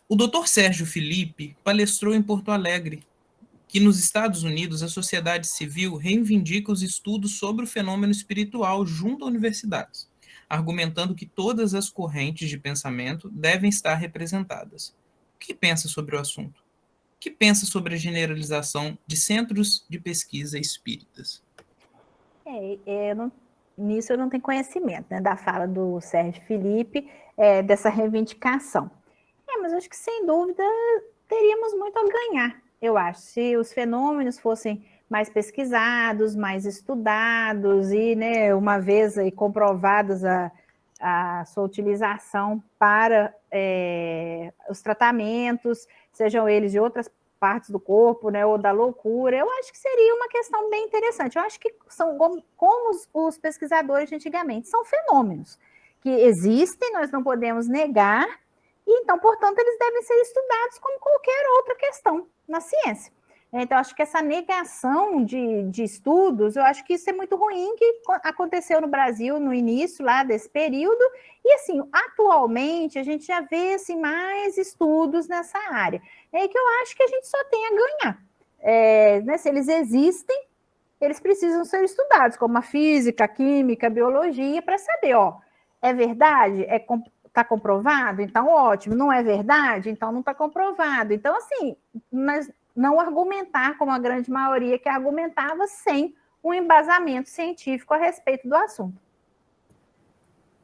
O Dr. Sérgio Felipe palestrou em Porto Alegre que nos Estados Unidos a sociedade civil reivindica os estudos sobre o fenômeno espiritual junto a universidades, argumentando que todas as correntes de pensamento devem estar representadas. O que pensa sobre o assunto? O que pensa sobre a generalização de centros de pesquisa espíritas? Nisso eu não tenho conhecimento, né, da fala do Sérgio Felipe, dessa reivindicação. Mas acho que, sem dúvida, teríamos muito a ganhar, eu acho, se os fenômenos fossem mais pesquisados, mais estudados e, né, uma vez aí comprovados a sua utilização para os tratamentos, sejam eles de outras partes do corpo, né, ou da loucura, eu acho que seria uma questão bem interessante. Eu acho que são como os pesquisadores de antigamente, são fenômenos que existem, nós não podemos negar, e então, portanto, eles devem ser estudados como qualquer outra questão na ciência. Então, acho que essa negação de estudos, eu acho que isso é muito ruim, que aconteceu no Brasil no início lá desse período, e assim, atualmente a gente já vê assim, mais estudos nessa área, que eu acho que a gente só tem a ganhar. Né, se eles existem, eles precisam ser estudados, como a física, a química, a biologia, para saber, é verdade? Está comprovado? Então, ótimo. Não é verdade? Então, não está comprovado. Então, assim, mas não argumentar como a grande maioria que argumentava sem um embasamento científico a respeito do assunto.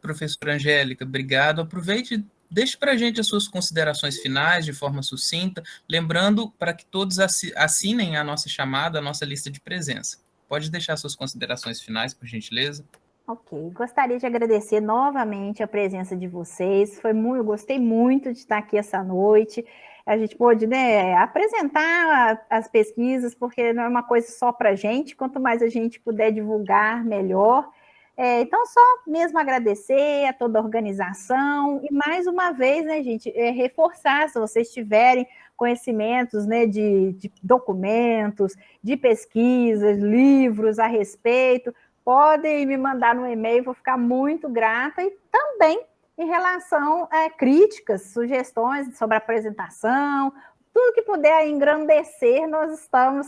Professora Angélica, obrigado. Aproveite, deixe para a gente as suas considerações finais de forma sucinta, lembrando para que todos assinem a nossa chamada, a nossa lista de presença. Pode deixar suas considerações finais, por gentileza? Ok, gostaria de agradecer novamente a presença de vocês, eu gostei muito de estar aqui essa noite, a gente pôde, né, apresentar as pesquisas, porque não é uma coisa só para a gente, quanto mais a gente puder divulgar, melhor. Então, só mesmo agradecer a toda a organização, e mais uma vez, né, gente, reforçar, se vocês tiverem conhecimentos, né, de documentos, de pesquisas, livros a respeito, podem me mandar no e-mail, vou ficar muito grata, e também em relação a críticas, sugestões sobre a apresentação, tudo que puder engrandecer, nós estamos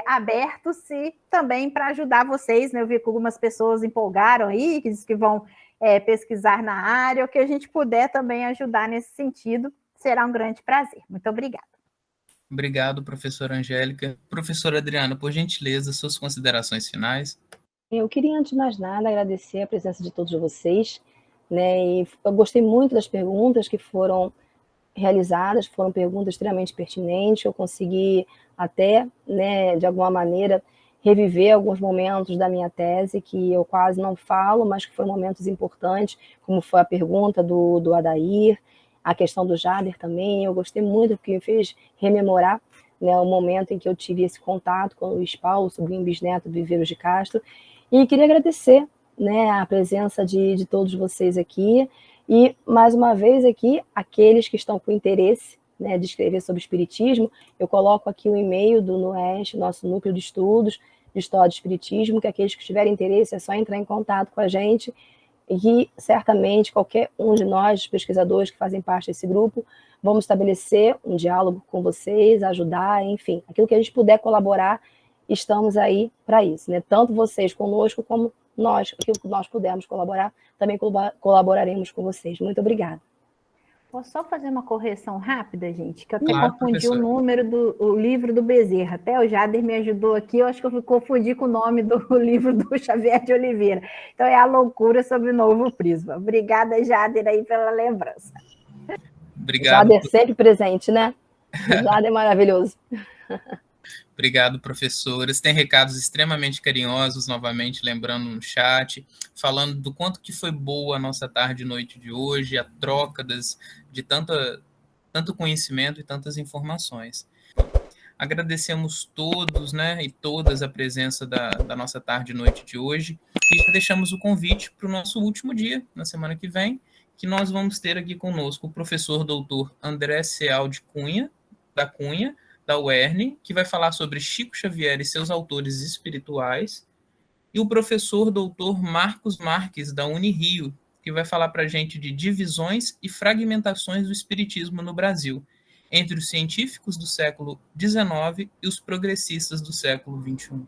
abertos também para ajudar vocês, né? Eu vi que algumas pessoas empolgaram aí, que dizem que vão pesquisar na área, o que a gente puder também ajudar nesse sentido, será um grande prazer. Muito obrigada. Obrigado, professora Angélica. Professora Adriana, por gentileza, suas considerações finais. Eu queria, antes de mais nada, agradecer a presença de todos vocês, né? E eu gostei muito das perguntas que foram realizadas, foram perguntas extremamente pertinentes. Eu consegui até, né, de alguma maneira, reviver alguns momentos da minha tese que eu quase não falo, mas que foram momentos importantes, como foi a pergunta do Adair, a questão do Jader também. Eu gostei muito, porque me fez rememorar, né, o momento em que eu tive esse contato com o Luiz Paulo, sobrinho bisneto do Viveiros de Castro. E queria agradecer, né, a presença de todos vocês aqui. E, mais uma vez aqui, aqueles que estão com interesse, né, de escrever sobre espiritismo, eu coloco aqui o e-mail do NUEST, nosso núcleo de estudos de história do espiritismo, que aqueles que tiverem interesse é só entrar em contato com a gente, e certamente qualquer um de nós, pesquisadores que fazem parte desse grupo, vamos estabelecer um diálogo com vocês, ajudar, enfim, aquilo que a gente puder colaborar, estamos aí para isso, né? Tanto vocês conosco, como nós, aquilo que nós pudermos colaborar, também colaboraremos com vocês. Muito obrigada. Posso só fazer uma correção rápida, gente? Que eu até Claro, confundi professora. o número do livro do Bezerra. Até o Jader me ajudou aqui, eu acho que eu confundi com o nome do livro do Xavier de Oliveira. Então é A Loucura sobre o Novo Prisma. Obrigada, Jader, aí pela lembrança. Obrigado. Jader sempre presente, né? O Jader é maravilhoso. Obrigado, professores. Tem recados extremamente carinhosos, novamente, lembrando no chat, falando do quanto que foi boa a nossa tarde e noite de hoje, a troca de tanto conhecimento e tantas informações. Agradecemos todos, né, e todas a presença da nossa tarde e noite de hoje, e já deixamos o convite para o nosso último dia, na semana que vem, que nós vamos ter aqui conosco o professor doutor André Ceal de Cunha, da UERN, que vai falar sobre Chico Xavier e seus autores espirituais, e o professor doutor Marcos Marques, da Unirio, que vai falar para a gente de divisões e fragmentações do espiritismo no Brasil, entre os científicos do século XIX e os progressistas do século XXI.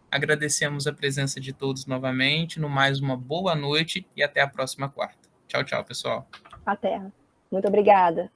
Agradecemos a presença de todos novamente, no mais uma boa noite e até a próxima quarta. Tchau, tchau, pessoal. Até. Muito obrigada.